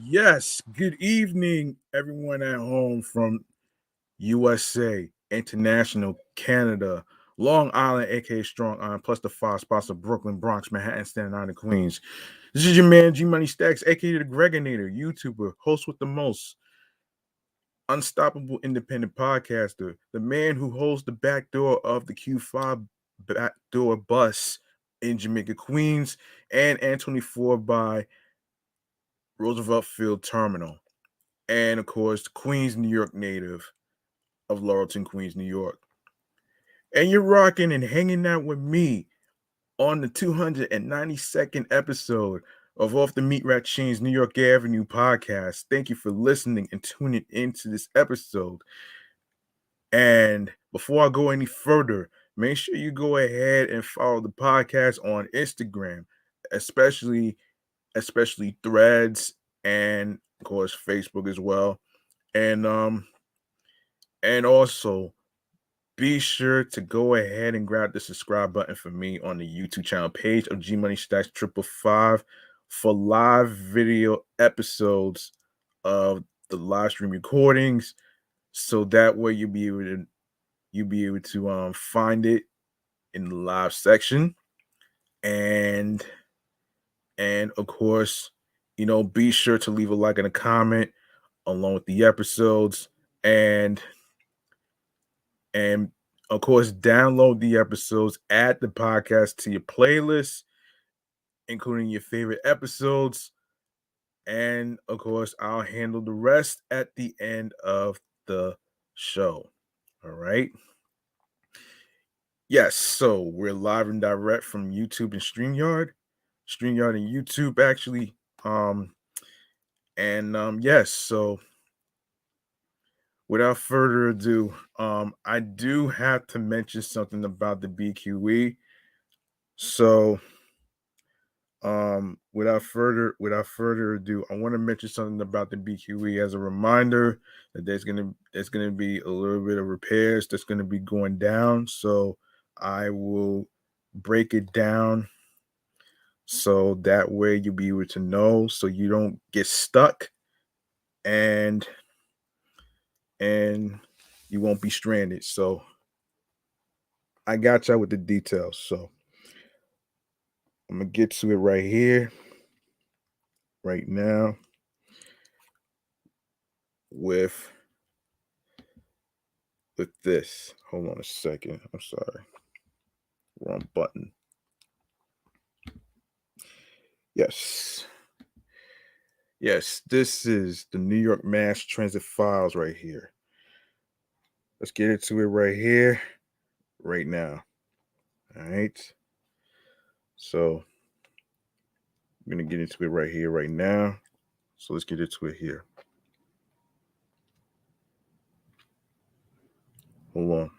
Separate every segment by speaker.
Speaker 1: Yes, good evening, everyone at home from USA, International, Canada, Long Island, aka Strong Island, plus the five spots of Brooklyn, Bronx, Manhattan, Staten Island, and Queens. This is your man G Money Stacks, aka the Gregonator, YouTuber, host with the most, unstoppable independent podcaster, the man who holds the back door of the Q5 backdoor bus in Jamaica, Queens, and N24 by Roosevelt Field Terminal. And of course, Queens, New York native of Laurelton, Queens, New York. And you're rocking and hanging out with me on the 292nd episode of Off the Meat Rat Chainz New York Avenue podcast. Thank you for listening and tuning into this episode. And before I go any further, make sure you go ahead and follow the podcast on Instagram, especially Threads and of course Facebook as well. And also be sure to go ahead and grab the subscribe button for me on the YouTube channel page of G Money Stacks 555 for live video episodes of the live stream recordings. So that way you'll be able to find it in the live section. And of course, be sure to leave a like and a comment along with the episodes. And of course, download the episodes, add the podcast to your playlist, including your favorite episodes. And of course, I'll handle the rest at the end of the show. All right. Yes. So we're live and direct from YouTube and StreamYard and YouTube, actually. Yes. So without further ado, I do have to mention something about the BQE. So without further ado, I want to mention something about the BQE as a reminder that there's gonna be a little bit of repairs that's gonna be going down. So I will break it down so that way you'll be able to know so you don't get stuck and and you won't be stranded. So I got y'all with the details. So I'm gonna get to it right here, right now, with this. Hold on a second. I'm sorry. Wrong button. Yes. Yes, this is the New York Mass Transit Files right here. Let's get into it right here, right now. All right. So I'm going to get into it right here, right now. So let's get into it here. Hold on.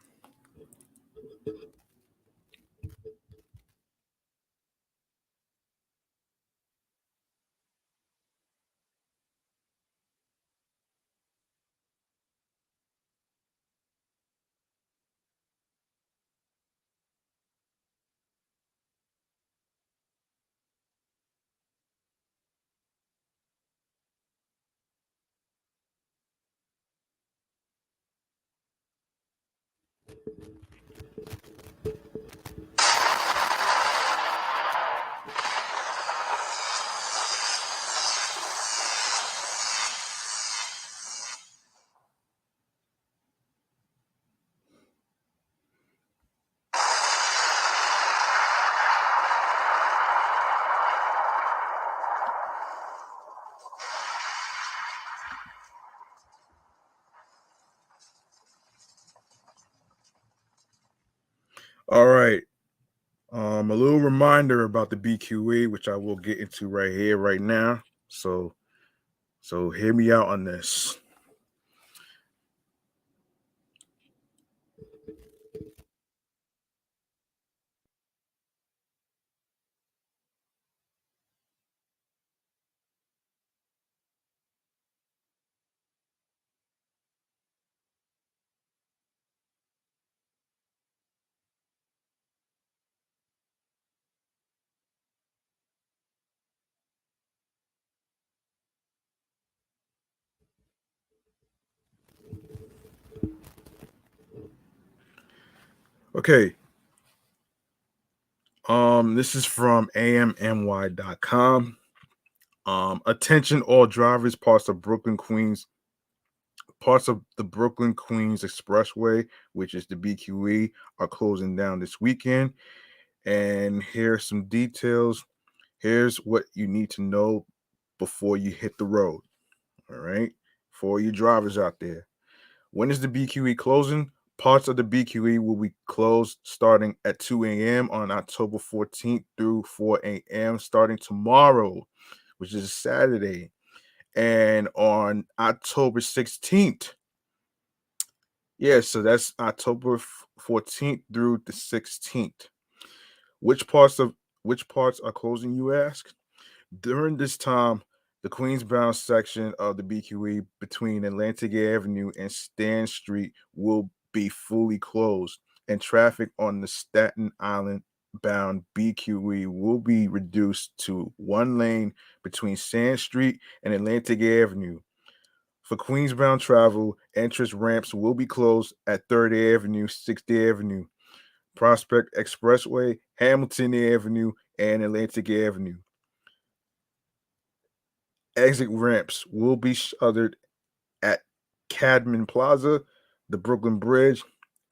Speaker 1: All right. A little reminder about the BQE, which I will get into right here, right now. So hear me out on this. Okay. This is from amny.com. Attention all drivers, parts of the Brooklyn Queens Expressway, which is the BQE, are closing down this weekend. And here's some details. Here's what you need to know before you hit the road. All right. For you drivers out there. When is the BQE closing? Parts of the BQE will be closed starting at 2 a.m. on October 14th through 4 a.m. starting tomorrow, which is Saturday. And on October 16th, yeah, so that's October 14th through the 16th. Which parts of which parts are closing, you ask? During this time, the Queensbound section of the BQE between Atlantic Avenue and Stan Street will be fully closed, and traffic on the Staten Island bound BQE will be reduced to one lane between Sand Street and Atlantic Avenue. For Queensbound travel, entrance ramps will be closed at 3rd Avenue, 6th Avenue, Prospect Expressway, Hamilton Avenue, and Atlantic Avenue. Exit ramps will be shuttered at Cadman Plaza, the Brooklyn Bridge,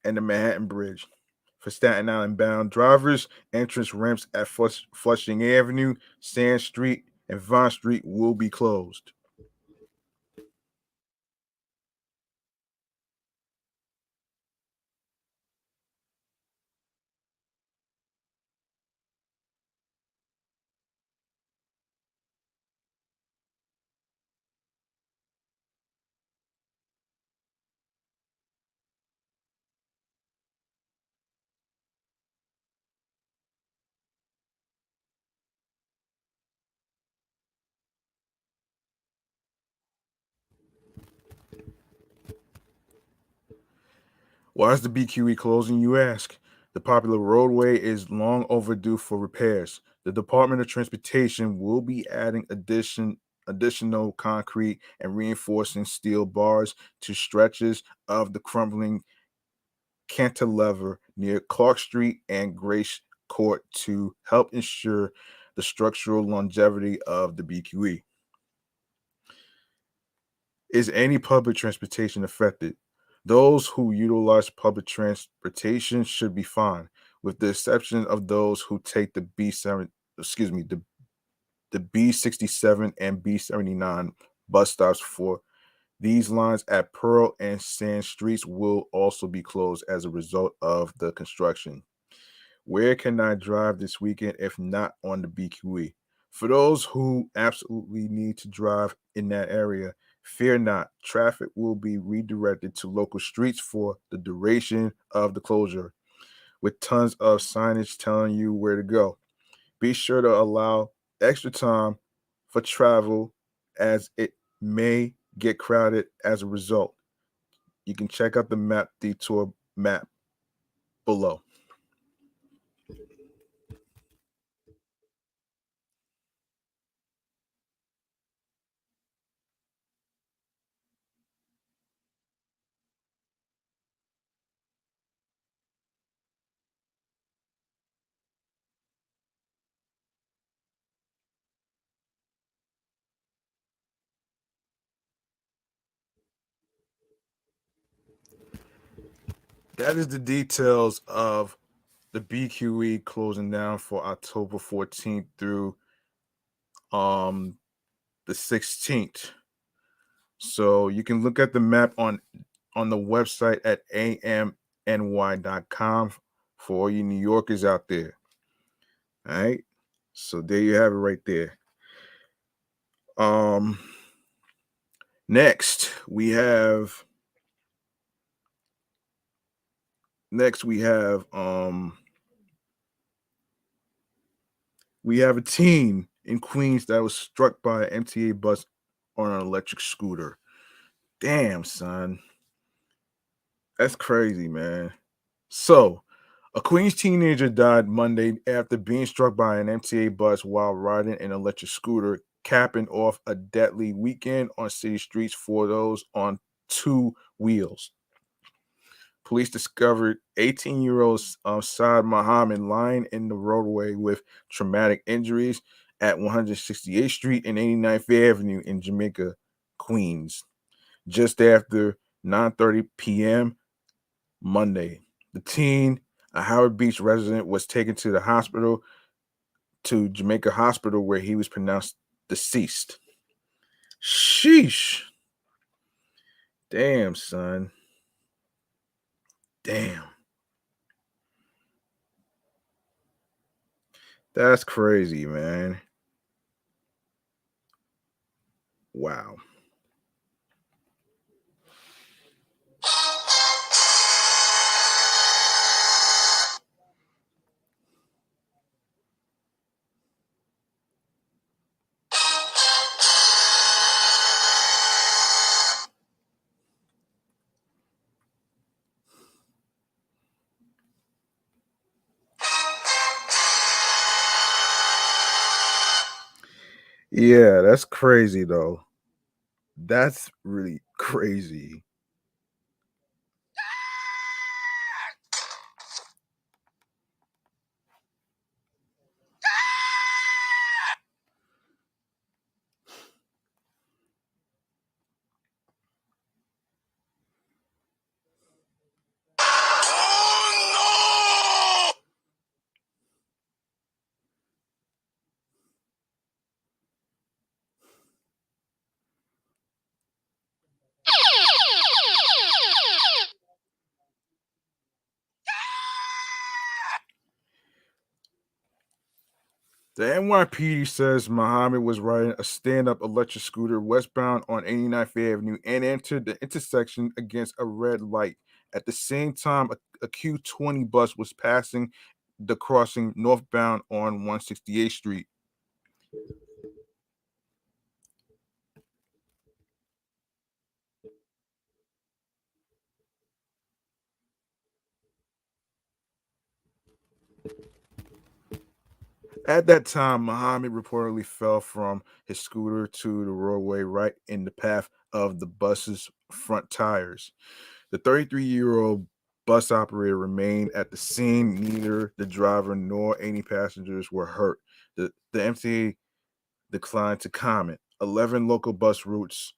Speaker 1: and the Manhattan Bridge. For Staten Island bound drivers, entrance ramps at Flushing Avenue, Sand Street, and Vine Street will be closed. Why is the BQE closing, you ask? The popular roadway is long overdue for repairs. The Department of Transportation will be adding additional concrete and reinforcing steel bars to stretches of the crumbling cantilever near Clark Street and Grace Court to help ensure the structural longevity of the BQE. Is any public transportation affected? Those who utilize public transportation should be fine, with the exception of those who take the the B67 and B79 bus stops. For these lines at Pearl and Sand Streets will also be closed as a result of the construction. Where can I drive this weekend if not on the BQE? For those who absolutely need to drive in that area, fear not. Traffic will be redirected to local streets for the duration of the closure, with tons of signage telling you where to go. Be sure to allow extra time for travel as it may get crowded as a result. You can check out the map detour map below. That is the details of the BQE closing down for October 14th through um the 16th. So you can look at the map on the website at amny.com for all you New Yorkers out there. All right. So there you have it right there. Um next we have next we have a teen in Queens that was struck by an MTA bus on an electric scooter. Damn, son. That's crazy, man. So, a Queens teenager died Monday after being struck by an MTA bus while riding an electric scooter, capping off a deadly weekend on city streets for those on two wheels. Police discovered 18-year-old Saad Muhammad lying in the roadway with traumatic injuries at 168th Street and 89th Avenue in Jamaica, Queens, just after 9:30 p.m. Monday. The teen, a Howard Beach resident, was taken to Jamaica Hospital, where he was pronounced deceased. Sheesh. Damn, son. Damn. That's crazy, man. Wow. Yeah, that's crazy though. That's really crazy. The NYPD says Muhammad was riding a stand-up electric scooter westbound on 89th Avenue and entered the intersection against a red light. At the same time, a Q20 bus was passing the crossing northbound on 168th Street. At that time, Muhammad reportedly fell from his scooter to the roadway right in the path of the bus's front tires. The 33-year-old bus operator remained at the scene. Neither the driver nor any passengers were hurt. The MTA declined to comment. 11 local bus routes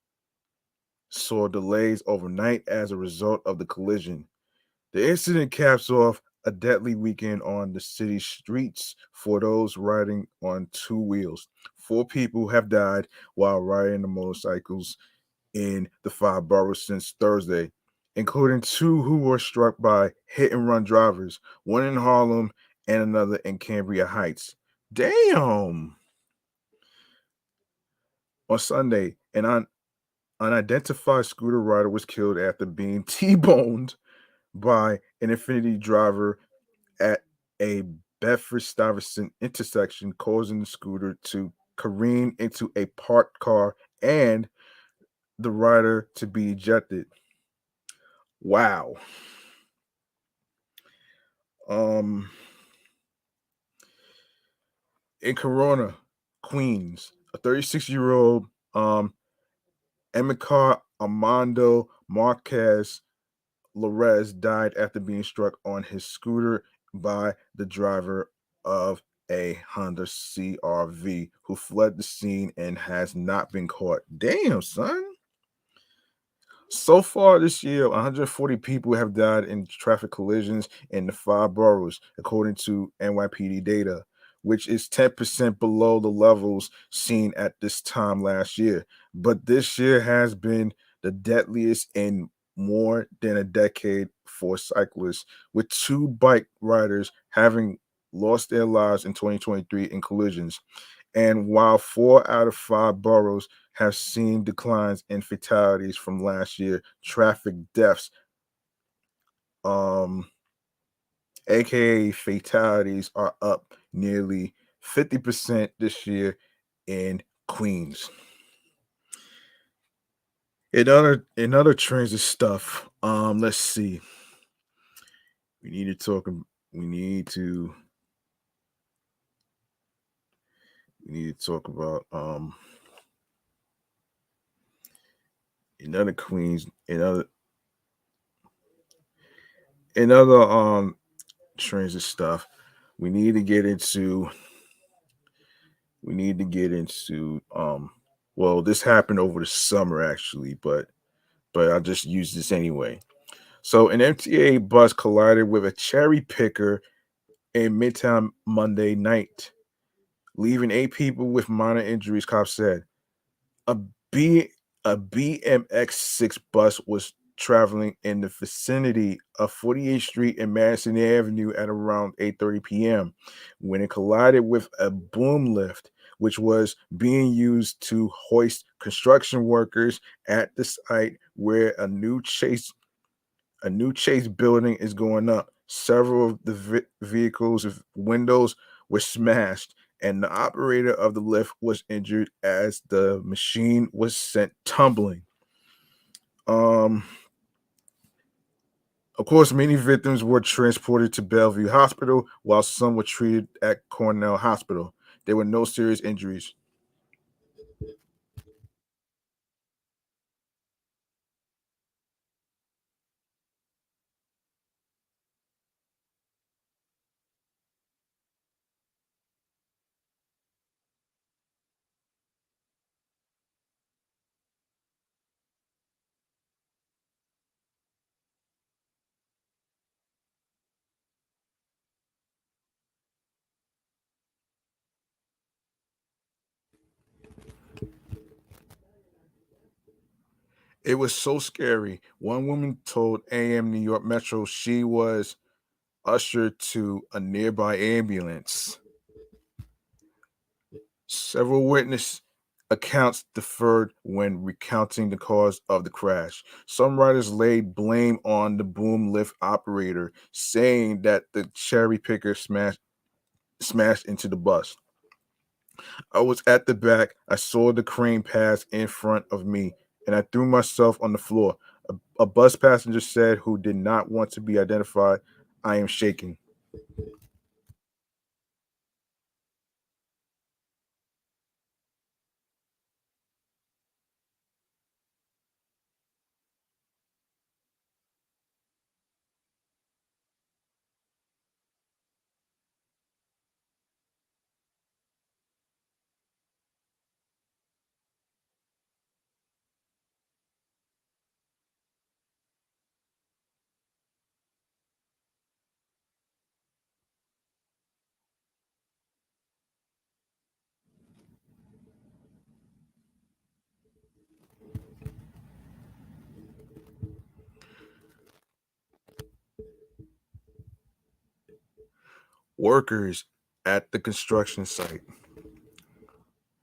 Speaker 1: saw delays overnight as a result of the collision. The incident caps off a deadly weekend on the city's streets for those riding on two wheels. Four people have died while riding the motorcycles in the five boroughs since Thursday, including two who were struck by hit and run drivers, one in Harlem and another in Cambria Heights. Damn. On Sunday, an unidentified scooter rider was killed after being T-boned by an Infinity driver at a Bedford Stuyvesant intersection, causing the scooter to careen into a parked car and the rider to be ejected. Wow. Um, in Corona, Queens, a 36-year-old Emicar Armando Marquez Lorez died after being struck on his scooter by the driver of a Honda CRV who fled the scene and has not been caught. Damn, son. So far this year, 140 people have died in traffic collisions in the five boroughs, according to NYPD data, which is 10% below the levels seen at this time last year. But this year has been the deadliest in more than a decade for cyclists, with two bike riders having lost their lives in 2023 in collisions. And while four out of five boroughs have seen declines in fatalities from last year, traffic deaths, um, aka fatalities, are up nearly 50% this year in Queens. In other transit stuff, let's see. We need to talk. We need to. We need to talk about in other Queens. In other In other transit stuff, we need to get into we need to get into well, this happened over the summer actually, but I'll just use this anyway. So an MTA bus collided with a cherry picker in Midtown Monday night, leaving 8 people with minor injuries, cops said. A B a BMX6 bus was traveling in the vicinity of 48th Street and Madison Avenue at around 8:30 p.m. when it collided with a boom lift, which was being used to hoist construction workers at the site where a new Chase building is going up. Several of the vehicles' windows were smashed, and the operator of the lift was injured as the machine was sent tumbling. Um, of course, many victims were transported to Bellevue Hospital, while some were treated at Cornell Hospital. There were no serious injuries. It was so scary. One woman told AM New York Metro she was ushered to a nearby ambulance. Several witness accounts differed when recounting the cause of the crash. Some writers laid blame on the boom lift operator, saying that the cherry picker smashed into the bus. I was at the back. I saw the crane pass in front of me, and I threw myself on the floor. A bus passenger said, who did not want to be identified, I am shaking. Workers at the construction site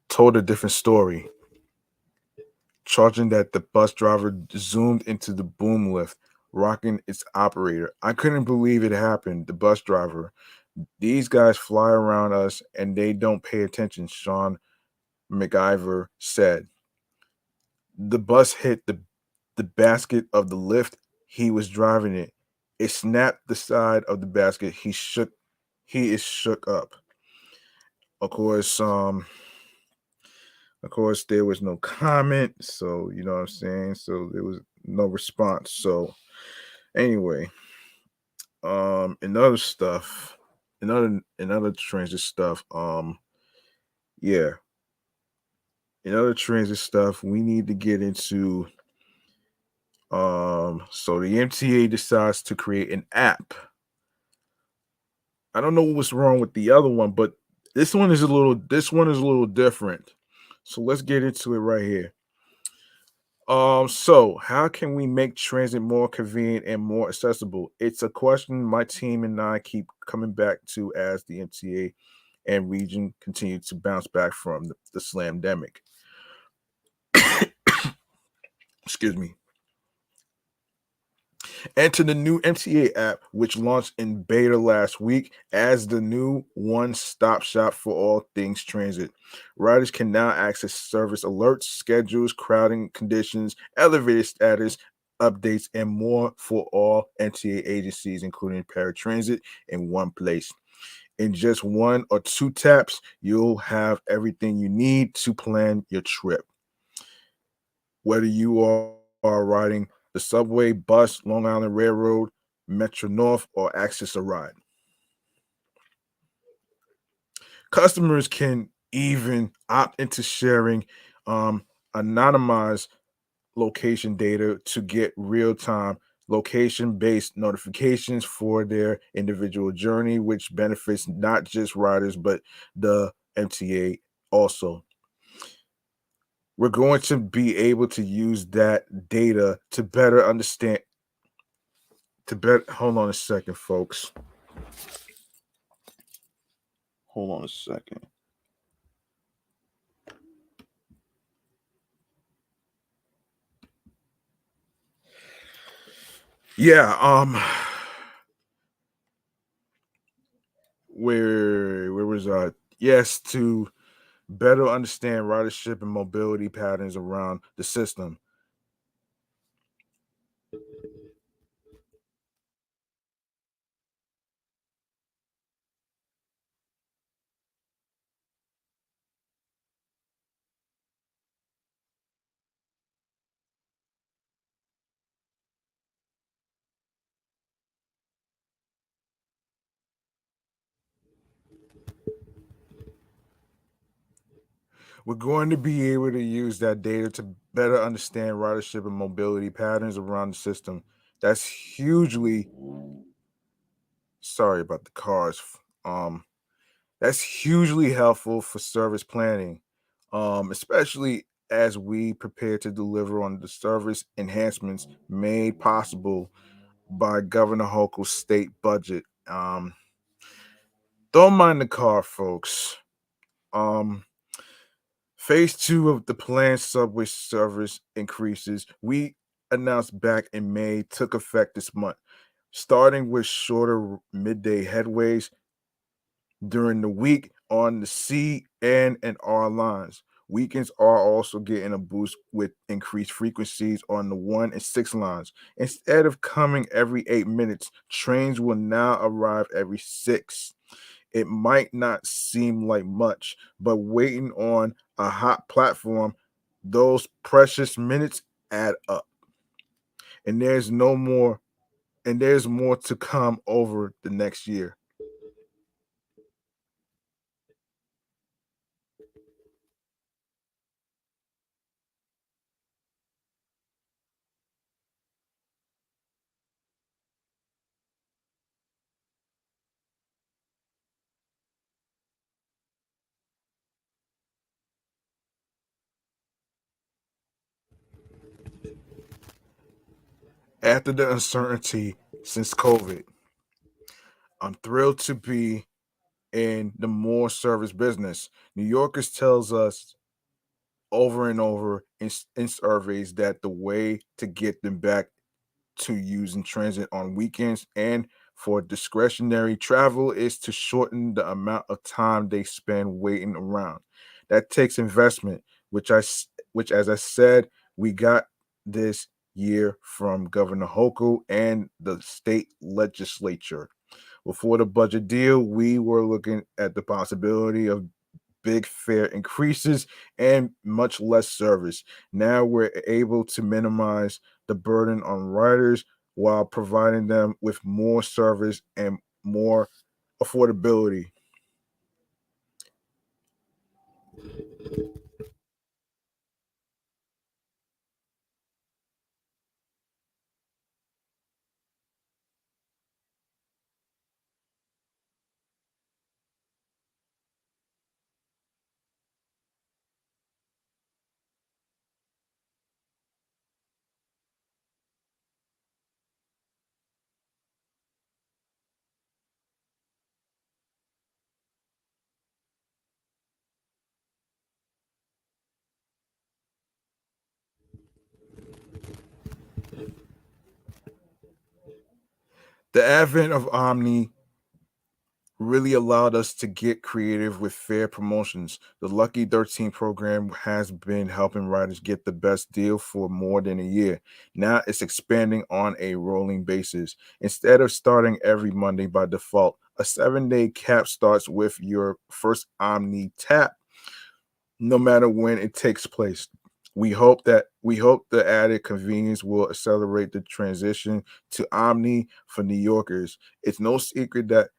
Speaker 1: told a different story, charging that the bus driver zoomed into the boom lift, rocking its operator. I couldn't believe it happened. The bus driver. These guys fly around us and they don't pay attention, Sean McIver said. The bus hit the basket of the lift. He was driving it. It snapped the side of the basket. He is shook up. Of course, there was no comment, so you know what I'm saying. So there was no response. So anyway, in other stuff, in other transit stuff, yeah, in other transit stuff, we need to get into so the MTA decides to create an app. I don't know what's wrong with the other one, but this one is a little different. So let's get into it right here. So how can we make transit more convenient and more accessible? It's a question my team and I keep coming back to as the MTA and region continue to bounce back from the slamdemic. Excuse me. Enter the new MTA app, which launched in beta last week as the new one-stop shop for all things transit. Riders can now access service alerts, schedules, crowding conditions, elevator status, updates, and more for all MTA agencies, including paratransit, in one place. In just one or two taps, you'll have everything you need to plan your trip. Whether you are riding the subway, bus, Long Island Railroad, Metro North, or access a ride. Customers can even opt into sharing um, anonymized location data to get real-time location-based notifications for their individual journey, which benefits not just riders but the MTA also. We're going to be able to use that data to better understand to better hold on a second, folks. Hold on a second. Yeah, where was yes, to better understand ridership and mobility patterns around the system. We're going to be able to use that data to better understand ridership and mobility patterns around the system. That's hugely sorry about the cars. Um, that's hugely helpful for service planning, especially as we prepare to deliver on the service enhancements made possible by Governor Hochul's state budget. Don't mind the car, folks. Um, Phase two of the planned subway service increases we announced back in May took effect this month, starting with shorter midday headways during the week on the C, N, and R lines. Weekends are also getting a boost with increased frequencies on the 1 and 6 lines. Instead of coming every 8 minutes, trains will now arrive every 6. It might not seem like much, but waiting on a hot platform, those precious minutes add up. And there's more to come over the next year. After the uncertainty since COVID, I'm thrilled to be in the more service business. New Yorkers tells us over and over in surveys that the way to get them back to using transit on weekends and for discretionary travel is to shorten the amount of time they spend waiting around. That takes investment, which as I said, we got this year from Governor Hochul and the state legislature. Before the budget deal, we were looking at the possibility of big fare increases and much less service. Now we're able to minimize the burden on riders while providing them with more service and more affordability. The advent of Omni really allowed us to get creative with fair promotions. The Lucky 13 program has been helping riders get the best deal for more than a year. Now it's expanding on a rolling basis. Instead of starting every Monday by default, a 7-day cap starts with your first Omni tap, no matter when it takes place. we hope the added convenience will accelerate the transition to Omni for New Yorkers. It's no secret that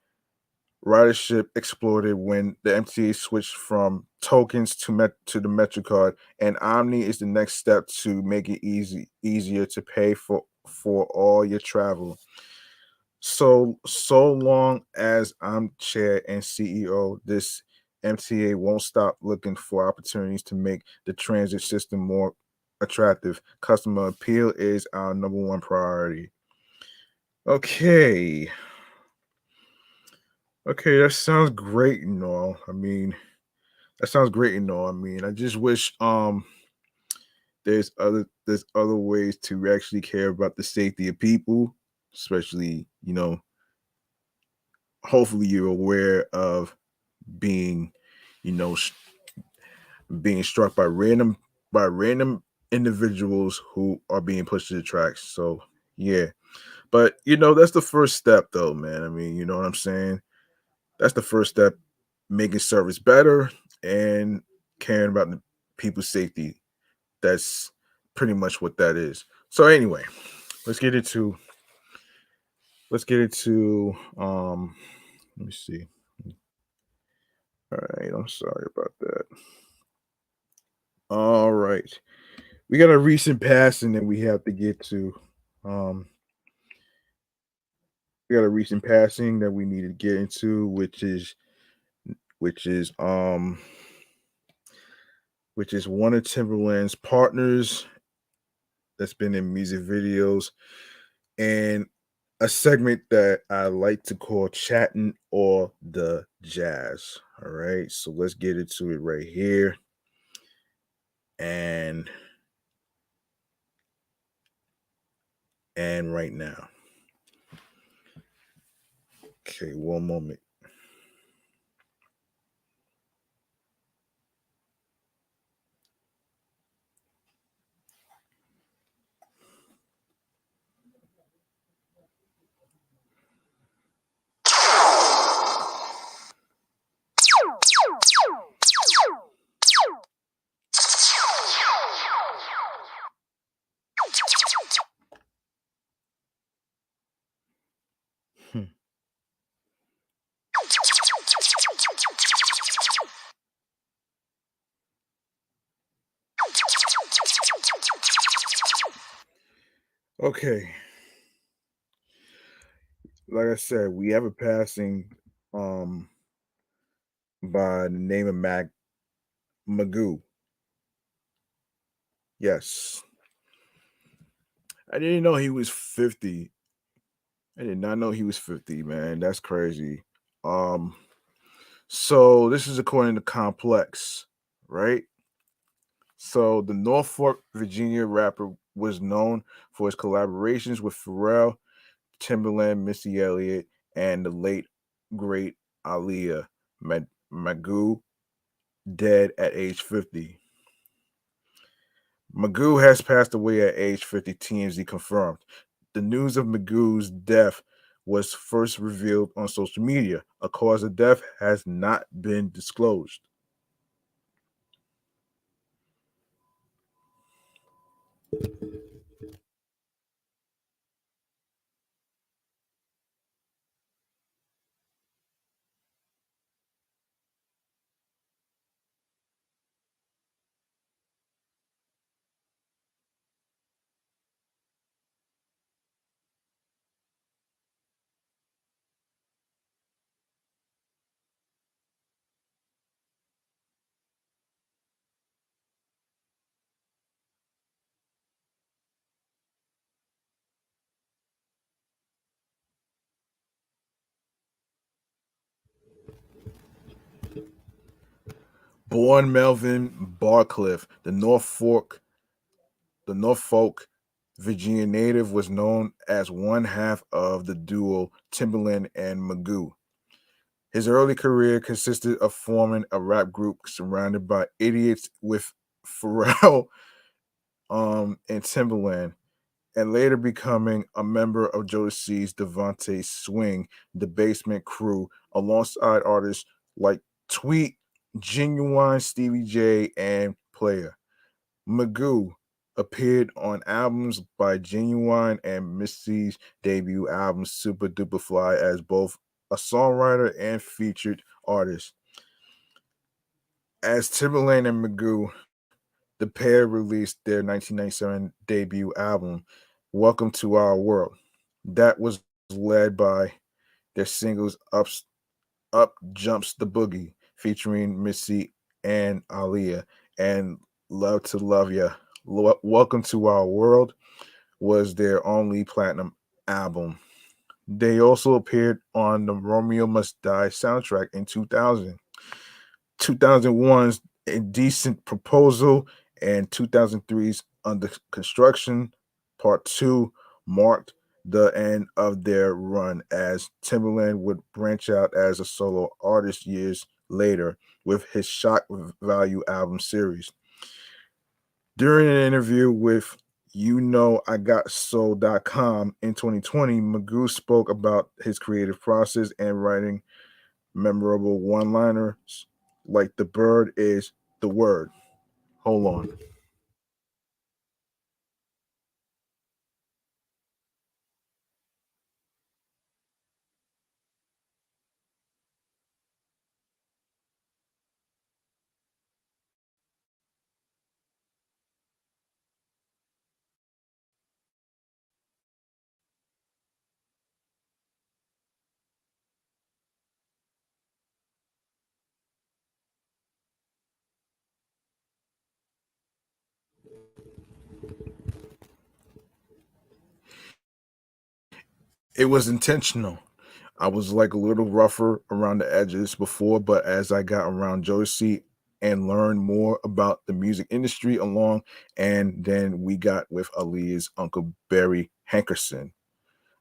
Speaker 1: ridership exploded when the MTA switched from tokens to the MetroCard, and Omni is the next step to make it easier to pay for all your travel. So long as I'm chair and CEO, this MTA won't stop looking for opportunities to make the transit system more attractive. Customer appeal is our number one priority. Okay. Okay, that sounds great and all. I mean, that sounds great and all. I mean, I just wish there's other ways to actually care about the safety of people, especially, hopefully you're aware of being, you know, being struck by random individuals who are being pushed to the tracks. So yeah. But that's the first step though, man. I mean, you know what I'm saying? That's the first step, making service better and caring about the people's safety. That's pretty much what that is. So anyway, let's get into let me see. All right, I'm sorry about that. All right. We got a recent passing that we have to get to. Um we got a recent passing that we need to get into, which is um which is one of Timberland's partners that's been in music videos and a segment that I like to call chatting or the jazz. All right. So let's get into it right here. And right now. Okay, one moment. Hmm. Okay. Like I said, we have a passing um by the name of Magoo. Yes. I didn't know he was 50. I did not know he was 50, man. That's crazy. Um, so this is according to Complex, right? So the Norfolk, Virginia rapper was known for his collaborations with Pharrell, Timbaland, Missy Elliott, and the late great Aaliyah Magoo, dead at age 50. Magoo has passed away at age 50, TMZ confirmed. The news of Magoo's death was first revealed on social media. A cause of death has not been disclosed. Born Melvin Barcliff, the Norfolk, Virginia native, was known as one half of the duo Timbaland and Magoo. His early career consisted of forming a rap group surrounded by idiots with Pharrell and Timbaland, and later becoming a member of Jodeci's Devontae Swing, the Basement Crew, alongside artists like Tweet, Genuine, Stevie J, and Player. Magoo appeared on albums by Genuine and Missy's debut album Super Duper Fly as both a songwriter and featured artist. As Timbaland and Magoo, the pair released their 1997 debut album, Welcome to Our World. That was led by their singles Up Jumps the Boogie, featuring Missy and Aaliyah, and Love to Love Ya. Welcome to Our World was their only platinum album. They also appeared on the Romeo Must Die soundtrack in 2000. 2001's Indecent Proposal and 2003's Under Construction Part 2 marked the end of their run as Timbaland would branch out as a solo artist years later with his Shock Value album series. During an interview with I Got Soul.com in 2020, Magoo spoke about his creative process and writing memorable one liners like the bird is the word. Hold on. It was intentional. I was like a little rougher around the edges before, but as I got around Josie and learned more about the music industry along, and then we got with Aaliyah's Uncle Barry Hankerson,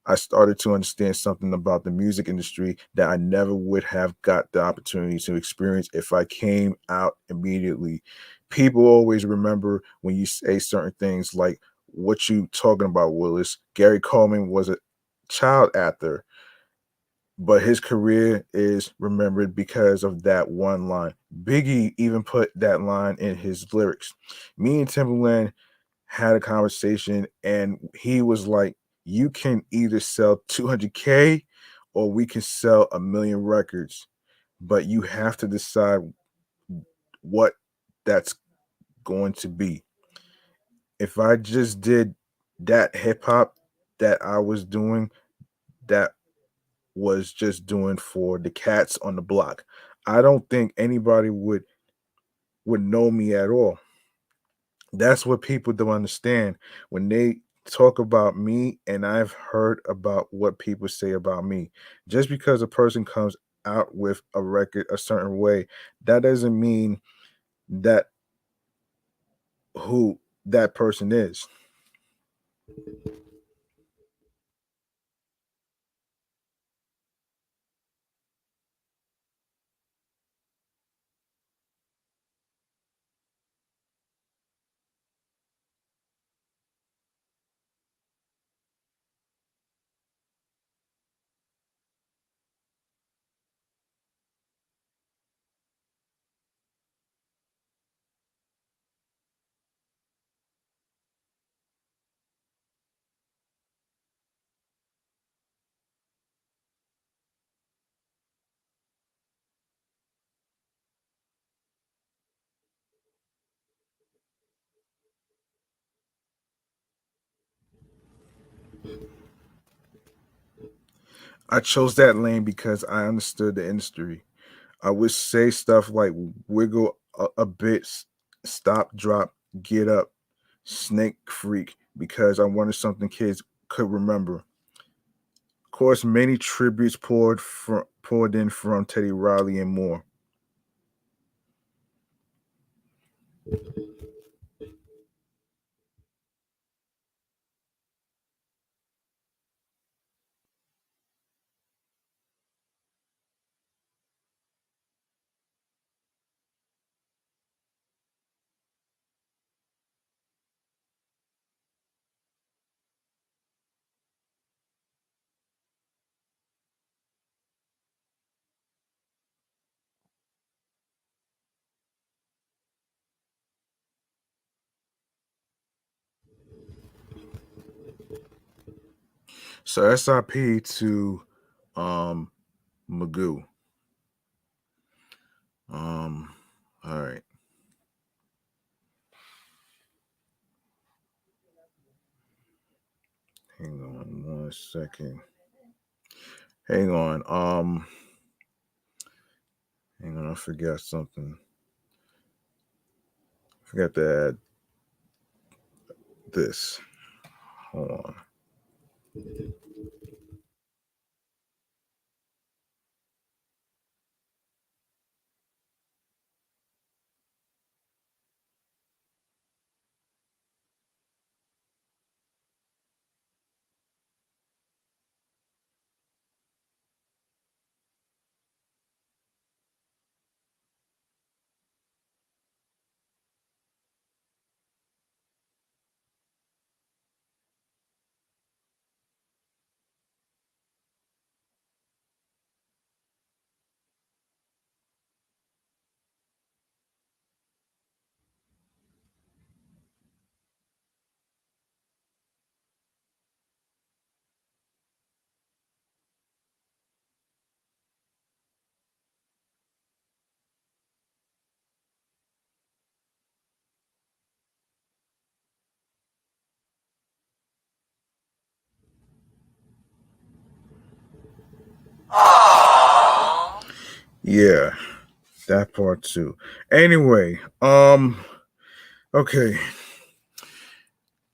Speaker 1: I started to understand something about the music industry that I never would have got the opportunity to experience if I came out immediately. People always remember when you say certain things like, what you talking about, Willis? Gary Coleman was a child actor, but his career is remembered because of that one line. Biggie even put that line in his lyrics. Me and Timberland had a conversation, and he was like, you can either sell 200K or we can sell a million records, but you have to decide what that's going to be. If I just did that hip hop that I was doing, that was just doing for the cats on the block, I don't think anybody would know me at all. That's what people don't understand when they talk about me, and I've heard about what people say about me. Just because a person comes out with a record a certain way, that doesn't mean that who that person is. I chose that lane because I understood the industry. I would say stuff like wiggle a bit, stop, drop, get up, snake freak, because I wanted something kids could remember. Of course, many tributes poured in from Teddy Riley and more. So SIP to um Magoo. Um, all right. Hang on 1 second. Hang on. Hang on, I forgot something. Forgot to add this. Hold on. Yeah, that part too. Anyway, okay.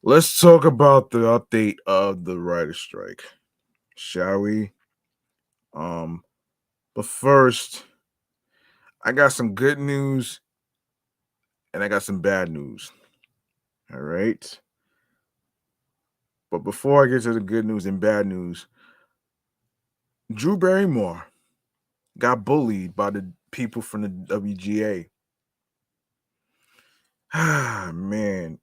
Speaker 1: Let's talk about the update of the writer strike, shall we? Um, but first, I got some good news and I got some bad news. All right. But before I get to the good news and bad news, Drew Barrymore got bullied by the people from the WGA. Ah, man.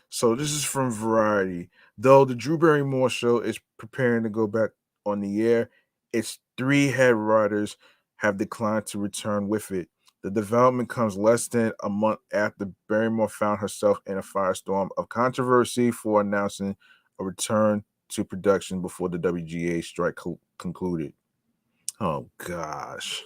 Speaker 1: So this is from Variety. Though the Drew Barrymore show is preparing to go back on the air, its three head writers have declined to return with it. The development comes less than a month after Barrymore found herself in a firestorm of controversy for announcing a return to production before the WGA strike concluded. Oh gosh.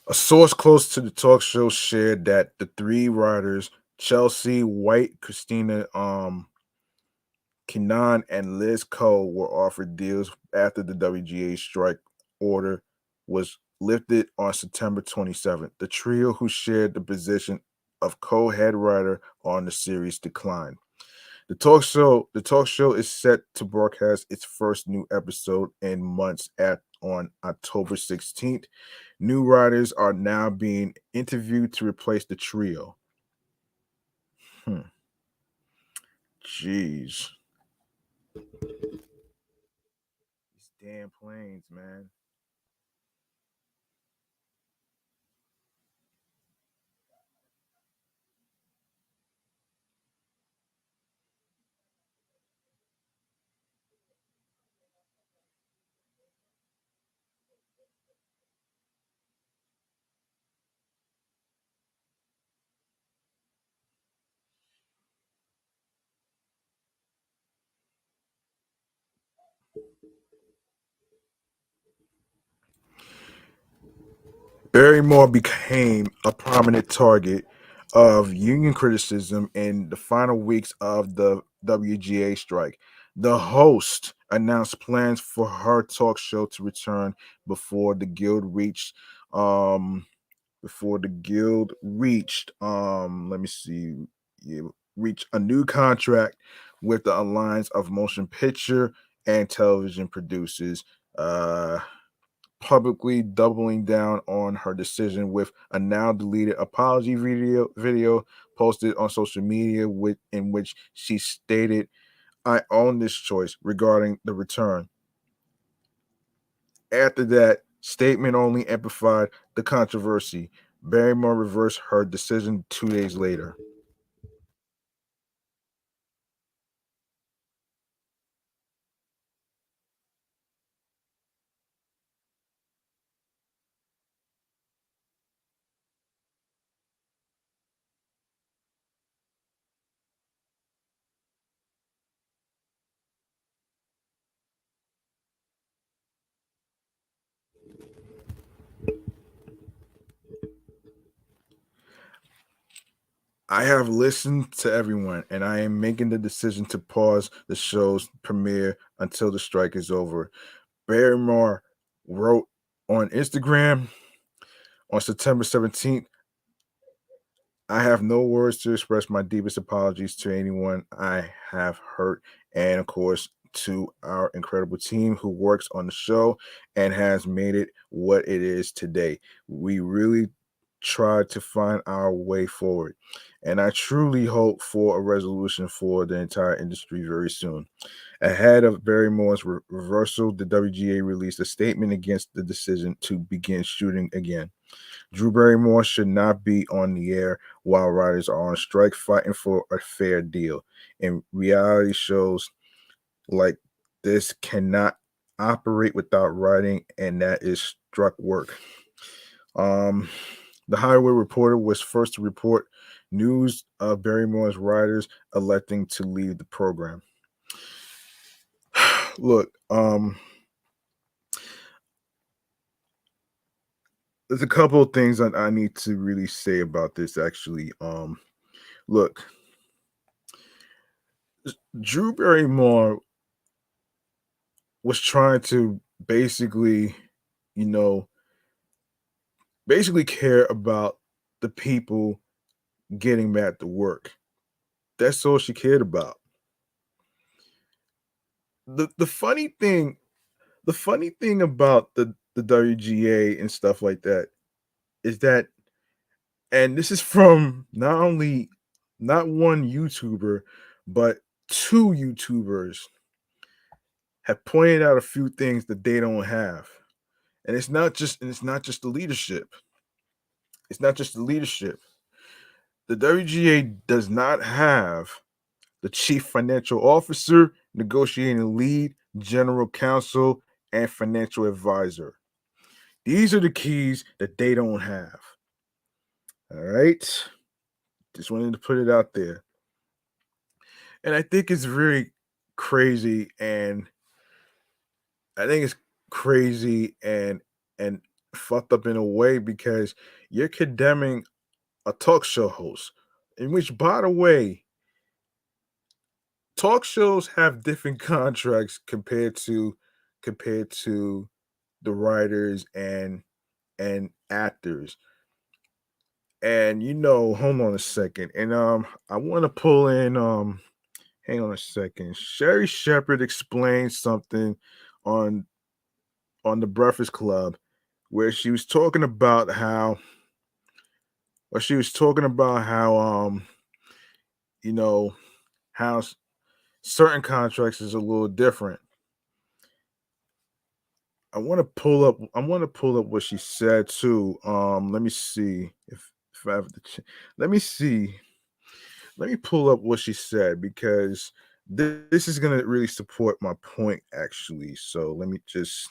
Speaker 1: A source close to the talk show shared that the three writers, Chelsea White, Christina Kenan, and Liz Cole, were offered deals after the WGA strike order was lifted on September 27th. The trio, who shared the position of co-head writer on the series, declined. The talk show is set to broadcast its first new episode in months at on October 16th. New writers are now being interviewed to replace the trio. Hmm. Jeez. These damn planes, man. Barrymore became a prominent target of union criticism in the final weeks of the WGA strike. The host announced plans for her talk show to return before the guild reached um let me see, yeah, reached a new contract with the Alliance of Motion Picture and Television Producers. Publicly doubling down on her decision with a now deleted apology video posted on social media, in which she stated, "I own this choice regarding the return." After that statement only amplified the controversy. Barrymore reversed her decision 2 days later. I have listened to everyone, and I am making the decision to pause the show's premiere until the strike is over. Barrymore wrote on Instagram on September 17th, I have no words to express my deepest apologies to anyone I have hurt, and of course, to our incredible team who works on the show and has made it what it is today. We really tried to find our way forward, and I truly hope for a resolution for the entire industry very soon. Ahead of Barrymore's reversal, the WGA released a statement against the decision to begin shooting again. Drew Barrymore should not be on the air while writers are on strike fighting for a fair deal. And reality shows like this cannot operate without writing, and that is struck work. Um, the Highway Reporter was first to report news of Barrymore's writers electing to leave the program. Look, there's a couple of things I need to really say about this actually. Look, Drew Barrymore was trying to basically, you know, basically care about the people getting back to work. That's all she cared about. The funny thing about the WGA and stuff like that is that, and this is from not one YouTuber, but two YouTubers have pointed out a few things that they don't have. And it's not just the leadership. It's not just the leadership. The WGA does not have the chief financial officer, negotiating lead, general counsel, and financial advisor. These are the keys that they don't have. All right. Just wanted to put it out there. And I think it's really crazy. And I think it's crazy and fucked up in a way because you're condemning a talk show host, in which, by the way, talk shows have different contracts compared to the writers and actors. And hold on a second. And I want to pull in hang on a second. Sherry Shepherd explained something on on the Breakfast Club where she was talking about how you know how certain contracts is a little different. I want to pull up what she said too. Let me see if I have let me see. Let me pull up what she said because this is gonna really support my point actually. So let me just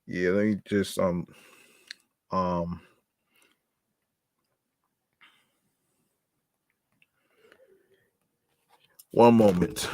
Speaker 1: yeah, let me just um one moment.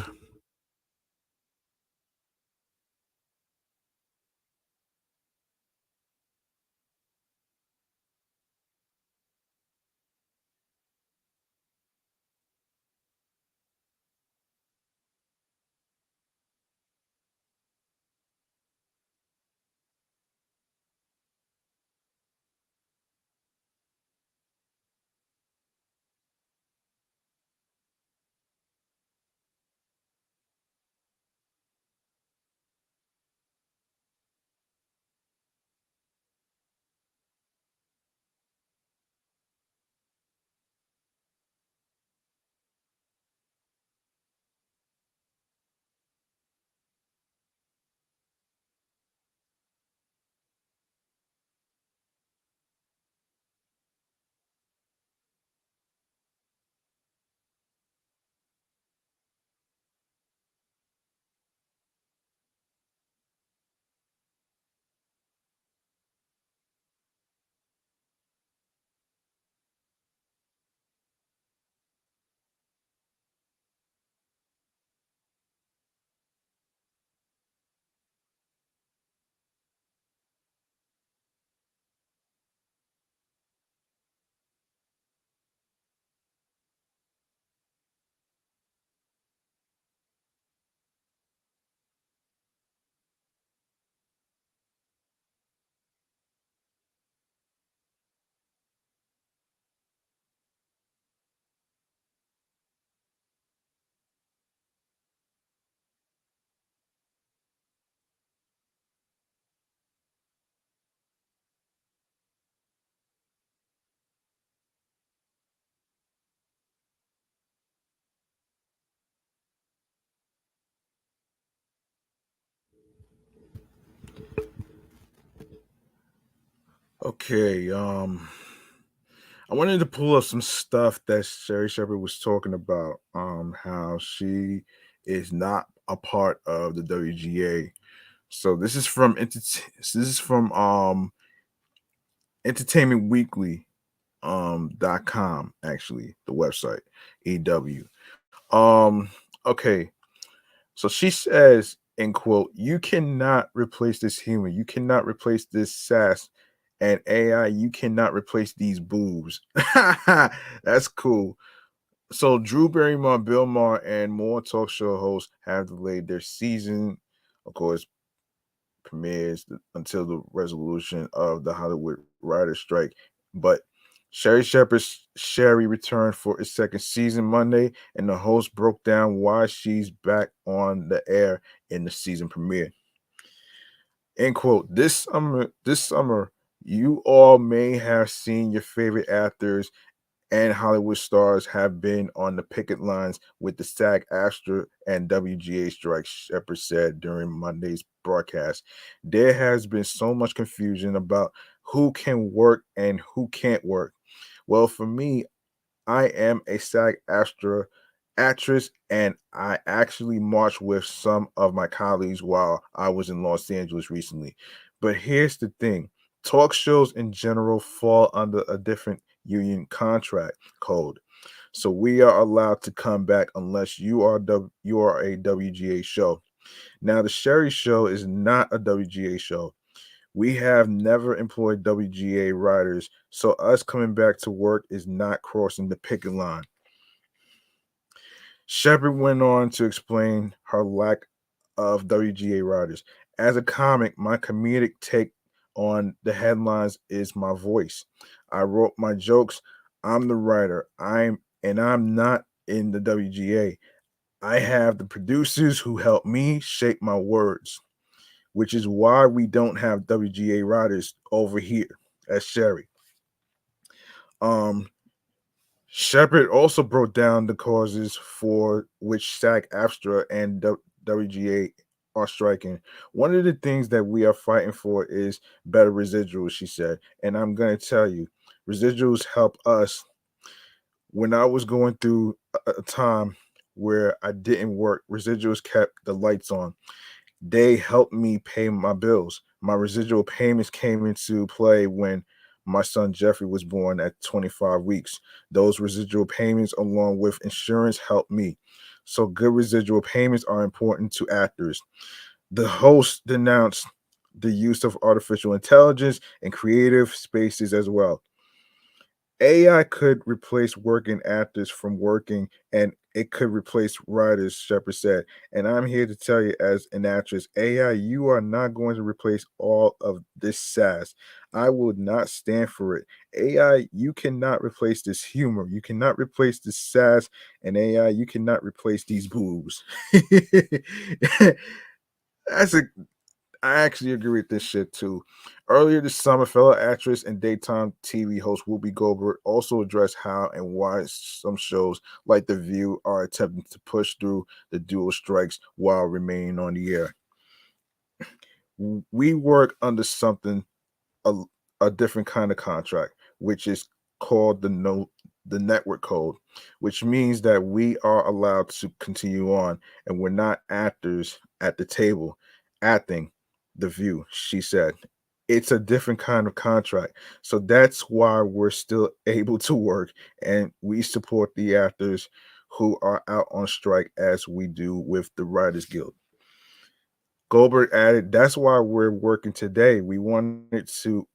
Speaker 1: Okay, I wanted to pull up some stuff that Sherry Shepherd was talking about, how she is not a part of the WGA. So this is from Entertainment Weekly .com, actually, the website, EW. Um okay, so she says, in quote, "You cannot replace this humor. You cannot replace this sass and AI. You cannot replace these boobs." That's cool. So Drew Barrymore, Bill Maher, and more talk show hosts have delayed their season, of course, until the resolution of the Hollywood writer's strike. But Sherry returned for its second season Monday, and the host broke down why she's back on the air in the season premiere. End quote. This summer, you all may have seen your favorite actors and Hollywood stars have been on the picket lines with the SAG AFTRA and WGA strikes, Shepard said during Monday's broadcast. There has been so much confusion about who can work and who can't work. Well, for me, I am a SAG AFTRA actress, and I actually marched with some of my colleagues while I was in Los Angeles recently. But here's the thing: talk shows in general fall under a different union contract code. So we are allowed to come back unless you are a WGA show. Now, the Sherry Show is not a WGA show. We have never employed WGA writers, so us coming back to work is not crossing the picket line. Shepard went on to explain her lack of WGA writers. As a comic, my comedic take on the headlines is my voice. I wrote my jokes. I'm the writer. I'm not in the WGA. I have the producers who help me shape my words, which is why we don't have WGA writers over here at Sherry. Um, Shepard also broke down the causes for which SAG AFTRA and WGA are striking. One of the things that we are fighting for is better residuals, she said. And I'm going to tell you, residuals help us. When I was going through a time where I didn't work, residuals kept the lights on. They helped me pay my bills. My residual payments came into play when my son Jeffrey was born at 25 weeks. Those residual payments, along with insurance, helped me. So, good residual payments are important to actors. The host denounced the use of artificial intelligence in creative spaces as well. AI could replace working actors from working, and it could replace writers, Shepard said. And I'm here to tell you, as an actress, AI, you are not going to replace all of this sass. I would not stand for it. AI, you cannot replace this humor. You cannot replace this sass. And AI, you cannot replace these boobs. That's a I actually agree with this shit too. Earlier this summer, fellow actress and daytime TV host Whoopi Goldberg also addressed how and why some shows like The View are attempting to push through the dual strikes while remaining on the air. We work under something a, a different kind of contract, which is called the network code, which means that we are allowed to continue on, and we're not actors at the table acting the view. She said, it's a different kind of contract, so that's why we're still able to work, and we support the actors who are out on strike as we do with the Writers Guild. Goldberg added, that's why we're working today. We wanted to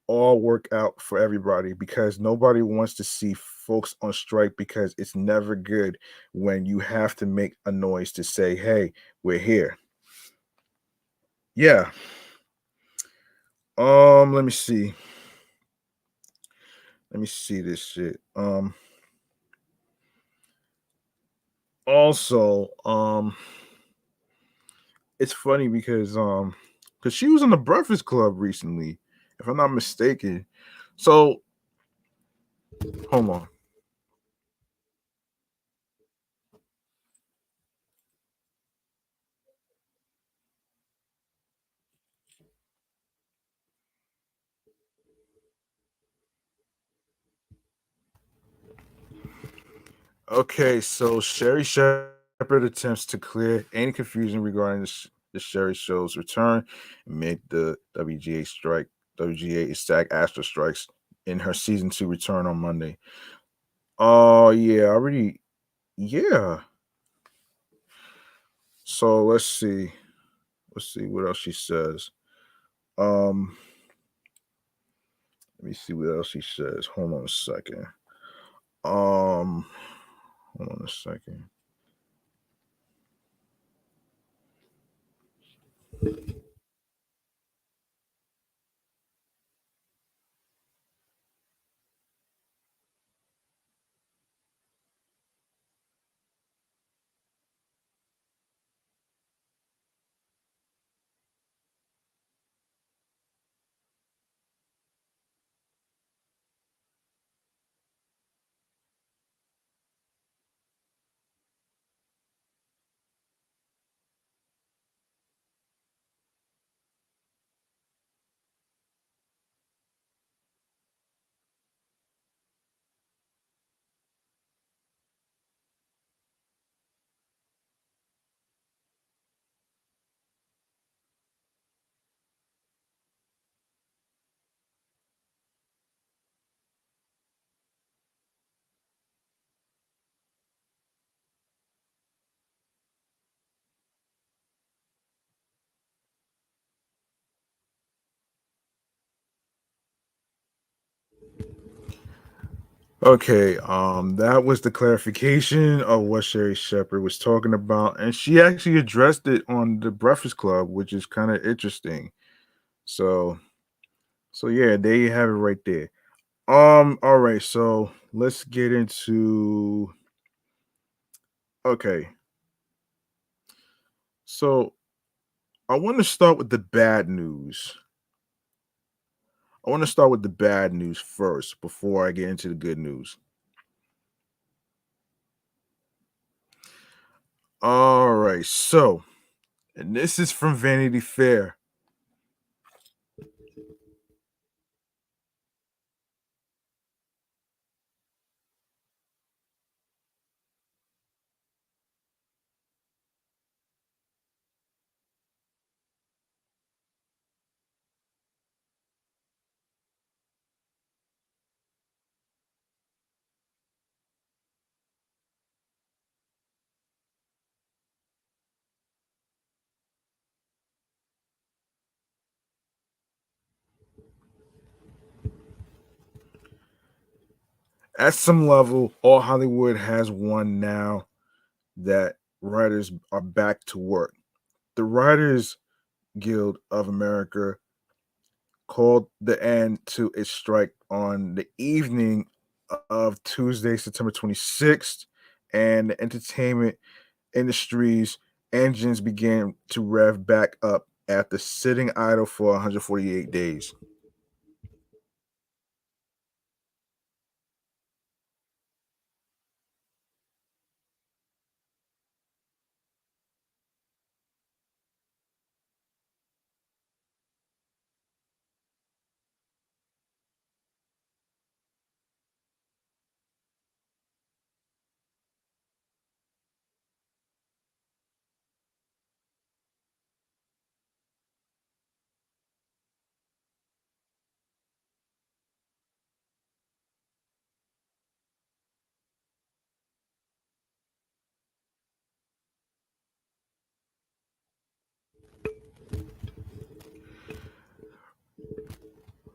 Speaker 1: all work out for everybody because nobody wants to see folks on strike because it's never good when you have to make a noise to say, "Hey, we're here." Yeah. Let me see. Let me see this shit. Also, it's funny because she was on the Breakfast Club recently, if I'm not mistaken. So, hold on. Okay, so Sherry Shepherd attempts to clear any confusion regarding the Sherry Show's return amid the WGA SAG Astro strikes in her season 2 return on Monday. Oh yeah, I already yeah. So let's see. Let's see what else she says. Um, let me see what else she says. Hold on a second. Um, hold on a second. Okay, that was the clarification of what Sherry Shepherd was talking about, and she actually addressed it on the Breakfast Club, which is kind of interesting. So, so yeah, there you have it right there. All right, so let's get into okay. So I want to start with the bad news. I want to start with the bad news first before I get into the good news. All right, so and this is from Vanity Fair. At some level, all Hollywood has won now that writers are back to work. The Writers Guild of America called the end to its strike on the evening of Tuesday, September 26th, and the entertainment industry's engines began to rev back up after sitting idle for 148 days.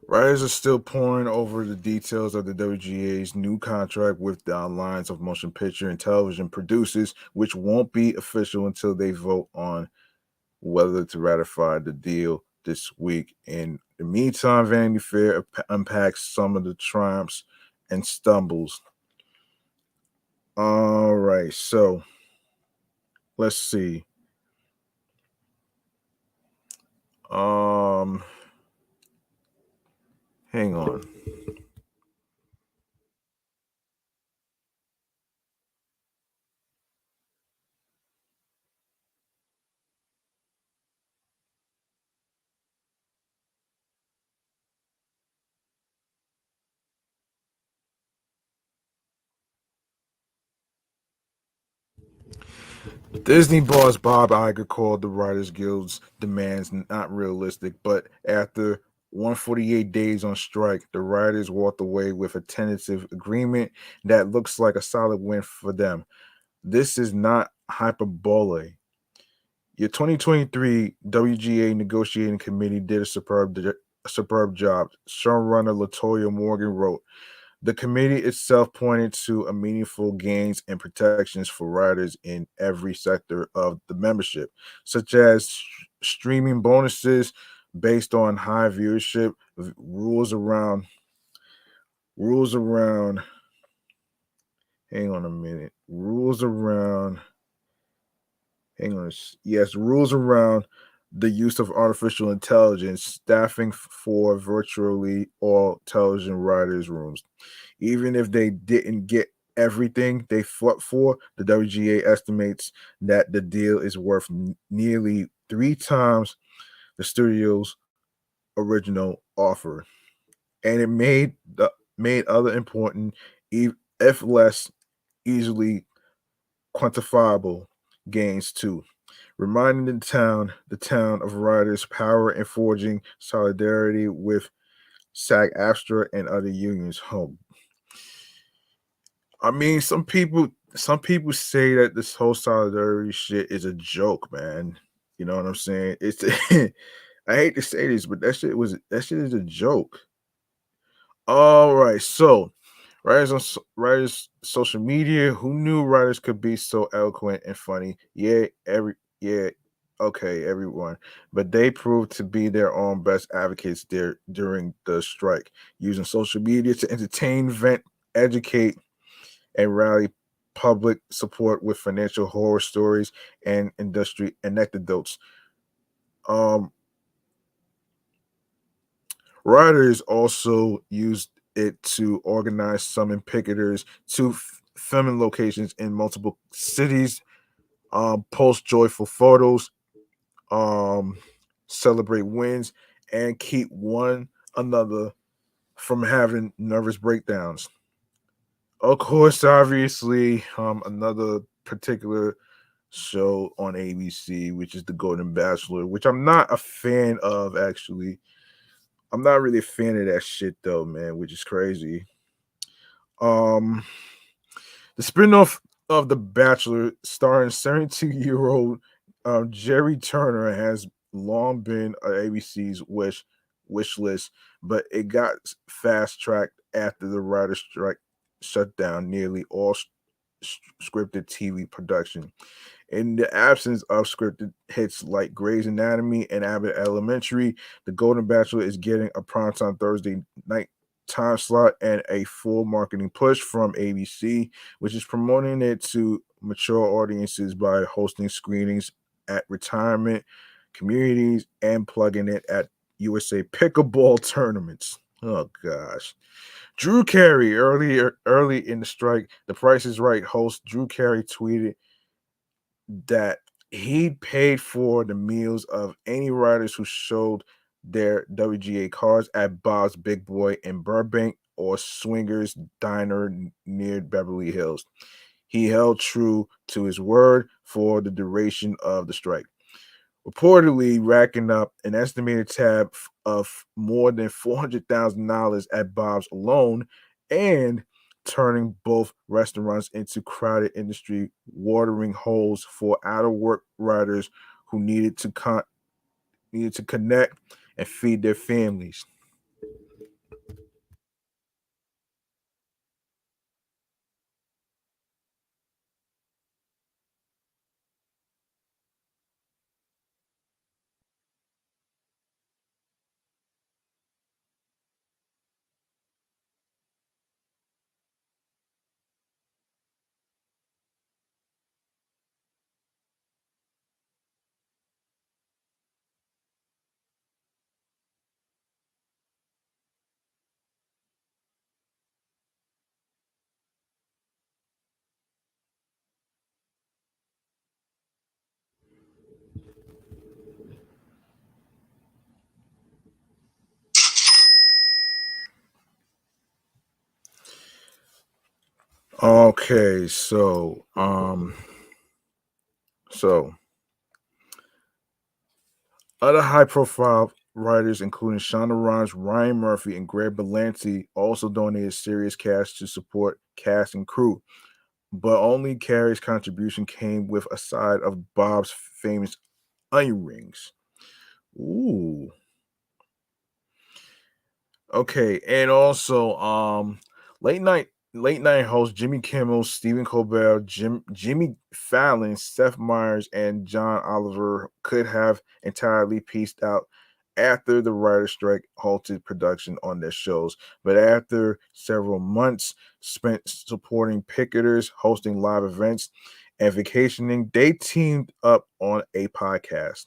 Speaker 1: Writers are still poring over the details of the WGA's new contract with the Alliance of Motion Picture and Television Producers, which won't be official until they vote on whether to ratify the deal this week. In the meantime, Vanity Fair unpacks some of the triumphs and stumbles. All right, so let's see. Um, hang on. Disney boss Bob Iger called the Writers Guild's demands not realistic, but after 148 days on strike, the writers walked away with a tentative agreement that looks like a solid win for them. This is not hyperbole. Your 2023 WGA negotiating committee did a superb job. Showrunner Latoya Morgan wrote, the committee itself pointed to a meaningful gains and protections for writers in every sector of the membership, such as streaming bonuses based on high viewership, rules around. Hang on a minute. Rules around the use of artificial intelligence, staffing for virtually all television writers' rooms. Even if they didn't get everything they fought for, the WGA estimates that the deal is worth nearly three times the studio's original offer, and it made other important, if less easily quantifiable gains too, reminding the town of writers' power in forging solidarity with SAG-AFTRA and other unions. Home. I mean, some people say that this whole solidarity shit is a joke, man. You know what I'm saying? It's I hate to say this, but that shit is a joke. All right, so writers social media. Who knew writers could be so eloquent and funny? Yeah, okay, everyone. But they proved to be their own best advocates there during the strike, using social media to entertain, vent, educate, and rally public support with financial horror stories and industry anecdotes. Um, Writers also used it to organize summon picketers to filming locations in multiple cities, post joyful photos, um, celebrate wins, and keep one another from having nervous breakdowns. Of course, obviously, another particular show on ABC, which is The Golden Bachelor, which I'm not a fan of actually. I'm not really a fan of that shit though, man, which is crazy. Um, the spinoff of The Bachelor, starring 72-year-old Jerry Turner, has long been ABC's wish list, but it got fast tracked after the writer's strike shut down nearly all scripted TV production. In the absence of scripted hits like Grey's Anatomy and Abbott Elementary, The Golden Bachelor is getting a primetime Thursday night time slot and a full marketing push from ABC, which is promoting it to mature audiences by hosting screenings at retirement communities and plugging it at USA pickleball tournaments. Oh gosh. Drew Carey early in the strike, The Price is Right host Drew Carey tweeted that he paid for the meals of any riders who showed their WGA cards at Bob's Big Boy in Burbank or Swingers Diner near Beverly Hills. He held true to his word for the duration of the strike, reportedly racking up an estimated tab of more than $400,000 at Bob's alone, and turning both restaurants into crowded industry watering holes for out of work riders who needed to connect and feed their families. Okay, So, other high profile writers, including Shonda Rhimes, Ryan Murphy, and Greg Berlanti, also donated serious cash to support cast and crew. But only Carrie's contribution came with a side of Bob's famous onion rings. Ooh. Okay, and also late night host Jimmy Kimmel, Stephen Colbert, Jimmy Fallon, Seth Meyers, and John Oliver could have entirely pieced out after the writer's strike halted production on their shows. But after several months spent supporting picketers, hosting live events, and vacationing, they teamed up on a podcast.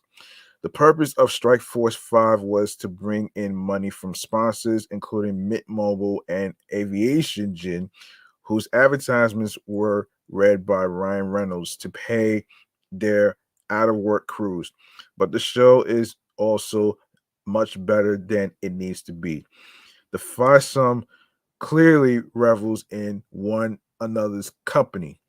Speaker 1: The purpose of Strike Force 5 was to bring in money from sponsors, including Mint Mobile and Aviation Gin, whose advertisements were read by Ryan Reynolds to pay their out of work crews. But the show is also much better than it needs to be. The foursome clearly revels in one another's company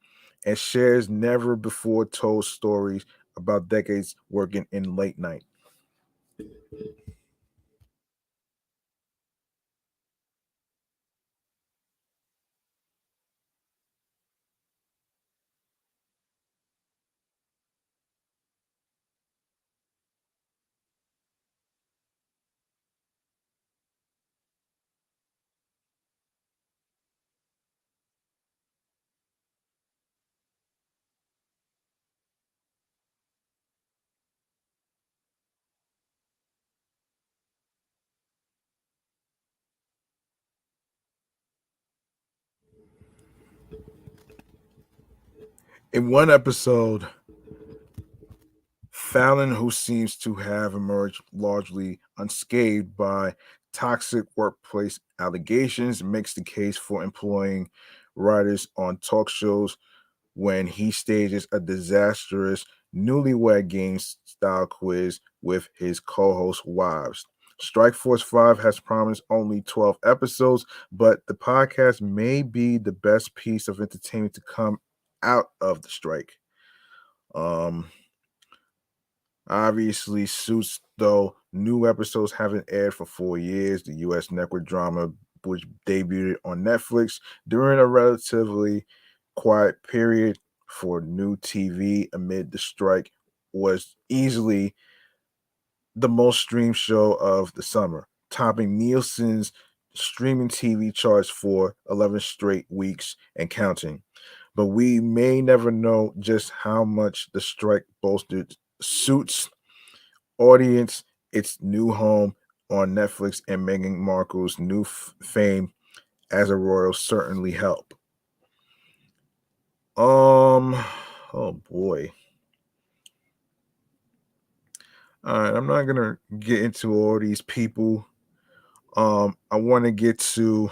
Speaker 1: and shares never before told stories about decades working in late night. In one episode, Fallon, who seems to have emerged largely unscathed by toxic workplace allegations, makes the case for employing writers on talk shows when he stages a disastrous newlywed game style quiz with his co host wives. Strike Force 5 has promised only 12 episodes, but the podcast may be the best piece of entertainment to come out of the strike. Um, Obviously, Suits, though new episodes haven't aired for 4 years, the U.S. network drama, which debuted on Netflix during a relatively quiet period for new TV amid the strike, was easily the most streamed show of the summer, topping Nielsen's streaming TV charts for 11 straight weeks and counting. But we may never know just how much the strike bolstered Suits audience, its new home on Netflix, and Meghan Markle's new fame as a royal certainly help. Um, oh boy. All right, I'm not gonna get into all these people. I want to get to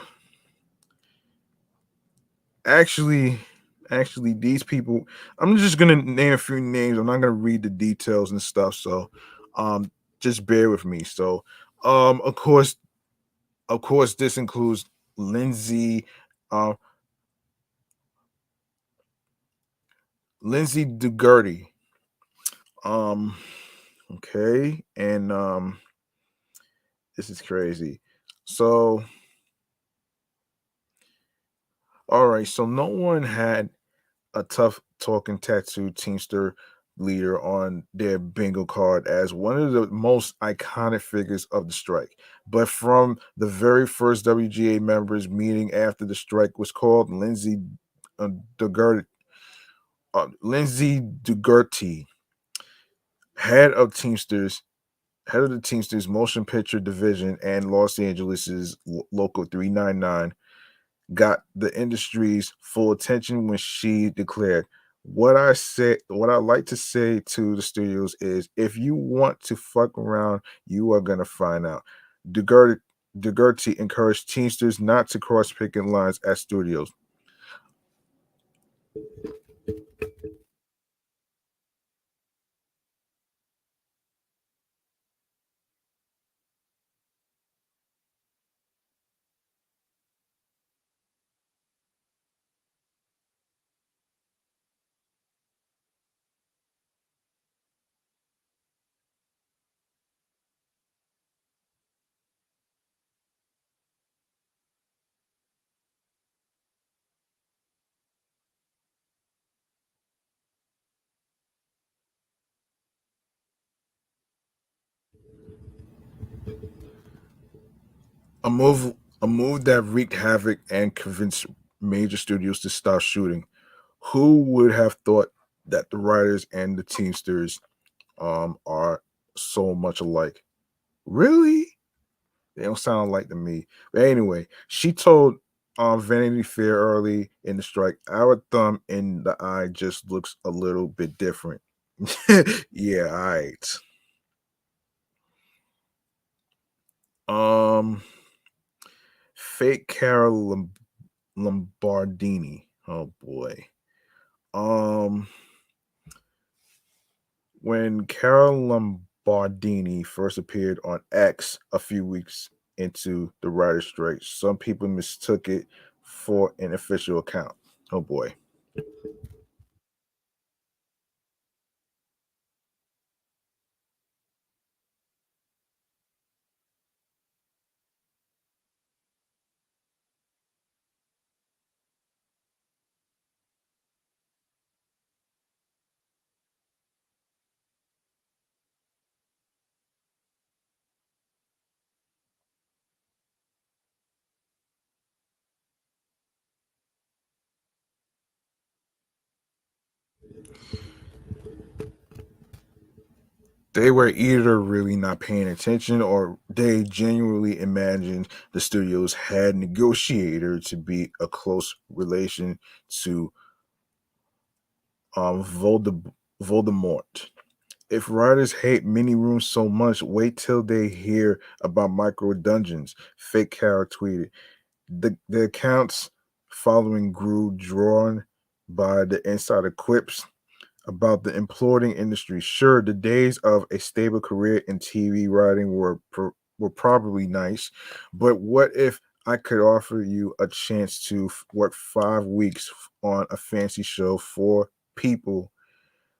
Speaker 1: actually, actually these people. I'm just gonna name a few names. I'm not gonna read the details and stuff. So, um, just bear with me. So, of course, this includes Lindsay, uh, Lindsay Dugerty. Um, okay, and this is crazy. So, all right, so no one had a tough talking tattoo teamster leader on their bingo card as one of the most iconic figures of the strike. But from the very first WGA members meeting after the strike was called, uh, Dugerty, Lindsay Dugerty, head of Teamsters, head of the Teamsters Motion Picture Division and Los Angeles's Local 399, got the industry's full attention when she declared, what I like to say to the studios is if you want to fuck around, you are gonna find out. DeGurty DeGurty encouraged Teamsters not to cross picket lines at studios. A move a move that wreaked havoc and convinced major studios to stop shooting. Who would have thought that the writers and the Teamsters are so much alike? Really? They don't sound alike to me. But anyway, she told Vanity Fair early in the strike, our thumb in the eye just looks a little bit different. Yeah, all right. Um Fake Carol Lombardini. Oh boy. Um When Carol Lombardini first appeared on X a few weeks into the writer's strike, some people mistook it for an official account. Oh boy. They were either really not paying attention or they genuinely imagined the studios had negotiator to be a close relation to Voldemort. If writers hate mini rooms so much, wait till they hear about micro dungeons. Fake Carol tweeted. The accounts following grew, drawn by the insider quips about the imploding industry. Sure, the days of a stable career in TV writing were probably nice, but what if I could offer you a chance to work 5 weeks on a fancy show for people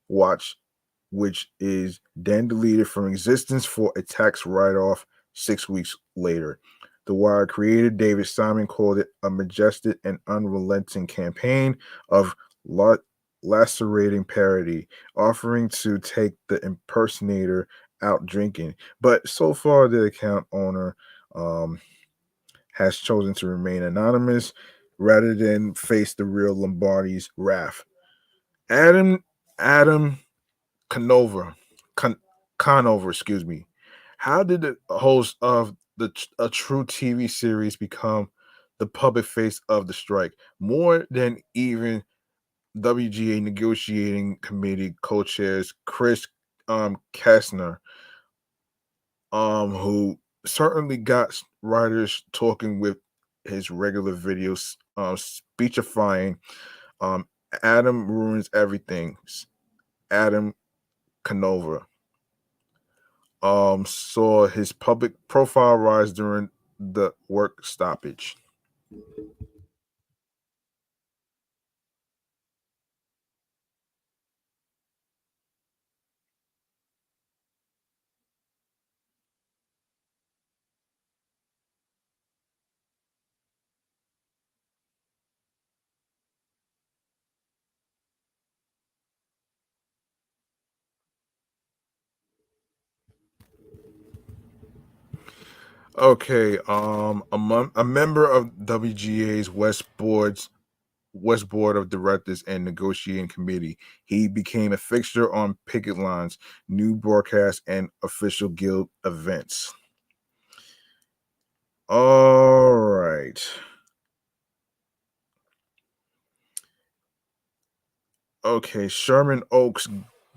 Speaker 1: watch, which is then deleted from existence for a tax write-off 6 weeks later. The Wire creator David Simon called it a majestic and unrelenting campaign of la- lacerating parody, offering to take the impersonator out drinking. But so far, the account owner um, has chosen to remain anonymous rather than face the real Lombardi's wrath. Adam Adam Canova, Con- Conover, excuse me. How did the host of a true TV series become the puppet face of the strike? More than even WGA negotiating committee co-chairs Chris Kastner, who certainly got writers talking with his regular videos, speechifying. Um, Adam ruins everything. Adam Canova saw his public profile rise during the work stoppage. Okay, a member of WGA's West Board of Directors and Negotiating Committee, he became a fixture on picket lines, new broadcasts, and official guild events. All right. Okay, Sherman Oaks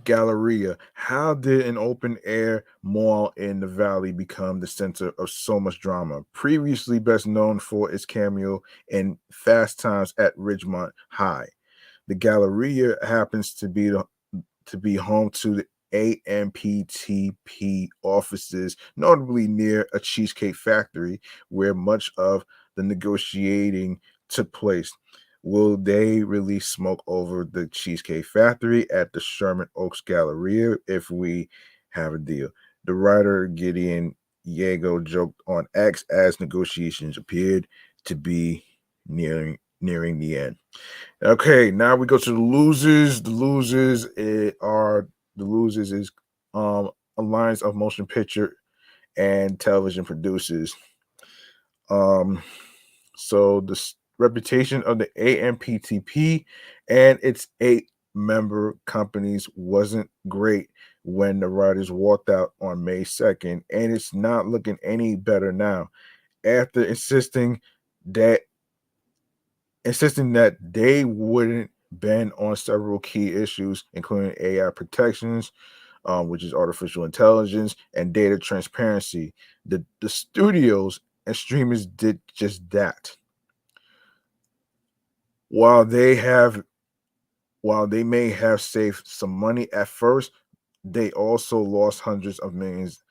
Speaker 1: Galleria. How did an open air mall in the valley become the center of so much drama? Previously best known for its cameo in Fast Times at Ridgemont High, the Galleria happens to be home to the AMPTP offices, notably near a cheesecake factory where much of the negotiating took place. Will they release smoke over the Cheesecake Factory at the Sherman Oaks Galleria if we have a deal? The writer Gideon Yago joked on X as negotiations appeared to be nearing the end. Okay, now we go to the losers. The losers is Alliance of Motion Picture and Television Producers. Um, so reputation of the AMPTP and its 8-member companies wasn't great when the writers walked out on May 2nd, and it's not looking any better now. After that insisting that they wouldn't bend on several key issues, including AI protections, which is artificial intelligence, and data transparency. The studios and streamers did just that. While they have while they may have saved some money at first, they also lost hundreds of millions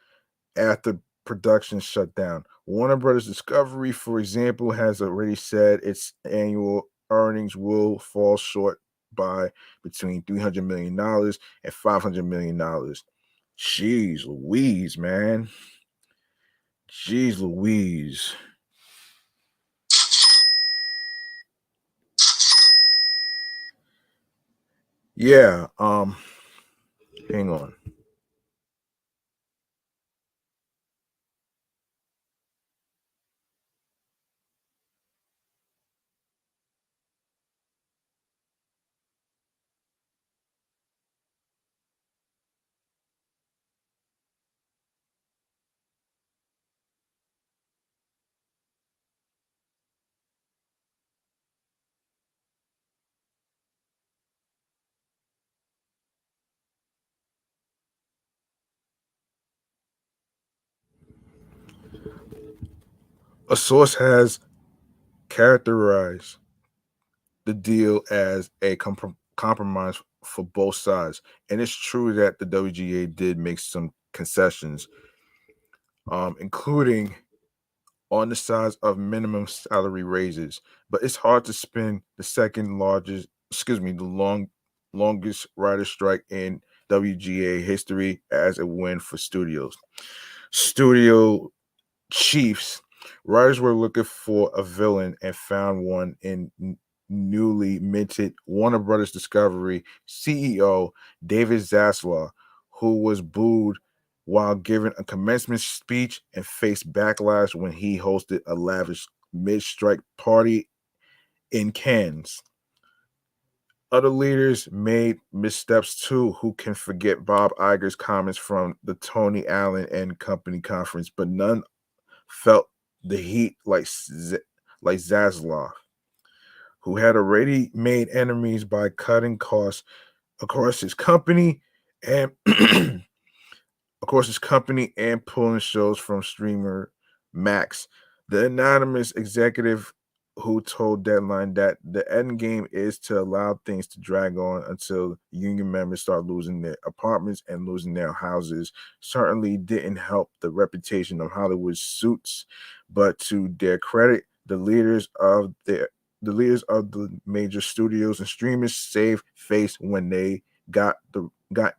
Speaker 1: after production shut down. Warner Brothers Discovery, for example, has already said its annual earnings will fall short by between $300 million and $500 million. Jeez Louise, man. Jeez Louise. Yeah, hang on. A source has characterized the deal as a compromise for both sides. And it's true that the WGA did make some concessions, including on the sides of minimum salary raises. But it's hard to spin the second largest, excuse me, the longest writer strike in WGA history as a win for studios. Studio chiefs, writers were looking for a villain and found one in newly minted Warner Brothers Discovery CEO David Zaslav, who was booed while giving a commencement speech and faced backlash when he hosted a lavish mid-strike party in Cannes. Other leaders made missteps too. Who can forget Bob Iger's comments from the Tony Allen and Company conference? But none felt the heat like Zaslav, who had already made enemies by cutting costs across his company and pulling shows from streamer Max. The anonymous executive who told Deadline that the end game is to allow things to drag on until union members start losing their apartments and losing their houses certainly didn't help the reputation of Hollywood suits. But to their credit, the leaders of the major studios and streamers saved face when they got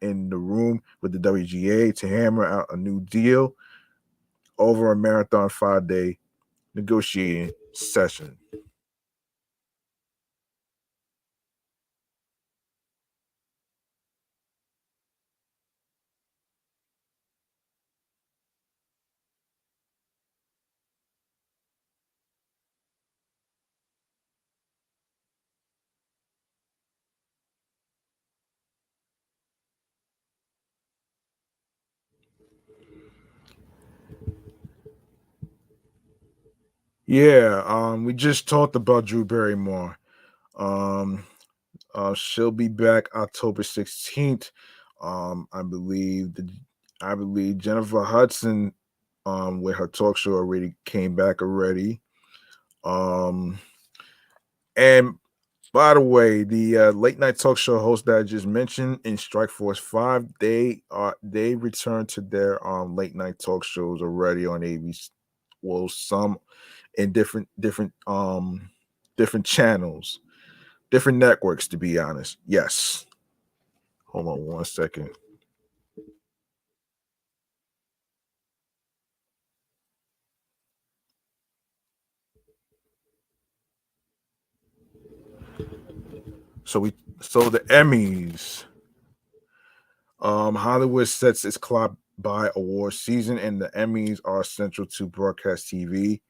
Speaker 1: in the room with the WGA to hammer out a new deal over a marathon 5-day negotiating session. Yeah, we just talked about Drew Barrymore. Um, she'll be back October 16th. I believe Jennifer Hudson, with her talk show already came back already. Um, and by the way, the late night talk show host that I just mentioned in Strike Force 5, they returned to their late night talk shows already on ABC. Well, some in different channels, different networks to be honest. Yes. Hold on one second. So the Emmys. Hollywood sets its clock by award season, and the Emmys are central to broadcast TV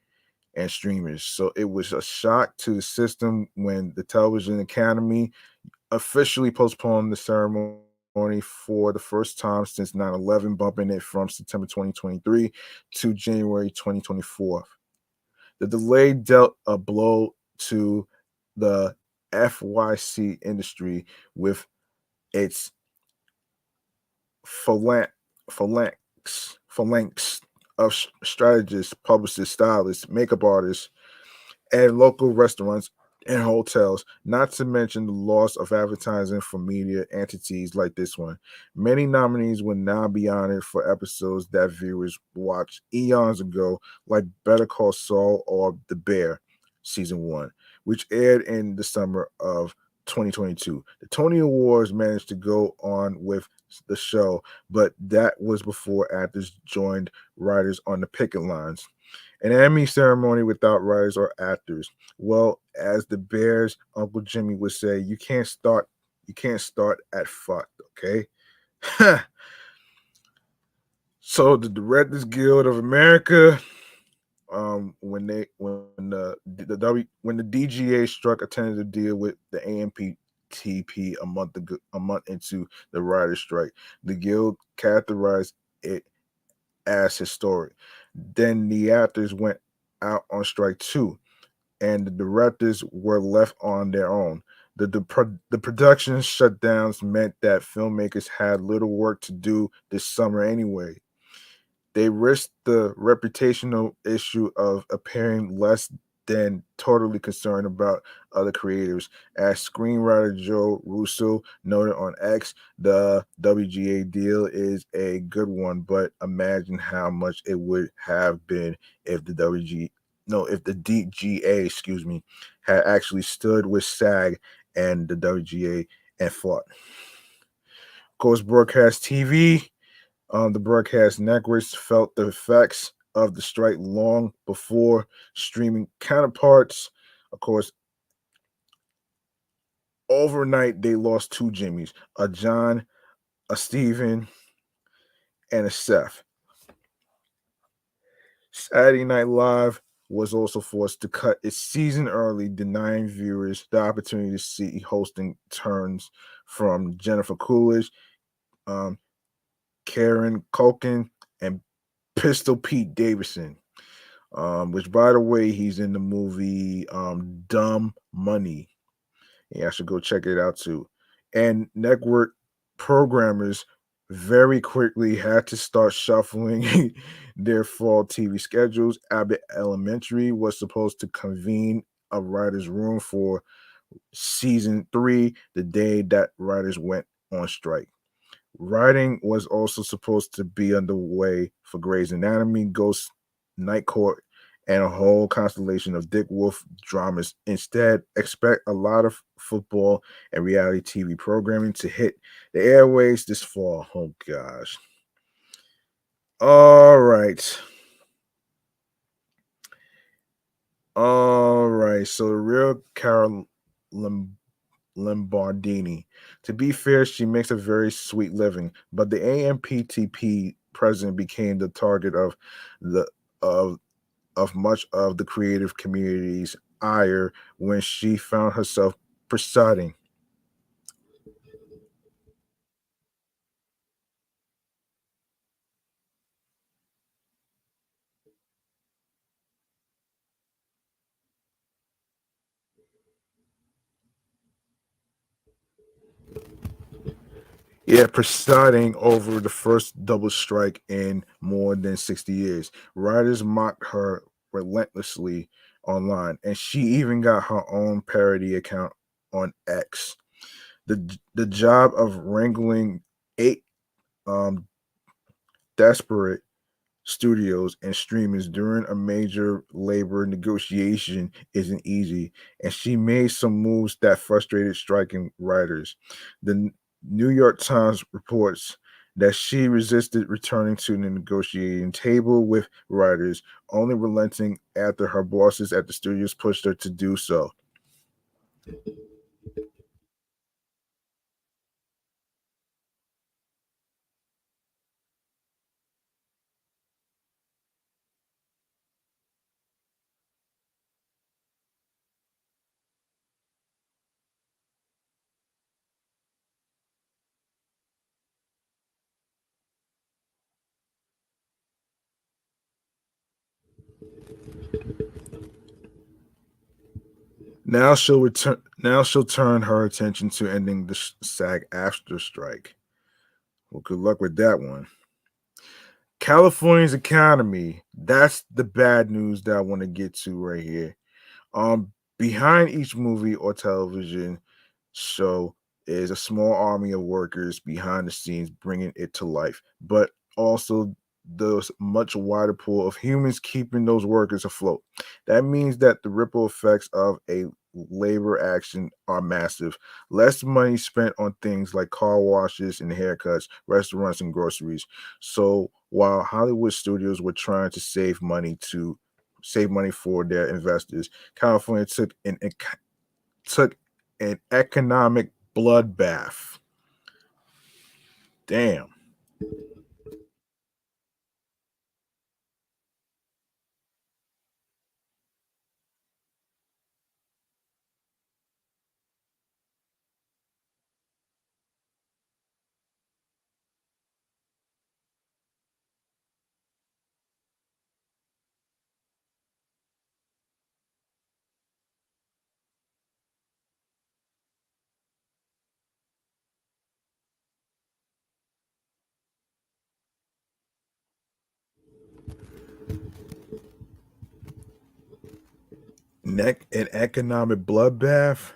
Speaker 1: and streamers. So it was a shock to the system when the Television Academy officially postponed the ceremony for the first time since 9/11, bumping it from September 2023 to January 2024. The delay dealt a blow to the FYC industry with its phalanx, phalanx of strategists, publicists, stylists, makeup artists, and local restaurants and hotels, not to mention the loss of advertising for media entities like this one. Many nominees will now be honored for episodes that viewers watched eons ago, like Better Call Saul or The Bear, season one, which aired in the summer of 2022. The Tony Awards managed to go on with the show, but that was before actors joined writers on the picket lines. An Emmy ceremony without writers or actors. Well, as the Bears' Uncle Jimmy would say, you can't start at fucked, okay? So the Directors Guild of America, when the DGA struck a tentative deal with the AMPTP a month into the writers' strike, the guild characterized it as historic. Then the actors went out on strike too, and the directors were left on their own. The production shutdowns meant that filmmakers had little work to do this summer anyway. They risked the reputational issue of appearing less than totally concerned about other creators. As screenwriter Joe Russo noted on X, the WGA deal is a good one, but imagine how much it would have been if the DGA, excuse me, had actually stood with SAG and the WGA and fought. Of course, broadcast TV, the broadcast networks felt the effects of the strike long before streaming counterparts. Of course, overnight they lost two Jimmys, a John, a Steven, and a Seth. Saturday Night Live was also forced to cut its season early, denying viewers the opportunity to see hosting turns from Jennifer Coolidge, um, Karen Culkin, and Pistol Pete Davidson. Which by the way, he's in the movie Dumb Money. Yeah, I should go check it out too. And network programmers very quickly had to start shuffling their fall TV schedules. Abbott Elementary was supposed to convene a writer's room for season three the day that writers went on strike. Writing was also supposed to be underway for Grey's Anatomy, Ghost, Night Court, and a whole constellation of Dick Wolf dramas. Instead, expect a lot of football and reality TV programming to hit the airways this fall. Oh gosh. All right. All right. So the real Carol Lombardini. To be fair, she makes a very sweet living, but the AMPTP president became the target the of much of the creative community's ire when she found herself presiding. Yeah, presiding over the first double strike in more than 60 years. Writers mocked her relentlessly online, and she even got her own parody account on X. The job of wrangling eight um, desperate studios and streamers during a major labor negotiation isn't easy, and she made some moves that frustrated striking writers. The New York Times reports that she resisted returning to the negotiating table with writers, only relenting after her bosses at the studios pushed her to do so. Now she'll turn her attention to ending the SAG after strike. Well, good luck with that one. California's economy. That's the bad news that I want to get to right here. Behind each movie or television show is a small army of workers behind the scenes bringing it to life, but also the much wider pool of humans keeping those workers afloat. That means that the ripple effects of a labor action are massive. Less money spent on things like car washes and haircuts, restaurants and groceries. So while Hollywood studios were trying to save money for their investors, California took an economic bloodbath. Damn. An economic bloodbath.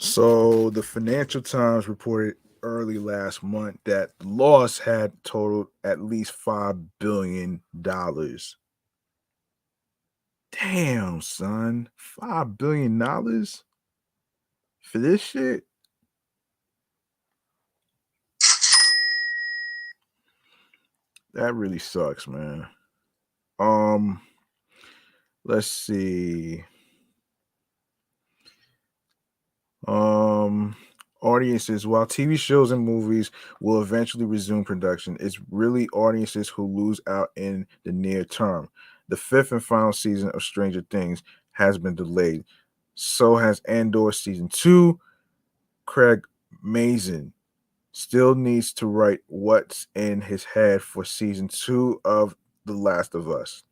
Speaker 1: So the Financial Times reported early last month that the loss had totaled at least $5 billion. Damn, son. $5 billion for this shit? That really sucks, man. Um, let's see. Um, Audiences, while TV shows and movies will eventually resume production, it's really audiences who lose out in the near term. The fifth and final season of Stranger Things has been delayed. So has Andor season 2. Craig Mazin still needs to write what's in his head for season 2 of The Last of Us.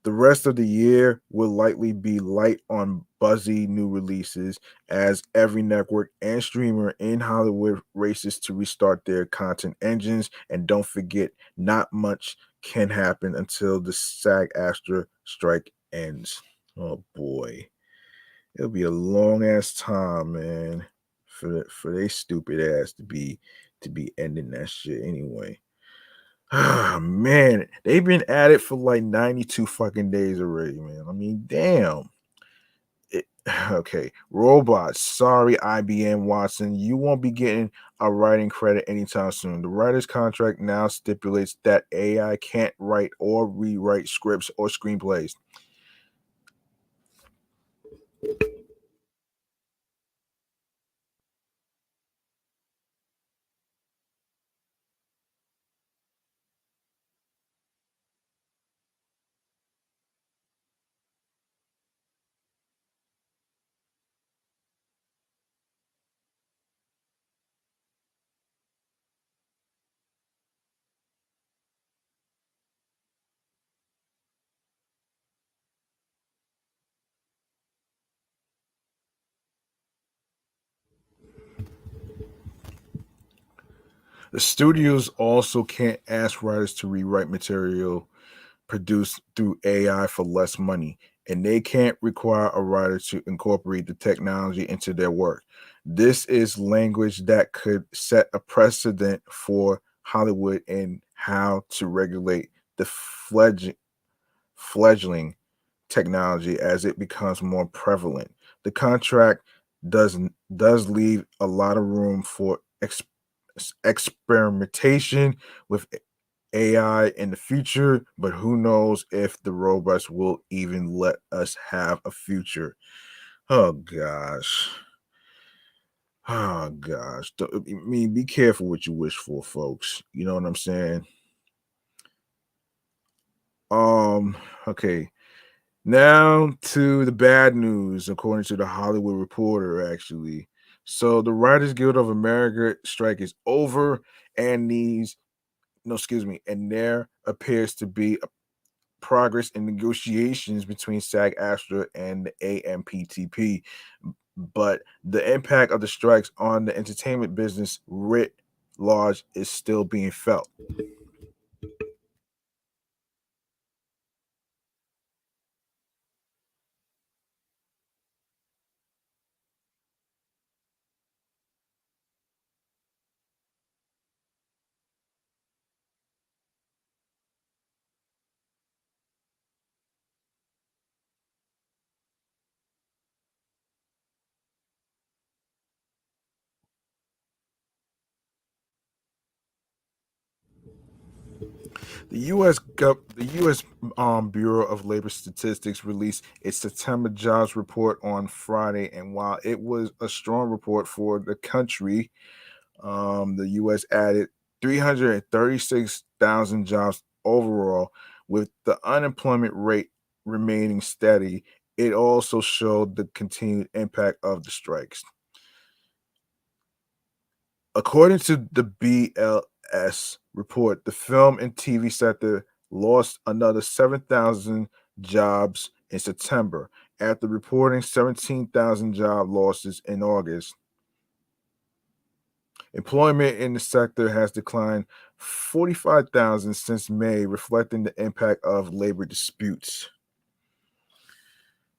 Speaker 1: The rest of the year will likely be light on buzzy new releases as every network and streamer in Hollywood races to restart their content engines. And don't forget, not much can happen until the SAG AFTRA strike ends. Oh boy, it'll be a long ass time, man, for they stupid ass to be ending that shit anyway. Ah, man, they've been at it for like 92 fucking days already, man. I mean, damn. It, okay, robots. Sorry, IBM Watson. You won't be getting a writing credit anytime soon. The writer's contract now stipulates that AI can't write or rewrite scripts or screenplays. The studios also can't ask writers to rewrite material produced through AI for less money, and they can't require a writer to incorporate the technology into their work. This is language that could set a precedent for Hollywood in how to regulate the fledgling technology as it becomes more prevalent. The contract does leave a lot of room for experimentation with AI in the future, but who knows if the robots will even let us have a future. Oh gosh. Oh gosh. I mean, be careful what you wish for, folks. You know what I'm saying? Um, okay. Now to the bad news, according to the Hollywood Reporter, actually. So the Writers Guild of America strike is over, and these no, excuse me, and there appears to be progress in negotiations between SAG-AFTRA and the AMPTP, but the impact of the strikes on the entertainment business writ large is still being felt. The U.S. Bureau of Labor Statistics released its September jobs report on Friday, and while it was a strong report for the country, the U.S. added 336,000 jobs overall, with the unemployment rate remaining steady. It also showed the continued impact of the strikes. According to the BLS report, the film and TV sector lost another 7,000 jobs in September after reporting 17,000 job losses in August. Employment in the sector has declined 45,000 since May, reflecting the impact of labor disputes.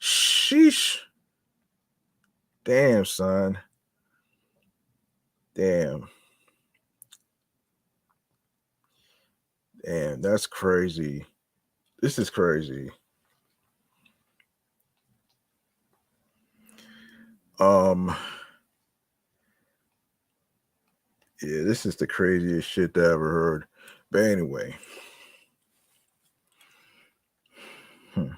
Speaker 1: Sheesh. Damn, son. Damn. Damn, that's crazy. This is crazy. Um, yeah, this is the craziest shit that I ever heard. But anyway. Hmm.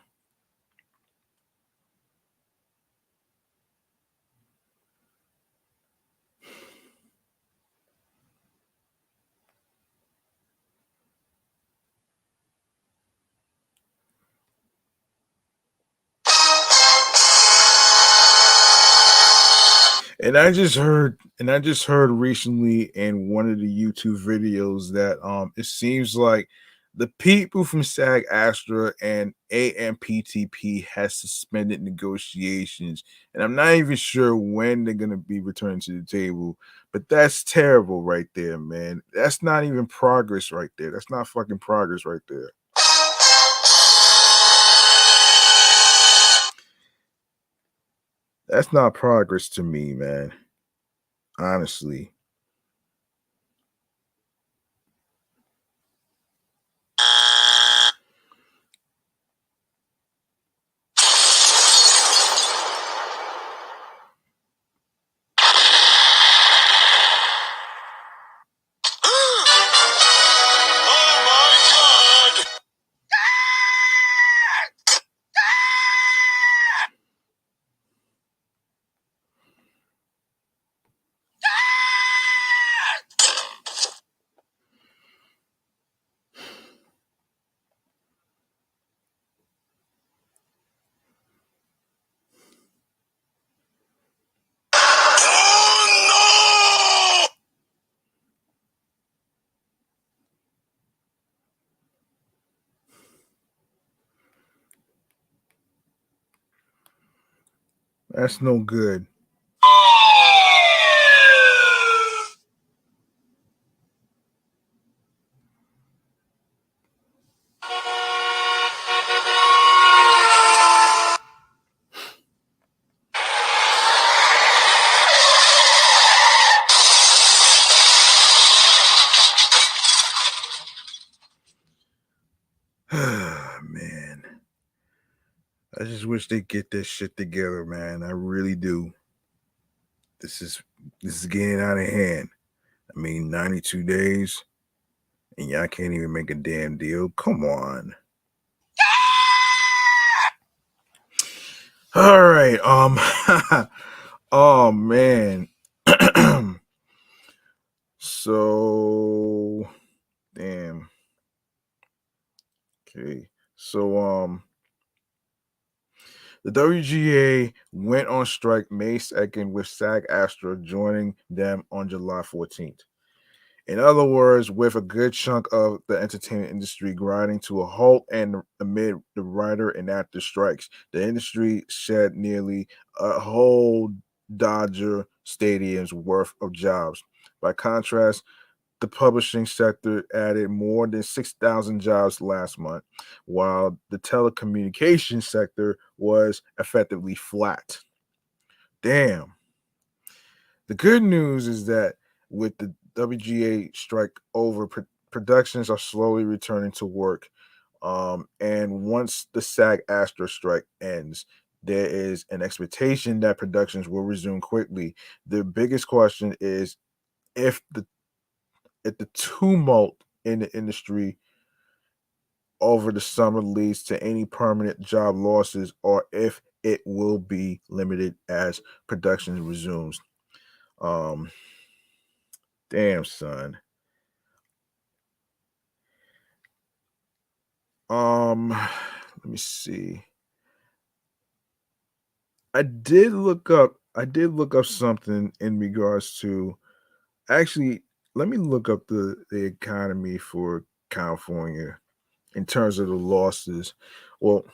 Speaker 1: And I just heard recently in one of the YouTube videos that it seems like the people from SAG Astra and AMPTP has suspended negotiations, and I'm not even sure when they're gonna be returned to the table. But that's terrible right there, man. That's not even progress right there. That's not fucking progress right there. That's not progress to me, man. Honestly. That's no good. Man, I just wish they get this shit together, man. I really do. This is this is getting out of hand. I mean, 92 days and y'all can't even make a damn deal. Come on. All right. Oh man. So damn. Okay. So the WGA went on strike May 2nd with SAG-AFTRA joining them on July 14th. In other words, with a good chunk of the entertainment industry grinding to a halt and amid the writer and actor strikes, the industry shed nearly a whole Dodger stadium's worth of jobs. By contrast, the publishing sector added more than 6,000 jobs last month, while the telecommunications sector was effectively flat. Damn. The good news is that with the WGA strike over, productions are slowly returning to work. And once the SAG-AFTRA strike ends, there is an expectation that productions will resume quickly. The biggest question is if the tumult in the industry over the summer leads to any permanent job losses or if it will be limited as production resumes. Um, Damn, son. Let me see. I did look up something in regards to actually let me look up the economy for California in terms of the losses. Well,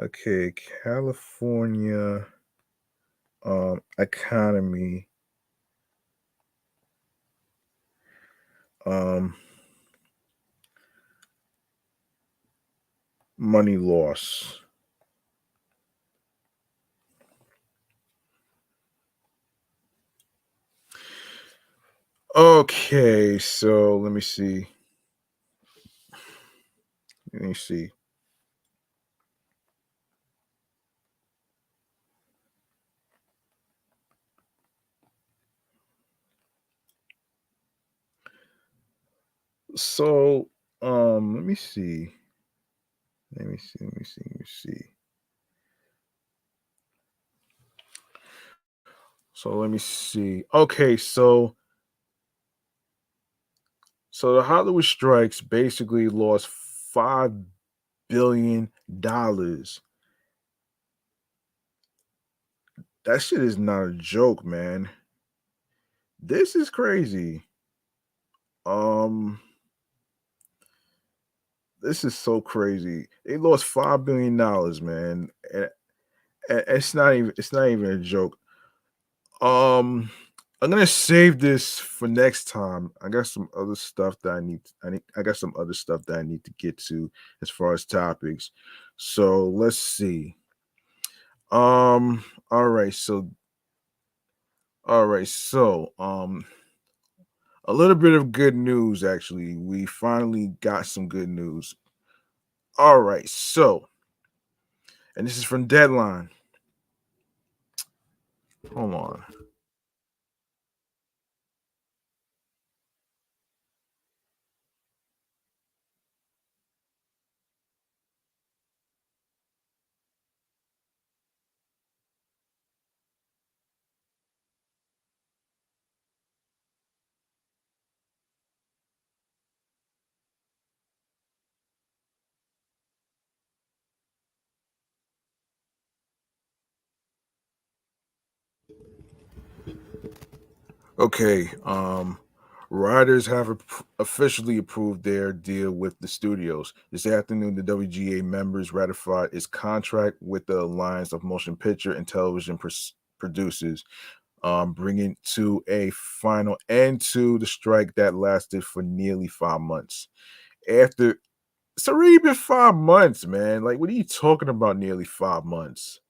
Speaker 1: okay, California economy um money loss. Okay, so let me see. Let me see. So let me see. Let me see. Let me see. Let me see. So let me see. Okay, so the Hollywood strikes basically lost $5 billion. That shit is not a joke, man. This is crazy. Um, this is so crazy. They lost $5 billion, man. And it's not even a joke. Um, I'm gonna save this for next time. I got some other stuff that I got some other stuff that I need to get to as far as topics. So let's see. All right, so a little bit of good news actually. We finally got some good news. All right, and this is from Deadline. Hold on. Okay, writers have officially approved their deal with the studios. This afternoon, the WGA members ratified its contract with the Alliance of Motion Picture and Television Producers, bringing to a final end to the strike that lasted for nearly 5 months. After it's already been 5 months, man. Like, what are you talking about? Nearly 5 months.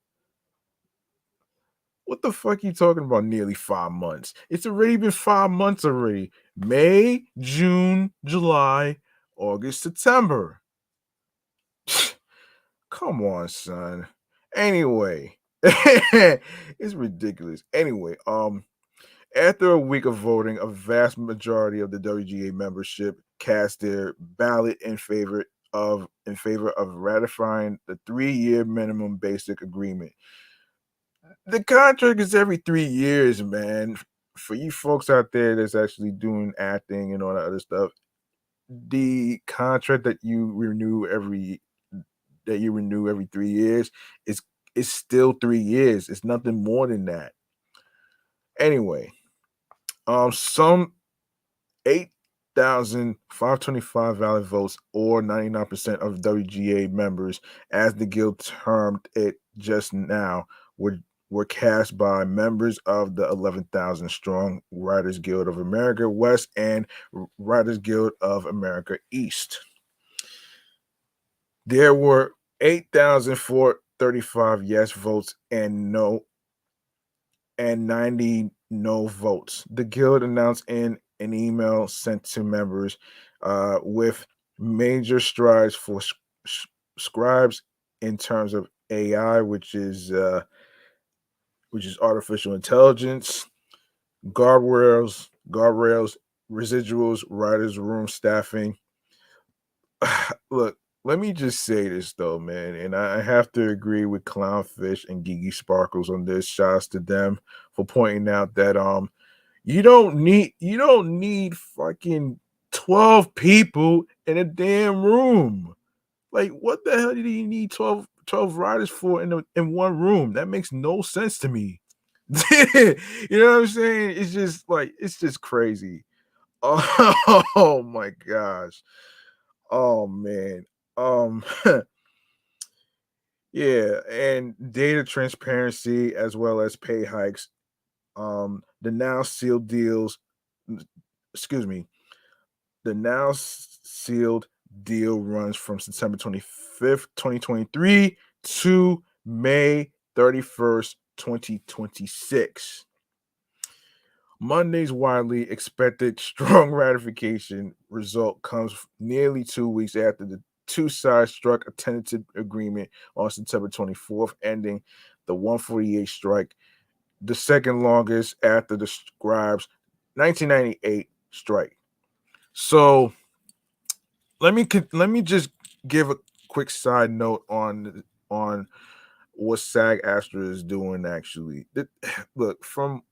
Speaker 1: What the fuck you talking about? Nearly 5 months. It's already been 5 months already. May, June, July, August, September. Come on, son. Anyway, it's ridiculous. Anyway, after a week of voting, a vast majority of the WGA membership cast their ballot in favor of ratifying the 3-year minimum basic agreement. The contract is every 3 years, man. For you folks out there that's actually doing acting and all that other stuff, the contract that you renew every 3 years is still 3 years. It's nothing more than that. Anyway, some 8,525 valid votes, or 99% of WGA members, as the guild termed it just now, were cast by members of the 11,000 strong Writers Guild of America West and Writers Guild of America East. There were 8,435 yes votes and 90 no votes. The guild announced in an email sent to members, with major strides for scribes in terms of AI, which is artificial intelligence, guardrails, residuals, writers' room staffing. Look, let me just say this though, man, and I have to agree with Clownfish and Gigi Sparkles on this. Shouts to them for pointing out that you don't need fucking 12 people in a damn room. Like, what the hell do you need 12 writers for in one room? That makes no sense to me. You know what I'm saying? It's just crazy. Oh my gosh. Oh man. Um yeah, and data transparency as well as pay hikes. The now sealed deals, excuse me, the now sealed deal runs from September 25th, 2023 to May 31st, 2026. Monday's widely expected strong ratification result comes nearly 2 weeks after the two sides struck a tentative agreement on September 24th, ending the 148 strike, the second longest after the scribes' 1998 strike. So let me just give a quick side note on what SAG-AFTRA is doing. Actually, look, from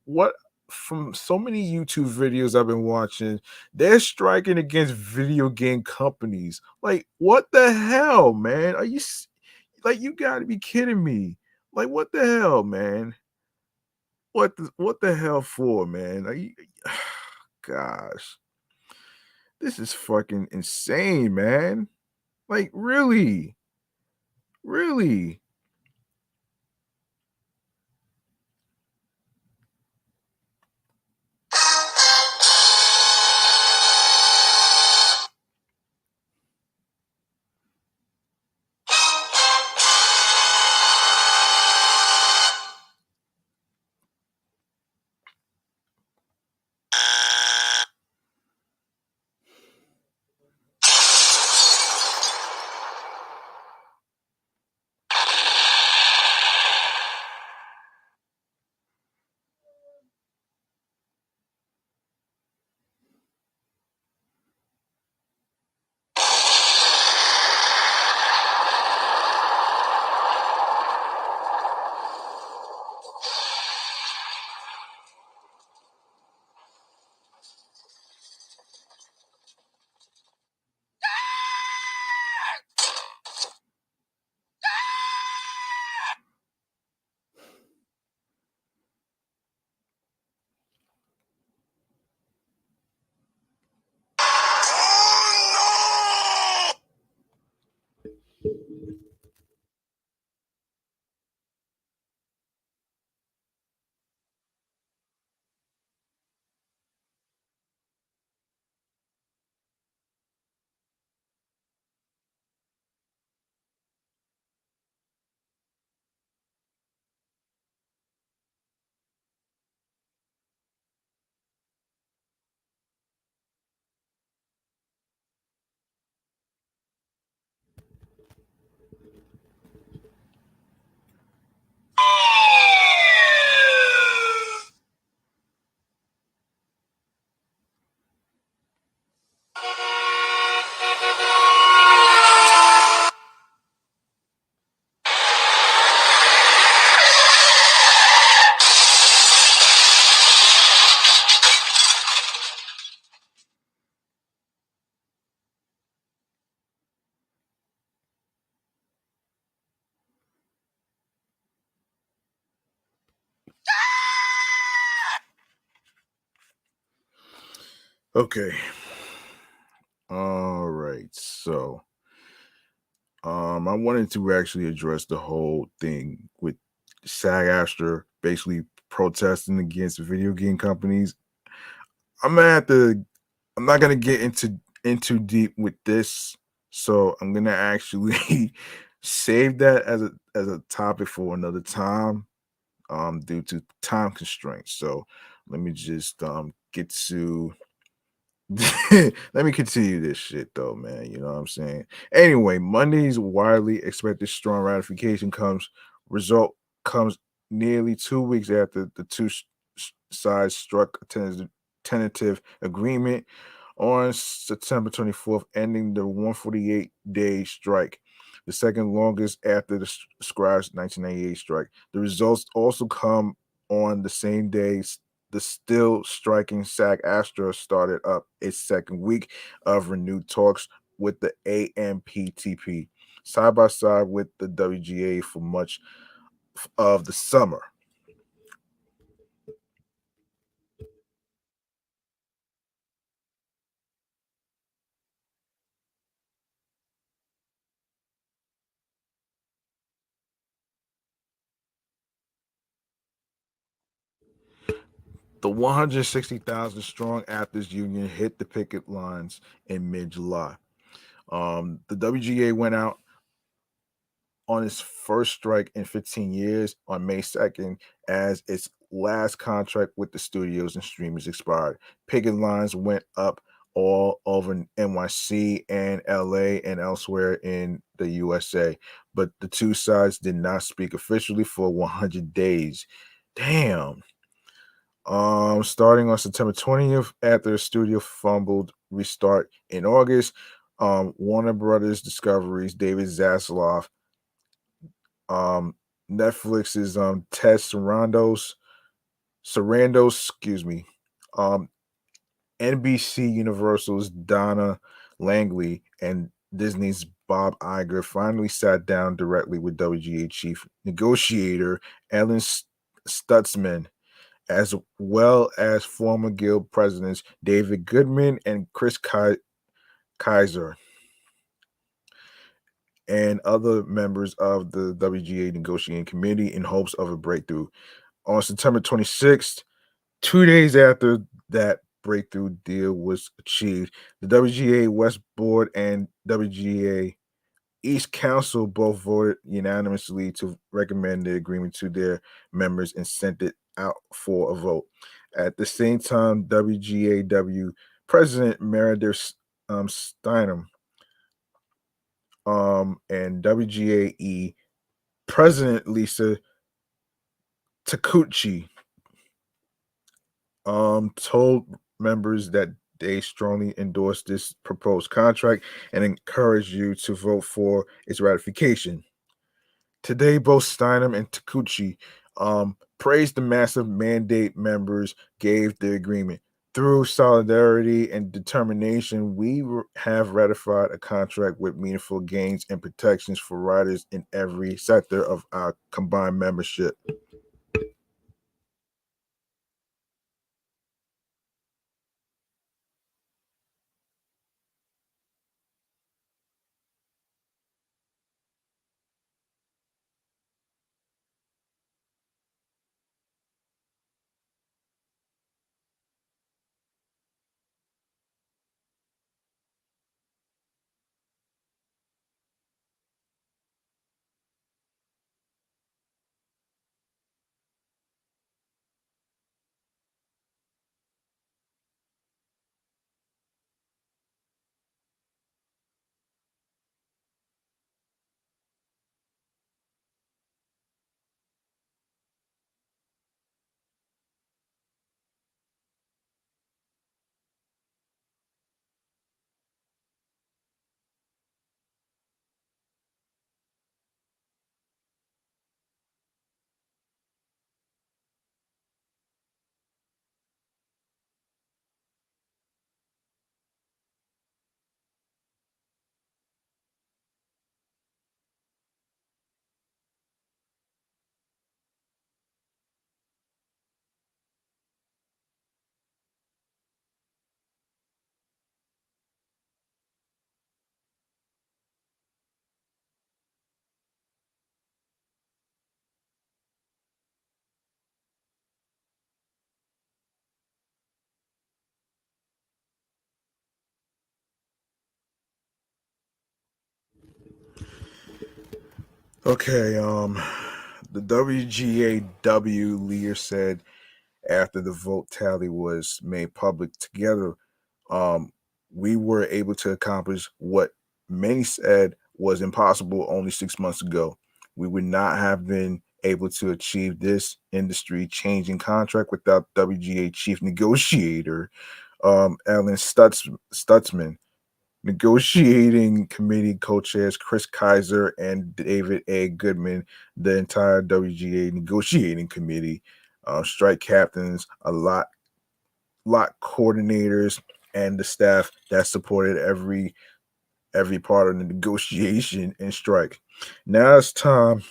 Speaker 1: so many YouTube videos I've been watching, they're striking against video game companies. Like, what the hell, man? Like, you got to be kidding me? Like, what the hell, man? What the hell for, man? Gosh, this is fucking insane, man. Like, really, really. Okay. All right. So, I wanted to actually address the whole thing with SAG-AFTRA basically protesting against video game companies. I'm gonna have to. I'm not gonna get into deep with this, so I'm gonna actually save that as a topic for another time, due to time constraints. So let me just get to let me continue this shit though, man. You know what I'm saying? Anyway, Monday's widely expected strong ratification result comes nearly 2 weeks after the sides struck a tentative agreement on September 24th, ending the 148-day strike, the second longest after the Scribes 1998 strike. The results also come on the same day the still striking SAG-AFTRA started up its second week of renewed talks with the AMPTP, side by side with the WGA for much of the summer. The 160,000 strong actors union hit the picket lines in mid-July. The WGA went out on its first strike in 15 years on May 2nd as its last contract with the studios and streamers expired. Picket lines went up all over NYC and LA and elsewhere in the USA, but the two sides did not speak officially for 100 days. Damn. Starting on September 20th, after the studio fumbled restart in August, Warner Brothers Discovery's David Zaslav, um, Netflix's Ted Sarandos, excuse me, um, NBC Universal's Donna Langley, and Disney's Bob Iger finally sat down directly with WGA chief negotiator Ellen Stutzman, as well as former guild presidents David Goodman and Chris Kaiser, and other members of the WGA negotiating committee in hopes of a breakthrough. On September 26th, 2 days after that breakthrough deal was achieved, the WGA West Board and WGA East Council both voted unanimously to recommend the agreement to their members and sent it out for a vote. At the same time, WGAW President Meredith Steinem, and WGAE President Lisa Takuchi, told members that they strongly endorse this proposed contract and encourage you to vote for its ratification. Today, both Steinem and Takuchi praised the massive mandate members gave the agreement. Through solidarity and determination, we have ratified a contract with meaningful gains and protections for riders in every sector of our combined membership. Okay, the WGAW leader said after the vote tally was made public together, um, we were able to accomplish what many said was impossible only 6 months ago. We would not have been able to achieve this industry changing contract without WGA chief negotiator Alan Stutzman, negotiating committee co-chairs Chris Kaiser and David A. Goodman, the entire WGA negotiating committee, strike captains, lot coordinators, and the staff that supported every part of the negotiation and strike. Now it's time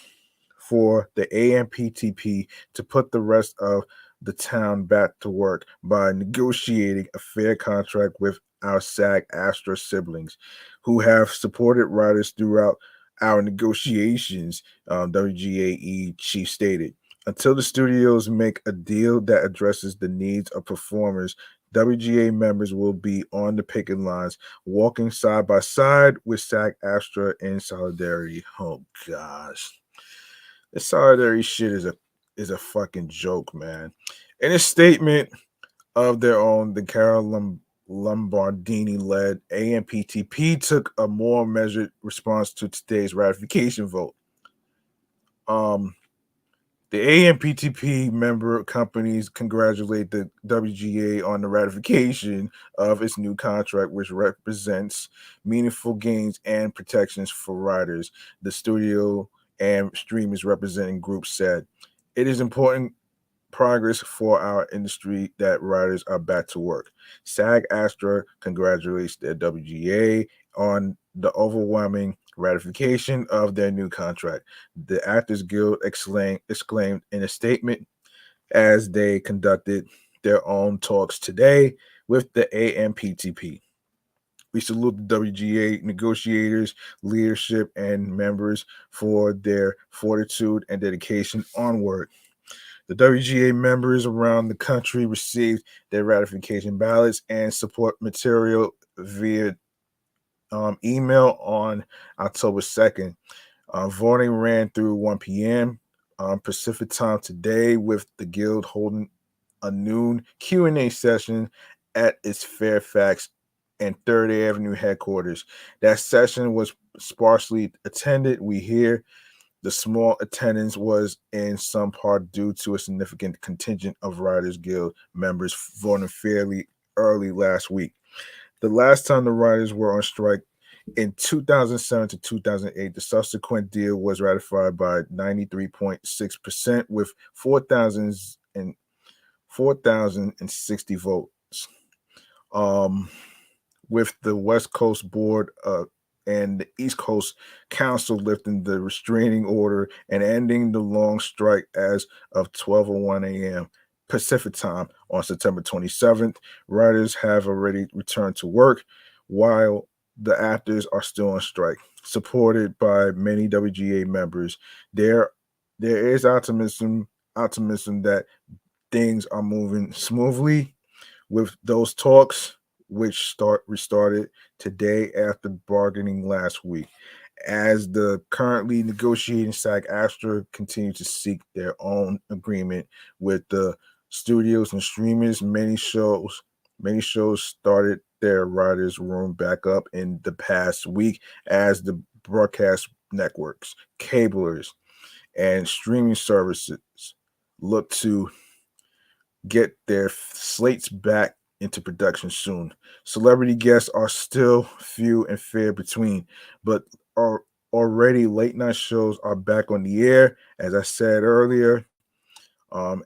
Speaker 1: for the AMPTP to put the rest of the town back to work by negotiating a fair contract with our SAG Astra siblings who have supported writers throughout our negotiations, WGAE chief stated. Until the studios make a deal that addresses the needs of performers, WGA members will be on the picket lines, walking side by side with SAG Astra in solidarity. Oh gosh. This solidarity shit is a fucking joke, man. In a statement of their own, the Carol Lombardini-led AMPTP took a more measured response to today's ratification vote. Um, the AMPTP member companies congratulate the WGA on the ratification of its new contract, which represents meaningful gains and protections for writers. The studio and streamers representing groups said it is important progress for our industry that writers are back to work. SAG Astra congratulates the WGA on the overwhelming ratification of their new contract. The Actors Guild exclaimed in a statement as they conducted their own talks today with the AMPTP. We salute the WGA negotiators, leadership, and members for their fortitude and dedication onward. The WGA members around the country received their ratification ballots and support material via email on October 2nd. Voting ran through 1 p.m. Pacific time today, with the Guild holding a noon Q&A session at its Fairfax and 3rd Avenue headquarters. That session was sparsely attended. We hear the small attendance was in some part due to a significant contingent of Writers Guild members voting fairly early last week. The last time the writers were on strike in 2007 to 2008, the subsequent deal was ratified by 93.6% with 4,060 votes. Um, with the West Coast Board and the East Coast Council lifting the restraining order and ending the long strike as of 12:01 a.m. Pacific time on September 27th. Writers have already returned to work while the actors are still on strike. Supported by many WGA members, there there is optimism that things are moving smoothly with those talks, which restarted today after bargaining last week. As the currently negotiating SAG Astra continue to seek their own agreement with the studios and streamers, many shows started their writers' room back up in the past week as the broadcast networks, cablers, and streaming services look to get their slates back into production soon. Celebrity guests are still few and fair between, but are already late night shows are back on the air, as I said earlier,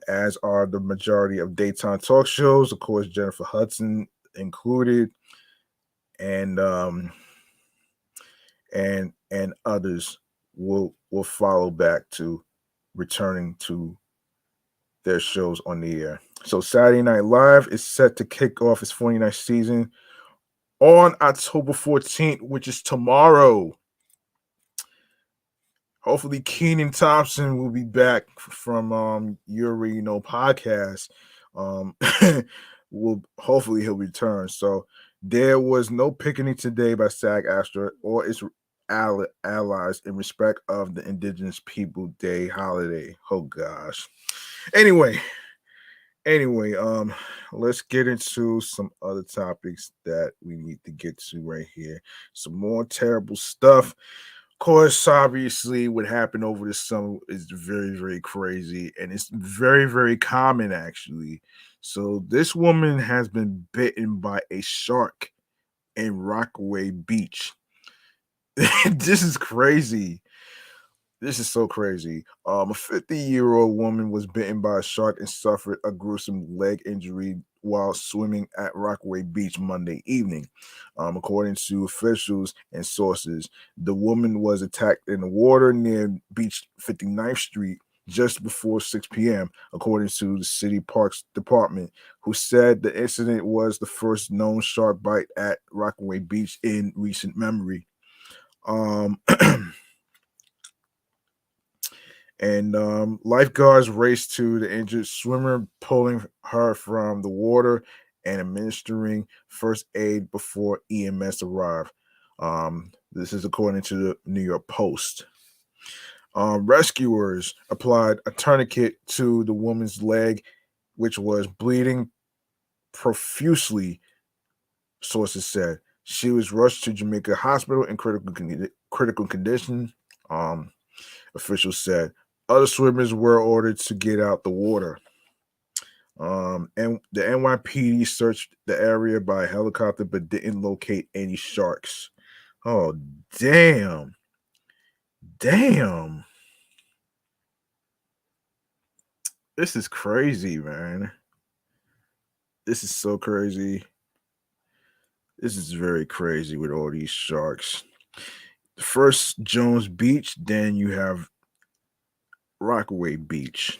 Speaker 1: as are the majority of daytime talk shows, of course, Jennifer Hudson included, and and others will follow back to returning to their shows on the air. So Saturday Night Live is set to kick off its 49th season on October 14th, which is tomorrow. Hopefully Keenan Thompson will be back from your podcast. Um will hopefully he'll return. So there was no picketing today by SAG Astra or its allies in respect of the Indigenous People Day holiday. Oh gosh. Anyway, anyway, let's get into some other topics that we need to get to right here. Some more terrible stuff. Of course, obviously, what happened over the summer is very, very crazy, and it's very, very common actually. So this woman has been bitten by a shark in Rockaway Beach. This is crazy. This is so crazy. A 50-year-old woman was bitten by a shark and suffered a gruesome leg injury while swimming at Rockaway Beach Monday evening. According to officials and sources, the woman was attacked in the water near Beach 59th Street just before 6 p.m., according to the city parks department, who said the incident was the first known shark bite at Rockaway Beach in recent memory. Um, and lifeguards raced to the injured swimmer, pulling her from the water and administering first aid before EMS arrived. This is according to the New York Post. Rescuers applied a tourniquet to the woman's leg, which was bleeding profusely, sources said. She was rushed to Jamaica Hospital in critical condition. Um, Officials said other swimmers were ordered to get out the water. And the NYPD searched the area by helicopter but didn't locate any sharks. Oh, damn. Damn. This is crazy, man. This is so crazy. This is very crazy with all these sharks. First, Jones Beach, then you have Rockaway Beach.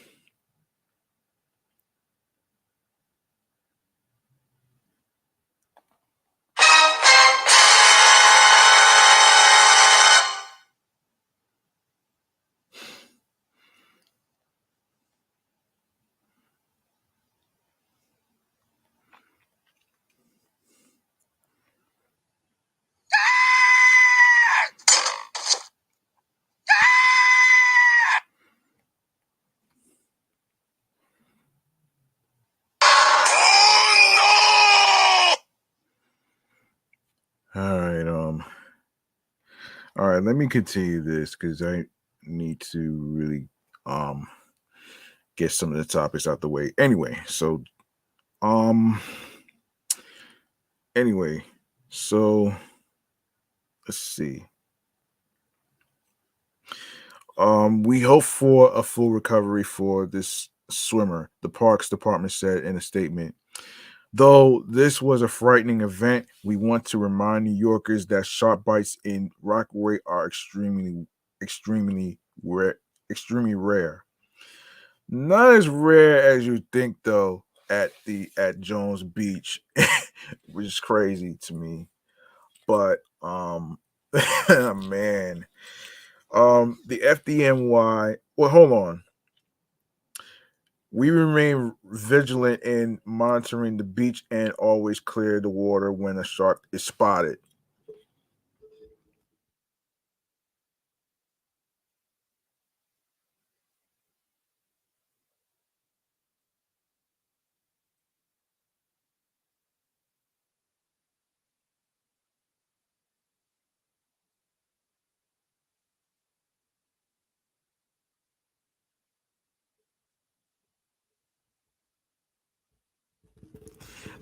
Speaker 1: All right, all right, let me continue this because I need to really um get some of the topics out the way. Um anyway, so let's see. We hope for a full recovery for this swimmer, the Parks Department said in a statement. Though this was a frightening event, we want to remind New Yorkers that shark bites in Rockaway are extremely rare, extremely rare. Not as rare as you think, though. At Jones Beach, which is crazy to me. But man, the FDNY. Well, hold on. We remain vigilant in monitoring the beach and always clear the water when a shark is spotted.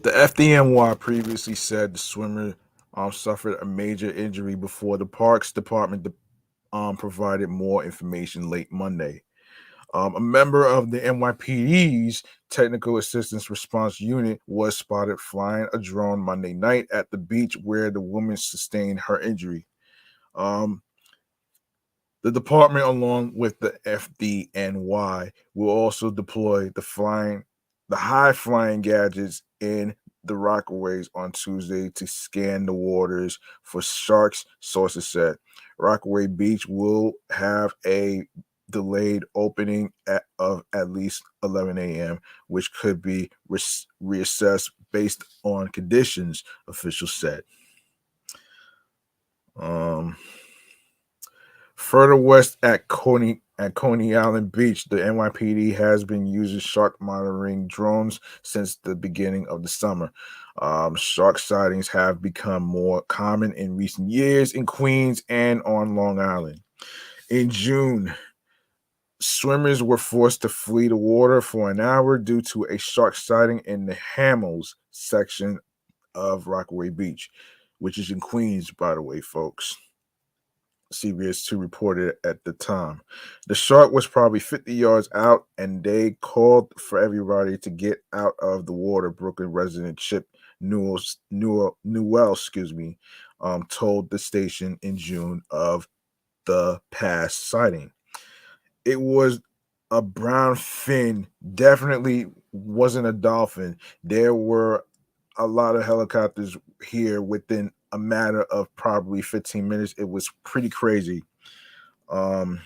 Speaker 1: The FDNY previously said the swimmer suffered a major injury before the Parks Department provided more information late Monday. A member of the NYPD's Technical Assistance Response Unit was spotted flying a drone Monday night at the beach where the woman sustained her injury. Um, the department, along with the FDNY, will also deploy the high flying gadgets in the Rockaways on Tuesday to scan the waters for sharks, sources said. Rockaway Beach will have a delayed opening of at least 11 a.m., which could be reassessed based on conditions, officials said. Um, Further west at Coney Island Beach, the NYPD has been using shark monitoring drones since the beginning of the summer. Shark sightings have become more common in recent years in Queens and on Long Island. In June, swimmers were forced to flee the water for an hour due to a shark sighting in the Hamels section of Rockaway Beach, which is in Queens, by the way, folks. CBS 2 reported at the time. The shark was probably 50 yards out, and they called for everybody to get out of the water. Brooklyn resident Chip Newell, told the station in June of the past sighting. It was a brown fin, definitely wasn't a dolphin. There were a lot of helicopters here within a matter of probably 15 minutes. It was pretty crazy. Um,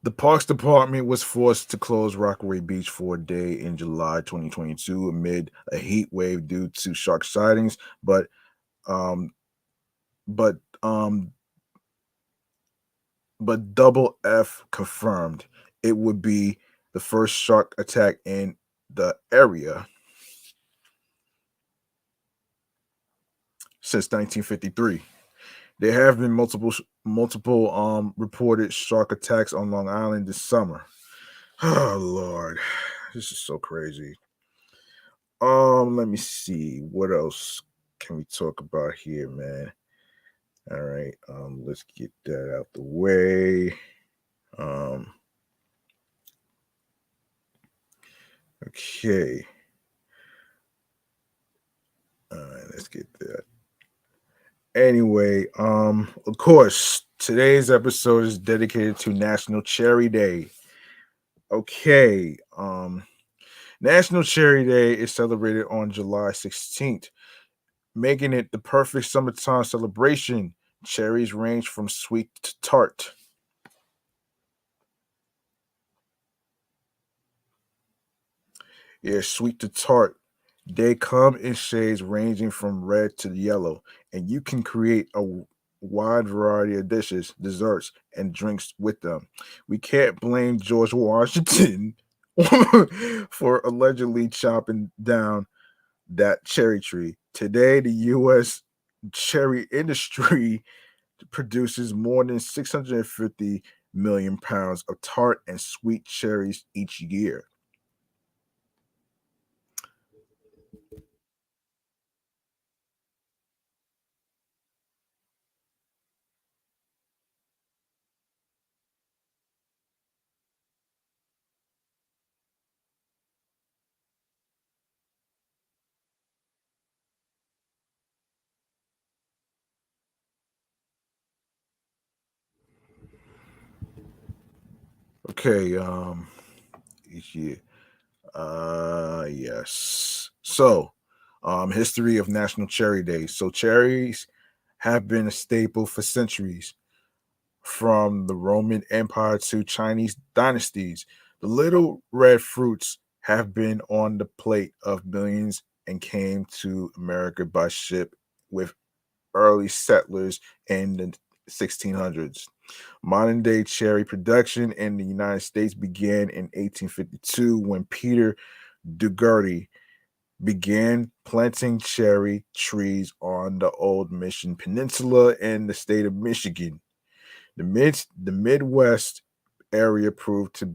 Speaker 1: the Parks Department was forced to close Rockaway Beach for a day in July 2022 amid a heat wave due to shark sightings, um, but um, but Double F confirmed it would be the first shark attack in the area since 1953. There have been multiple reported shark attacks on Long Island this summer. Oh Lord, this is so crazy. Let me see what else can we talk about here, man. All right, let's get that out the way. Um, okay, all right, let's get that. Anyway, of course, today's episode is dedicated to National Cherry Day. Okay, National Cherry Day is celebrated on July 16th, making it the perfect summertime celebration. Cherries range from sweet to tart. Yeah, sweet to tart. They come in shades ranging from red to yellow, and you can create a wide variety of dishes, desserts, and drinks with them. We can't blame George Washington for allegedly chopping down that cherry tree. Today, the U.S. cherry industry produces more than 650 million pounds of tart and sweet cherries each year. Okay, each year. Yes. So, history of National Cherry Day. So, cherries have been a staple for centuries, from the Roman Empire to Chinese dynasties. The little red fruits have been on the plate of millions and came to America by ship with early settlers in the 1600s. Modern day cherry production in the United States began in 1852 when Peter Dougherty began planting cherry trees on the old Mission Peninsula in the state of Michigan. The Midwest area proved to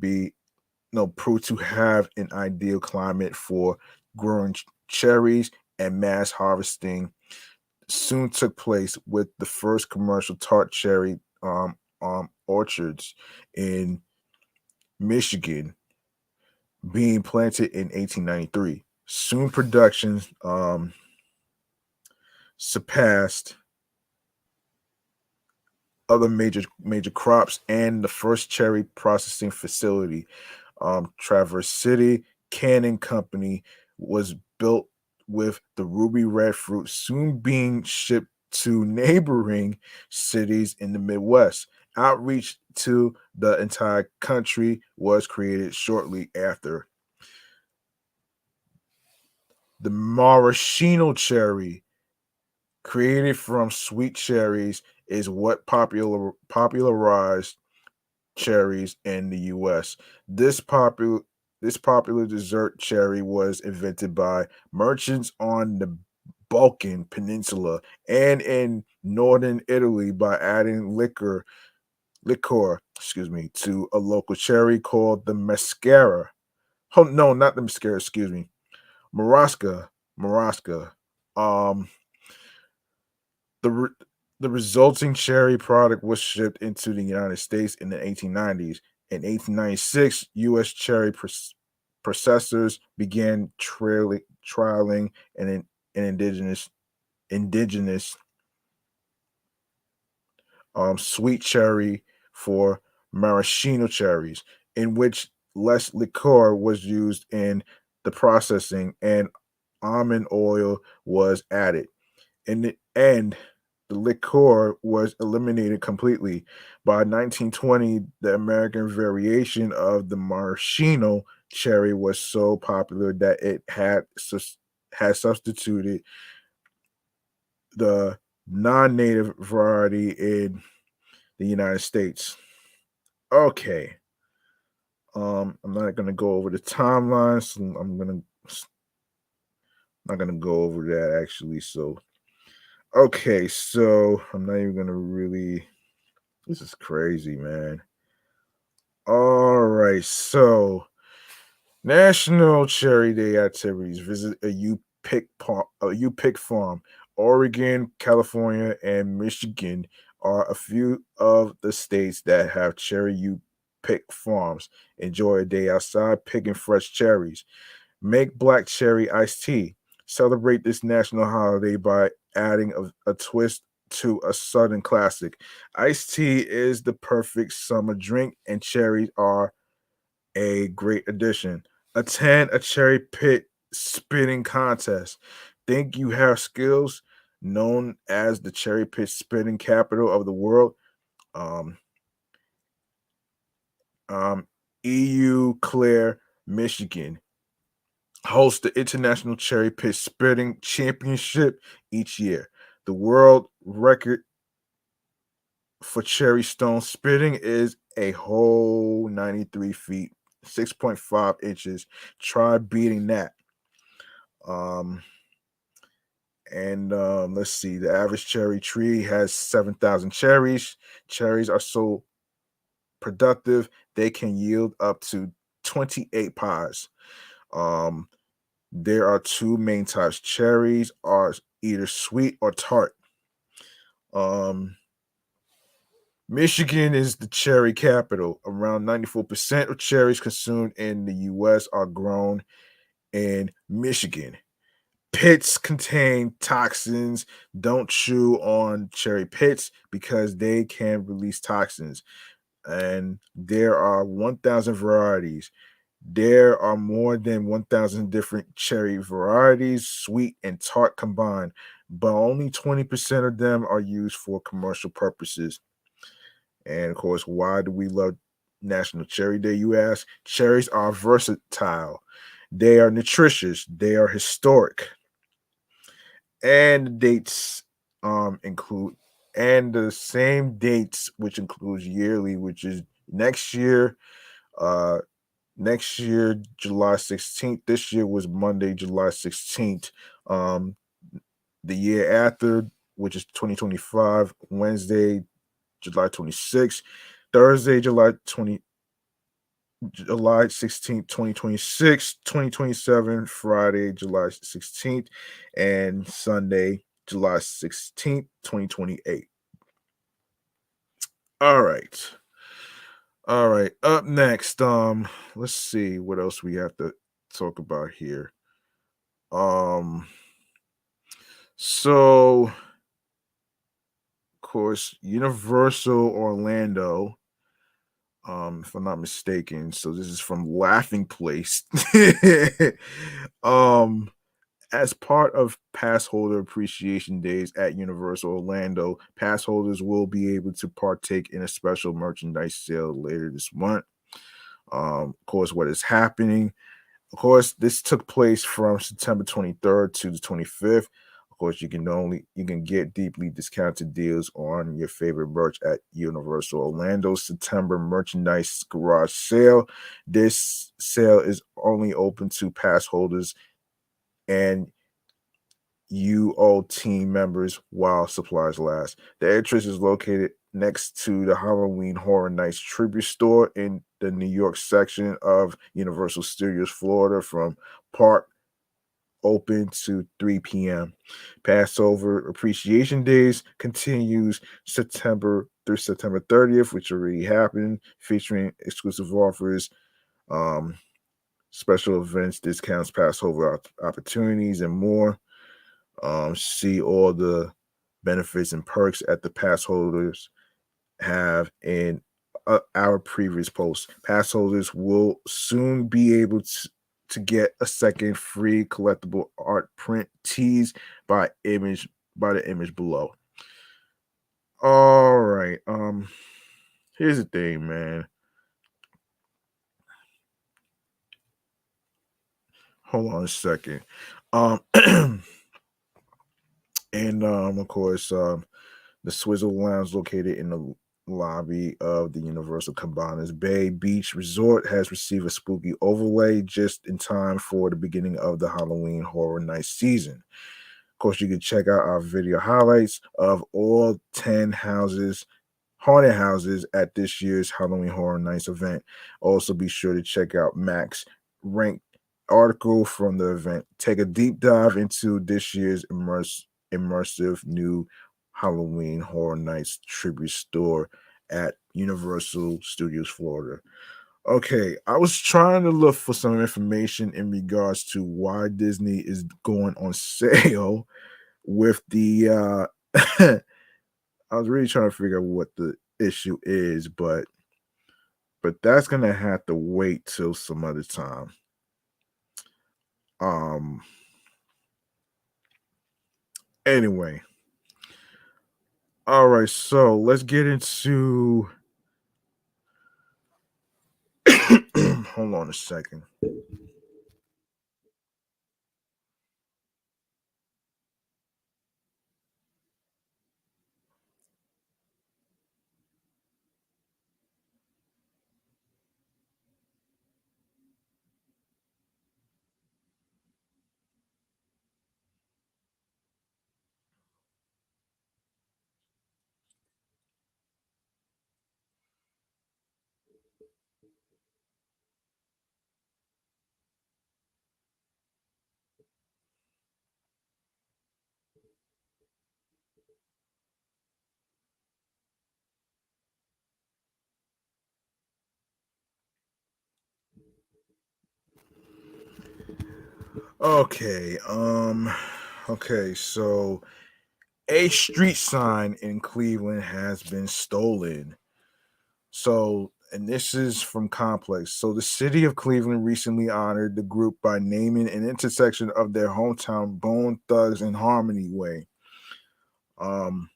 Speaker 1: have an ideal climate for growing cherries, and mass harvesting soon took place with the first commercial tart cherry orchards in Michigan being planted in 1893. Soon production surpassed other major crops, and the first cherry processing facility Traverse City Canning Company was built with the ruby red fruit, soon being shipped to neighboring cities in the Midwest. Outreach to the entire country was created shortly after. The maraschino cherry, created from sweet cherries, is what popularized cherries in the US. This popular this popular dessert cherry was invented by merchants on the Balkan Peninsula and in northern Italy by adding liquor, to a local cherry called the mascara. Oh no, not the mascara, excuse me. Marasca. Um the re- the resulting cherry product was shipped into the United States in the 1890s. In 1896, U.S. cherry processors began trialing an indigenous sweet cherry for maraschino cherries, in which less liqueur was used in the processing and almond oil was added. In the end, the liqueur was eliminated completely. By 1920, the American variation of the maraschino cherry was so popular that it had substituted the non-native variety in the United States. Okay. I'm not gonna go over the timeline, so not gonna go over that actually. So okay, so I'm not even gonna really. This is crazy, man. All right, so National Cherry Day activities. Visit a pick farm. Oregon, California, and Michigan are a few of the states that have cherry you pick farms. Enjoy a day outside picking fresh cherries. Make black cherry iced tea. Celebrate this national holiday by adding a twist to a Southern classic. Iced tea is the perfect summer drink, and cherries are a great addition. Attend a cherry pit spitting contest. Think you have skills? Known as the cherry pit spitting capital of the world, um, um, EU Clare, Michigan, hosts the International Cherry Pit Spitting Championship each year. The world record for cherry stone spitting is a whole 93 feet, 6.5 inches. Try beating that. Um, and let's see, the average cherry tree has 7,000 cherries. Cherries are so productive, they can yield up to 28 pies. Um, there are two main types. Cherries are either sweet or tart. Um, Michigan is the cherry capital. Around 94% of cherries consumed in the US are grown in Michigan. Pits contain toxins. Don't chew on cherry pits because they can release toxins. And there are 1,000 varieties. There are more than 1,000 different cherry varieties, sweet and tart combined, but only 20% of them are used for commercial purposes. And of course, why do we love National Cherry Day, you ask? Cherries are versatile, they are nutritious, they are historic, and the dates include and the same dates which includes yearly, which is next year, uh July 16th. This year was Monday, July 16th. Um, the year after, which is 2025, Wednesday, July 26th, Thursday, July 16th, 2026, 2027, Friday, July 16th, and Sunday, July 16th, 2028. All right. All right. Up next, let's see what else we have to talk about here. Um, so of course, Universal Orlando if I'm not mistaken. So this is from Laughing Place. um, as part of pass holder appreciation days at Universal Orlando, pass holders will be able to partake in a special merchandise sale later this month. Of course, what is happening? Of course, this took place from September 23rd to the 25th. Of course, you can get deeply discounted deals on your favorite merch at Universal Orlando's September merchandise garage sale. This sale is only open to pass holders and UO team members while supplies last. The entrance is located next to the Halloween Horror Nights tribute store in the New York section of Universal Studios Florida from Park open to 3 p.m. Passover Appreciation Days continues September through September 30th, which already happened, featuring exclusive offers, um, special events, discounts, Passover opportunities, and more. See all the benefits and perks at the pass holders have in our previous post. Pass holders will soon be able to get a second free collectible art print teased by the image below. All right. Here's the thing, man. Hold on a second. Um and of course, the Swizzle Lounge, located in the lobby of the Universal Cabanas Bay Beach Resort, has received a spooky overlay just in time for the beginning of the Halloween Horror Night season. Of course, you can check out our video highlights of all 10 haunted houses at this year's Halloween Horror Nights event. Also, be sure to check out Mac's ranked article from the event. Take a deep dive into this year's immersive new Halloween Horror Nights tribute store at Universal Studios Florida. Okay, I was trying to look for some information in regards to why Disney is going on sale with the I was really trying to figure out what the issue is, but that's gonna have to wait till some other time. Um anyway, all right, so let's get into hold on a second. Okay, okay, so a street sign in Cleveland has been stolen. So, and this is from Complex. So, the city of Cleveland recently honored the group by naming an intersection of their hometown Bone Thugs and Harmony Way. Um,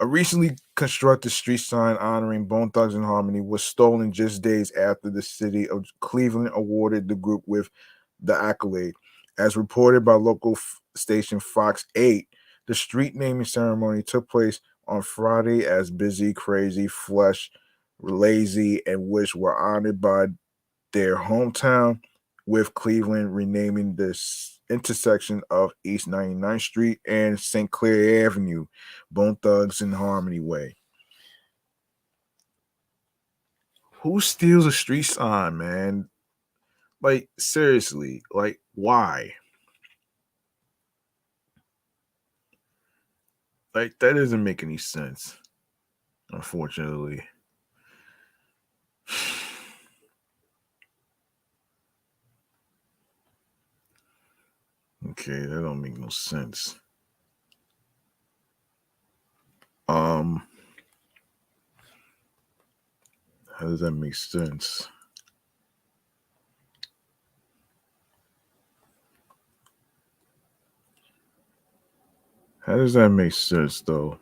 Speaker 1: a recently constructed street sign honoring Bone Thugs and Harmony was stolen just days after the city of Cleveland awarded the group with the accolade. As reported by local station Fox 8, the street naming ceremony took place on Friday as Busy, Crazy, Flesh, Lazy, and Wish were honored by their hometown, with Cleveland renaming this intersection of East 99th Street and St. Clair Avenue, Bone Thugs and Harmony Way. Who steals a street sign, man? Like, seriously, like, why? Like, that doesn't make any sense, unfortunately. Okay, that don't make no sense. Um, How does that make sense? How does that make sense, though?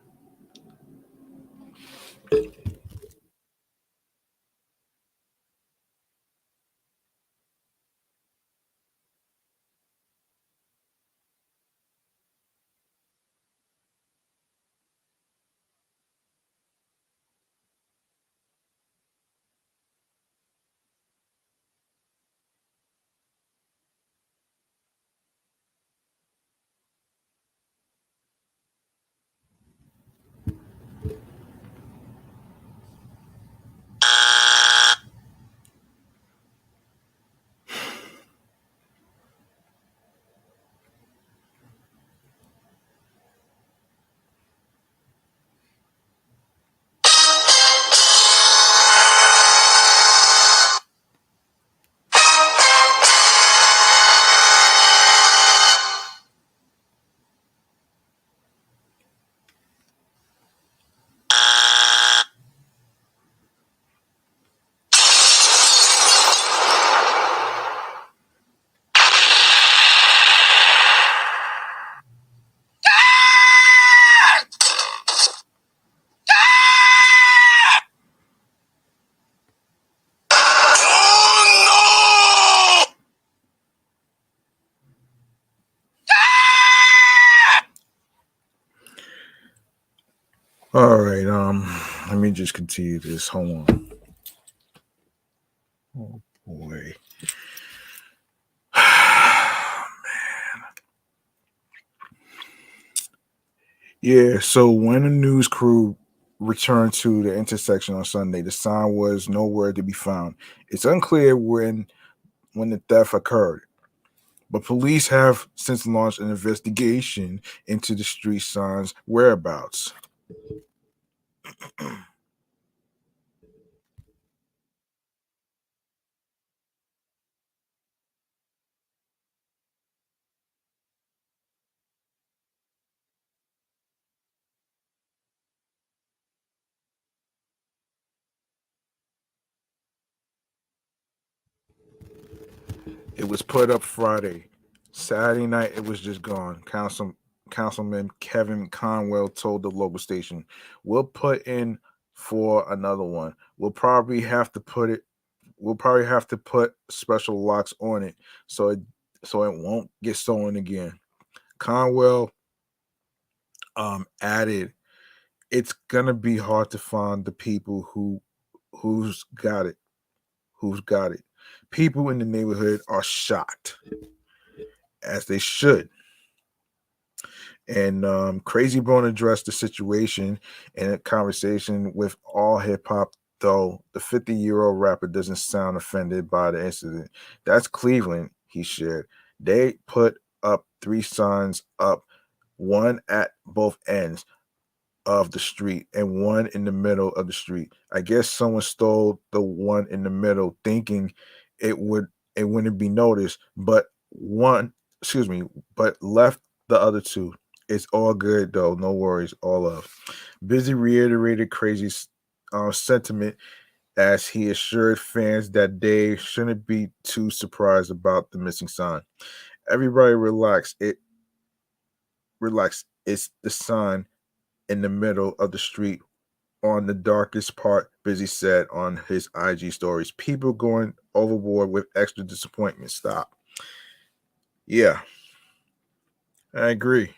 Speaker 1: All right. Let me just continue this. Hold on. Oh boy. Yeah. So when the news crew returned to the intersection on Sunday, the sign was nowhere to be found. It's unclear when the theft occurred, but police have since launched an investigation into the street sign's whereabouts. It was put up Friday. Saturday night, it was just gone. Councilman Kevin Conwell told the local station, "We'll put in for another one. We'll probably have to put special locks on it so it won't get stolen again." Conwell added, "It's gonna be hard to find the people who's got it. Who's got it? People in the neighborhood are shocked, as they should." And Crazy Bone addressed the situation in a conversation with All Hip Hop, though the 50-year-old rapper doesn't sound offended by the incident. "That's Cleveland," he shared. "They put up three signs up, one at both ends of the street and one in the middle of the street. I guess someone stole the one in the middle, thinking it would it wouldn't be noticed, but one, excuse me, but left the other two. It's all good though, no worries, all of." Busy reiterated Crazy's sentiment as he assured fans that they shouldn't be too surprised about the missing sign. "Everybody relax. Relax. It's the sign in the middle of the street on the darkest part," Busy said on his IG stories. "People going overboard with extra disappointment. Stop." Yeah, I agree.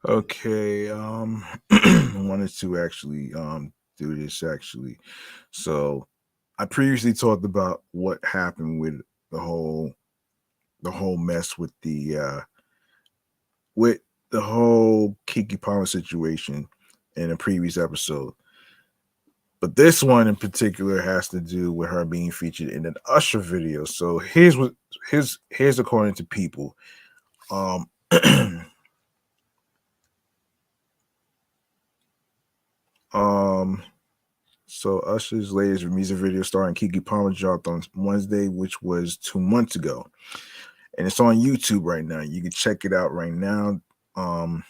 Speaker 1: Okay, I wanted to actually do this actually. So I previously talked about what happened with the whole the whole mess with the whole Keke Palmer situation in a previous episode. But this one in particular has to do with her being featured in an Usher video. So here's according to people. Um um so Usher's latest music video starring Keke Palmer dropped on Wednesday, which was 2 months ago. And it's on YouTube right now. You can check it out right now. Um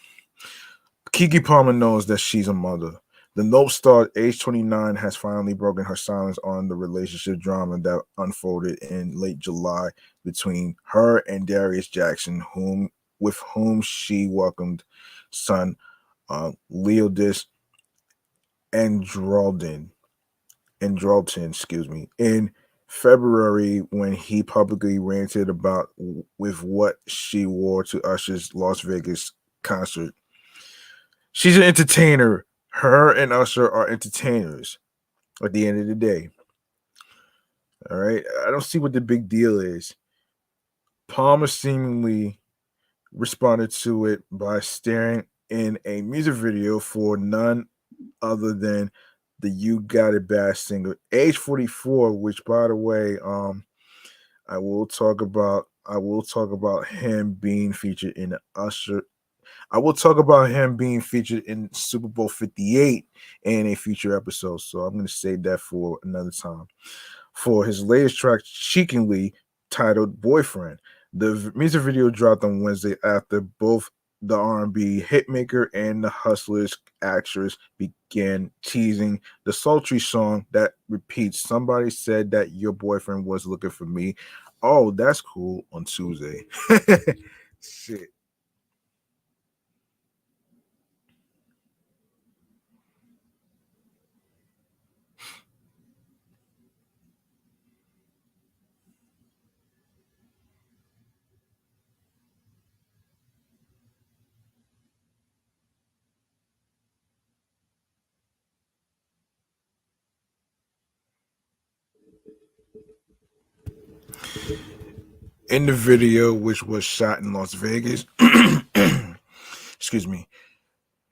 Speaker 1: Keke Palmer knows that she's a mother. The Nope star, age 29, has finally broken her silence on the relationship drama that unfolded in late July between her and Darius Jackson, whom she welcomed son Leodis Androlden, excuse me, in February when he publicly ranted about with what she wore to Usher's Las Vegas concert. She's an entertainer. Her and Usher are entertainers at the end of the day. All right. I don't see what the big deal is. Palmer seemingly responded to it by staring in a music video for none other than the You Got It Bad singer, age 44, which by the way, I will talk about him being featured in the Usher. I will talk about him being featured in Super Bowl 58 in a future episode. So I'm going to save that for another time. For his latest track, cheekily titled "Boyfriend," the music video dropped on Wednesday after both the R&B hitmaker and the Hustlers actress began teasing the sultry song that repeats, "Somebody said that your boyfriend was looking for me." Oh, that's cool on Tuesday. Shit. In the video, which was shot in Las Vegas, excuse me,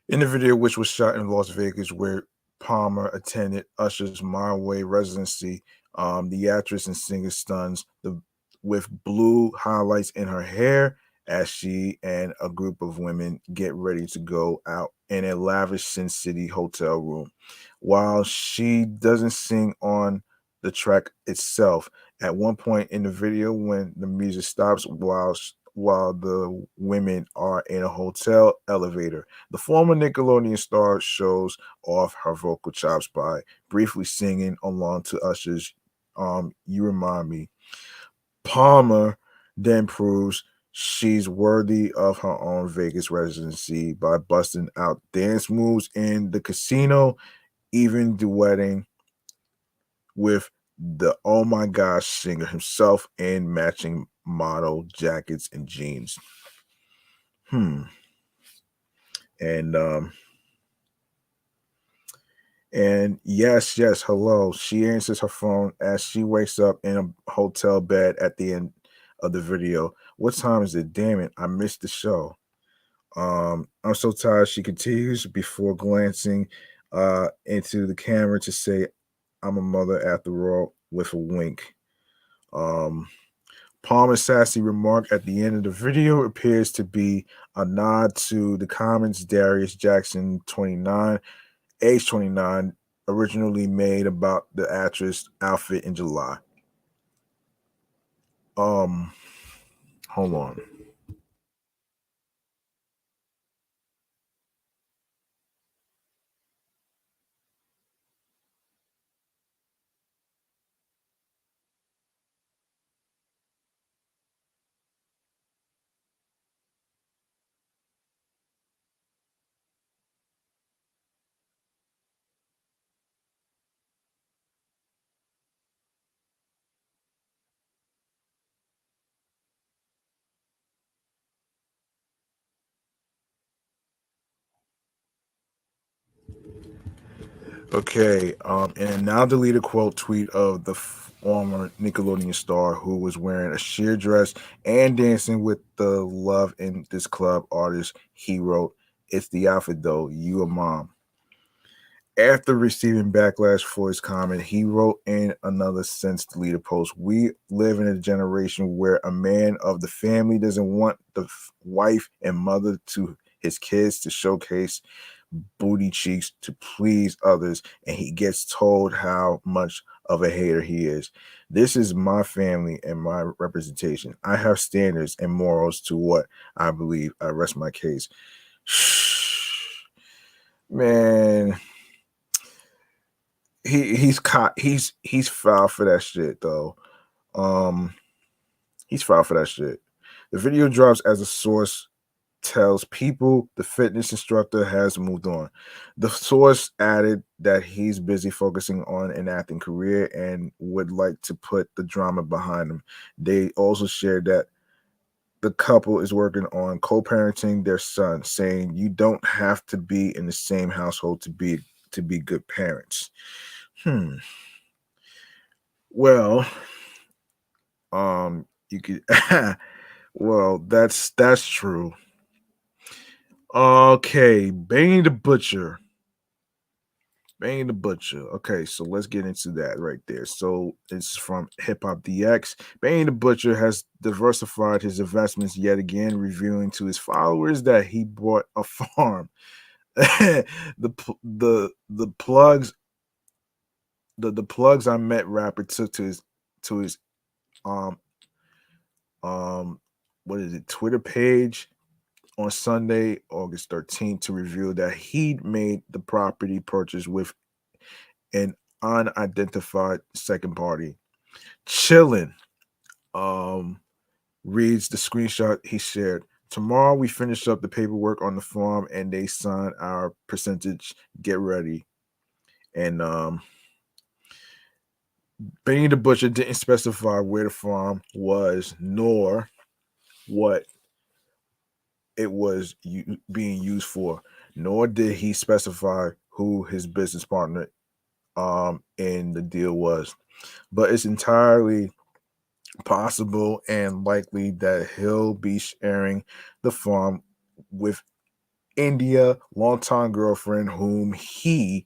Speaker 1: in the video, which was shot in Las Vegas, where Palmer attended Usher's My Way residency, the actress and singer stuns with blue highlights in her hair as she and a group of women get ready to go out in a lavish Sin City hotel room. While she doesn't sing on the track itself, at one point in the video, when the music stops while the women are in a hotel elevator, the former Nickelodeon star shows off her vocal chops by briefly singing along to Usher's You Remind Me. Palmer then proves she's worthy of her own Vegas residency by busting out dance moves in the casino, even duetting with the Oh My Gosh singer himself in matching model jackets and jeans. Hmm. And yes, hello. She answers her phone as she wakes up in a hotel bed at the end of the video. What time is it? Damn it, I missed the show. I'm so tired, she continues before glancing into the camera to say, I'm a mother after all, with a wink. Um Palmer's sassy remark at the end of the video appears to be a nod to the comments Darius Jackson 29 age 29, originally made about the actress outfit in July. Um, hold on. Okay, in a now deleted quote tweet of the former Nickelodeon star who was wearing a sheer dress and dancing with the Love in This Club artist, he wrote, "It's the outfit though, you a mom." After receiving backlash for his comment, he wrote in another since deleted post, "We live in a generation where a man of the family doesn't want the wife and mother to his kids to showcase booty cheeks to please others, and he gets told how much of a hater he is. This is my family and my representation. I have standards and morals to what I believe. I rest my case." Man, he's caught. He's foul for that shit though. Um, he's foul for that shit. The video drops as a source tells people the fitness instructor has moved on. The source added that he's busy focusing on an acting career and would like to put the drama behind him. They also shared that the couple is working on co-parenting their son, saying you don't have to be in the same household to be good parents. Hmm. Well, you could well, that's true. Okay, Bane the Butcher. Bane the Butcher. Okay, so let's get into that right there. So it's from Hip Hop DX. Bane the Butcher has diversified his investments yet again, revealing to his followers that he bought a farm. The plugs the plugs I met rapper took to his um um what is it Twitter page on Sunday, August 13th, to reveal that he'd made the property purchase with an unidentified second party. Chilling. Um, reads the screenshot he shared. Tomorrow we finish up the paperwork on the farm and they sign our percentage. Get ready. And Benny the Butcher didn't specify where the farm was nor what it was being used for, nor did he specify who his business partner in the deal was. But it's entirely possible and likely that he'll be sharing the farm with India, longtime girlfriend, whom he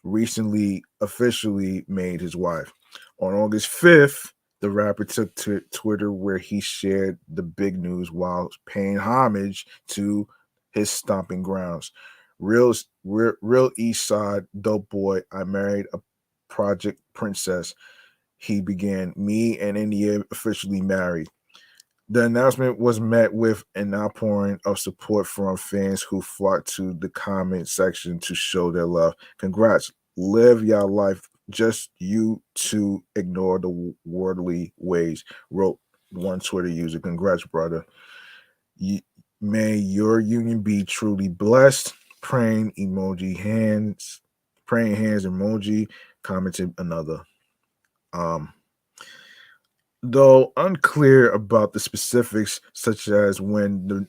Speaker 1: recently officially made his wife. On August 5th, the rapper took to Twitter where he shared the big news while paying homage to his stomping grounds. Real East Side dope boy. I married a project princess. He began. Me and India officially married. The announcement was met with an outpouring of support from fans who flocked to the comment section to show their love. Congrats. Live your life. Just you to ignore the worldly ways, wrote one Twitter user. Congrats, brother. You, may your union be truly blessed. Praying emoji hands. Praying hands emoji. Commented another. Um, though unclear about the specifics, such as um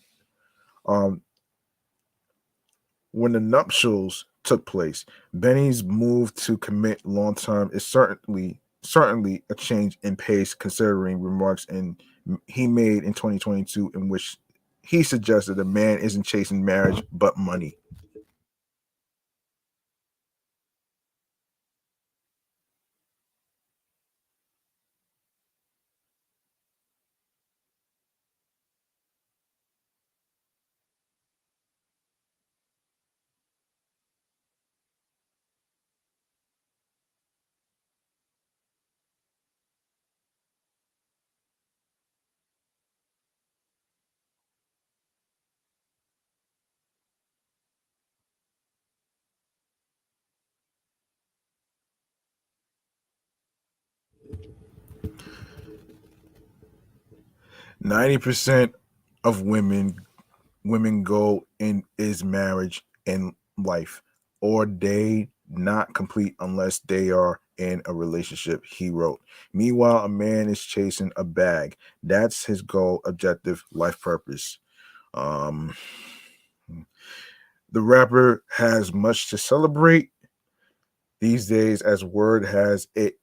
Speaker 1: when the nuptials took place. Benny's move to commit long term is certainly a change in pace, considering remarks he made in 2022 in which he suggested a man isn't chasing marriage but money. 90% of women go in is marriage and life, or they not complete unless they are in a relationship, he wrote. Meanwhile, a man is chasing a bag. That's his goal, objective, life purpose. Um, the rapper has much to celebrate. these days, as word has it.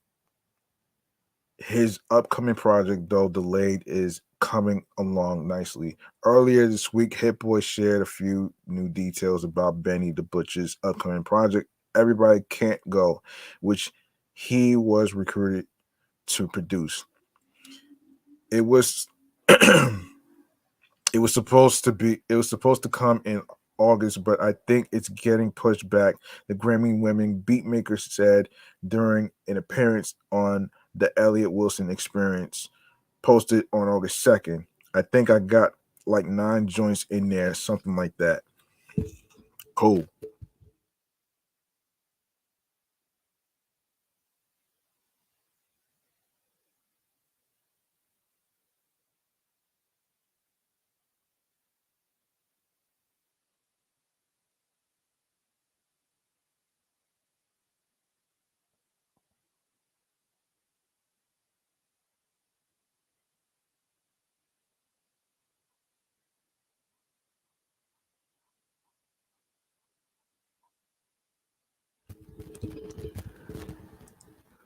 Speaker 1: His upcoming project, though delayed, is coming along nicely. Earlier this week, Hit Boy shared a few new details about Benny the Butcher's upcoming project, Everybody Can't Go, which he was recruited to produce. It was it was supposed to come in August, but I think it's getting pushed back. The Grammy winning beatmaker said during an appearance on the Elliott Wilson Experience, posted on August 2nd. I think I got like 9 joints in there, something like that. Cool.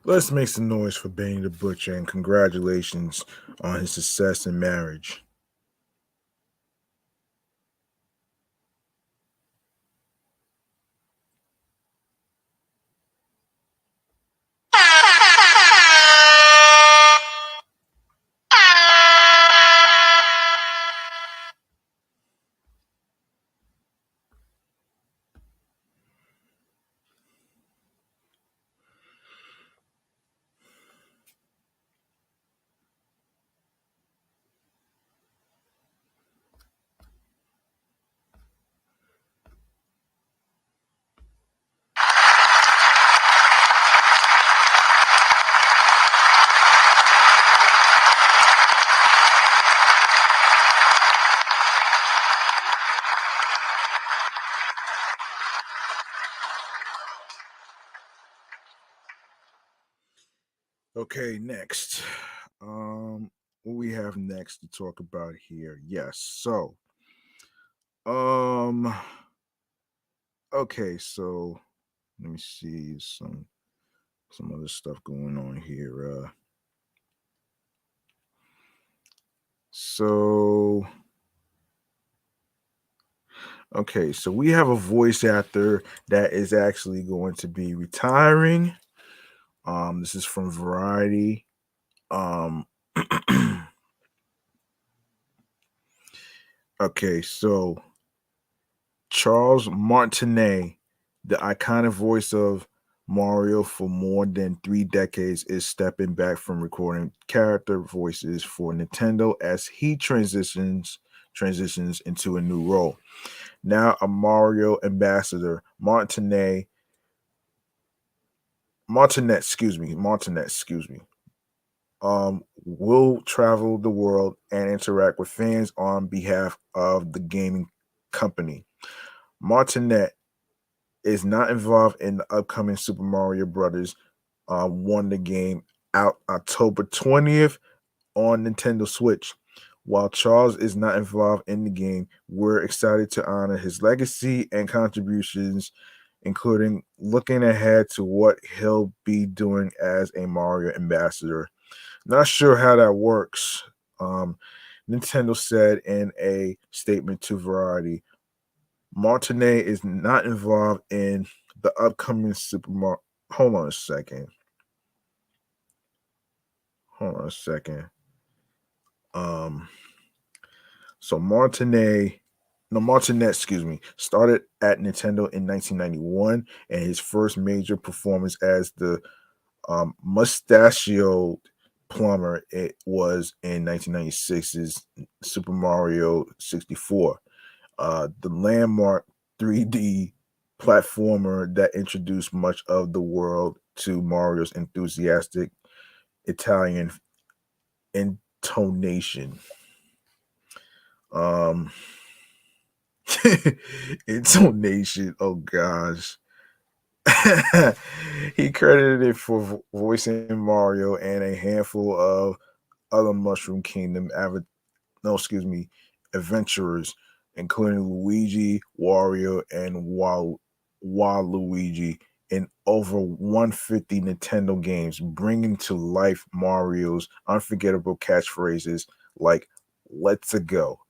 Speaker 1: Let's make some noise for Benny the Butcher and congratulations on his success in marriage. Okay, next. What we have next to talk about here? Yes. So, um, okay. So let me see some other stuff going on here. So okay, so we have a voice actor that is actually going to be retiring. This is from Variety. Um, okay, so Charles Martinet, the iconic voice of Mario for more than 3 decades, is stepping back from recording character voices for Nintendo as he transitions into a new role. Now a Mario ambassador, Martinet, excuse me, will travel the world and interact with fans on behalf of the gaming company. Martinet is not involved in the upcoming Super Mario Brothers Wonder game out October 20th on Nintendo Switch. While Charles is not involved in the game, we're excited to honor his legacy and contributions, including looking ahead to what he'll be doing as a Mario ambassador. Not sure how that works. Um, Nintendo said in a statement to Variety, Martinet is not involved in the upcoming Super Mario. Hold on a second. Hold on a second. Um, so Martinet, excuse me, started at Nintendo in 1991, and his first major performance as the mustachioed plumber it was in 1996's Super Mario 64, the landmark 3D platformer that introduced much of the world to Mario's enthusiastic Italian intonation. Um, intonation. Oh gosh. He credited it for voicing Mario and a handful of other Mushroom Kingdom no, excuse me, adventurers, including Luigi, Wario, and Waluigi in over 150 Nintendo games, bringing to life Mario's unforgettable catchphrases like "Let's go,"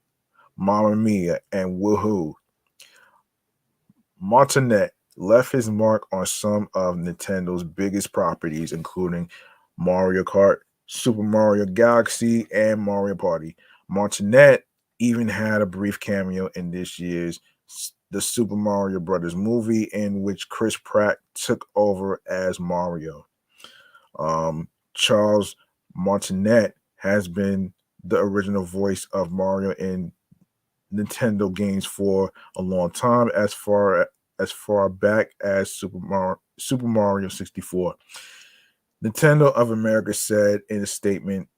Speaker 1: "Mamma Mia," and "Woohoo." Martinet left his mark on some of Nintendo's biggest properties, including Mario Kart, Super Mario Galaxy, and Mario Party. Martinet even had a brief cameo in this year's the Super Mario Brothers movie, in which Chris Pratt took over as Mario. Charles Martinet has been the original voice of Mario in Nintendo games for a long time, as far back as Super Mario 64. Nintendo of America said in a statement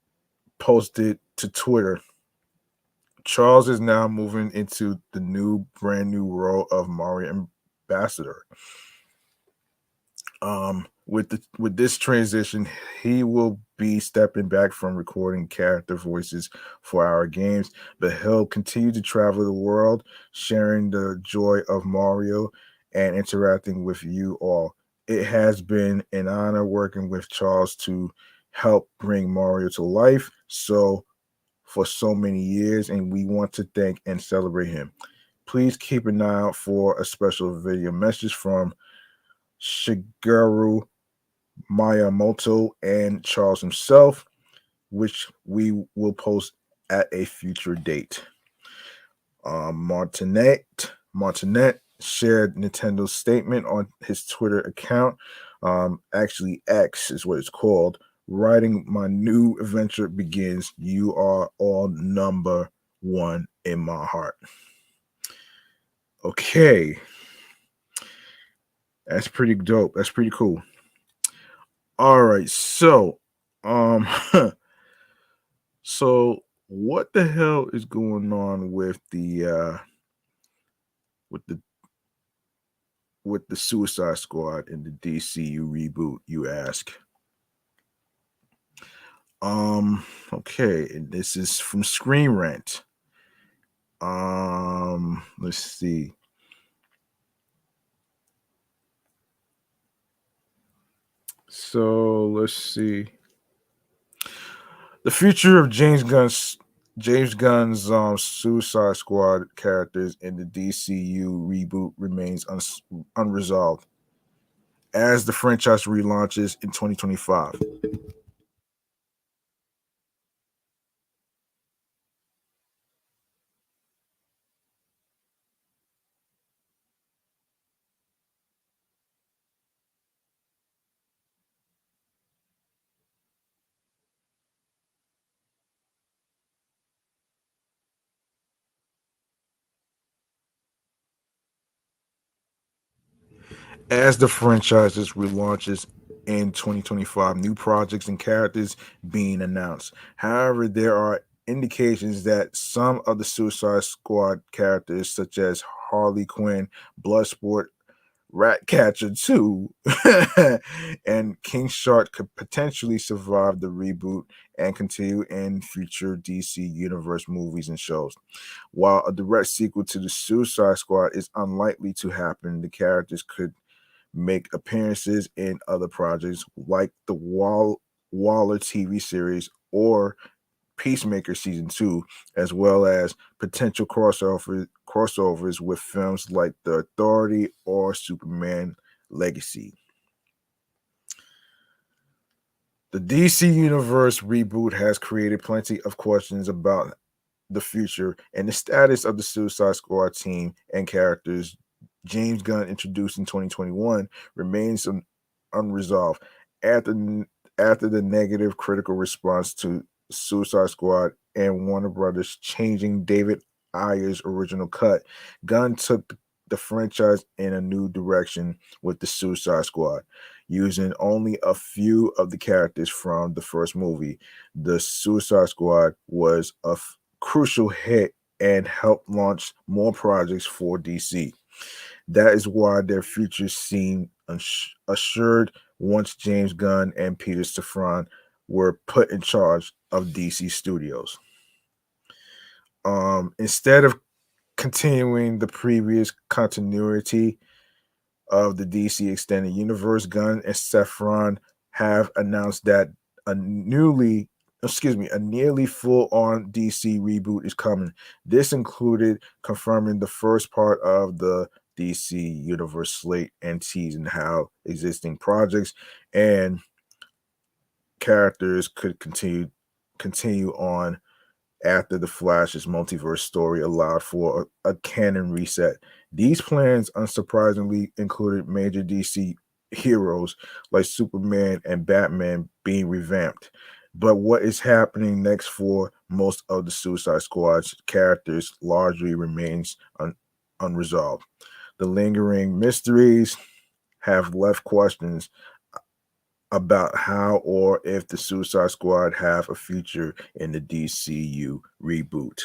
Speaker 1: posted to Twitter, Charles is now moving into the brand new role of Mario ambassador. With this transition, he will be stepping back from recording character voices for our games, but he'll continue to travel the world, sharing the joy of Mario and interacting with you all. It has been an honor working with Charles to help bring Mario to life for so many years, and we want to thank and celebrate him. Please keep an eye out for a special video message from Shigeru Miyamoto and Charles himself, which we will post at a future date. Martinet shared Nintendo's statement on his Twitter account. Actually, X is what it's called. Writing my new adventure begins. You are all number one in my heart. Okay, that's pretty dope. That's pretty cool. All right, so um so what the hell is going on with the with the Suicide Squad in the DCU reboot, you ask? Okay, and this is from Screen Rant. Let's see. So let's see. The future of James Gunn's Suicide Squad characters in the DCU reboot remains unresolved as the franchise relaunches in 2025. As the franchises relaunches in 2025, new projects and characters being announced. However, there are indications that some of the Suicide Squad characters, such as Harley Quinn, Bloodsport, Ratcatcher 2, and King Shark, could potentially survive the reboot and continue in future DC Universe movies and shows. While a direct sequel to the Suicide Squad is unlikely to happen, the characters could make appearances in other projects like the Waller TV series or Peacemaker season 2, as well as potential crossovers with films like The Authority or Superman Legacy. The DC Universe reboot has created plenty of questions about the future and the status of the Suicide Squad team and characters James Gunn introduced in 2021 remains unresolved. After after the negative critical response to Suicide Squad and Warner Brothers changing David Ayer's original cut, Gunn took the franchise in a new direction with the Suicide Squad, using only a few of the characters from the first movie. The Suicide Squad was a crucial hit and helped launch more projects for DC. That is why their futures seem assured once James Gunn and Peter Safran were put in charge of DC Studios. Instead of continuing the previous continuity, of the DC Extended Universe, Gunn and Safran have announced that a a nearly full-on DC reboot is coming. This included confirming the first part of the DC Universe slate and teasing how existing projects and characters could continue on after the Flash's multiverse story allowed for a canon reset. These plans, unsurprisingly, included major DC heroes like Superman and Batman being revamped. But what is happening next for most of the Suicide Squad's characters largely remains unresolved. The lingering mysteries have left questions about how or if the Suicide Squad have a future in the DCU reboot.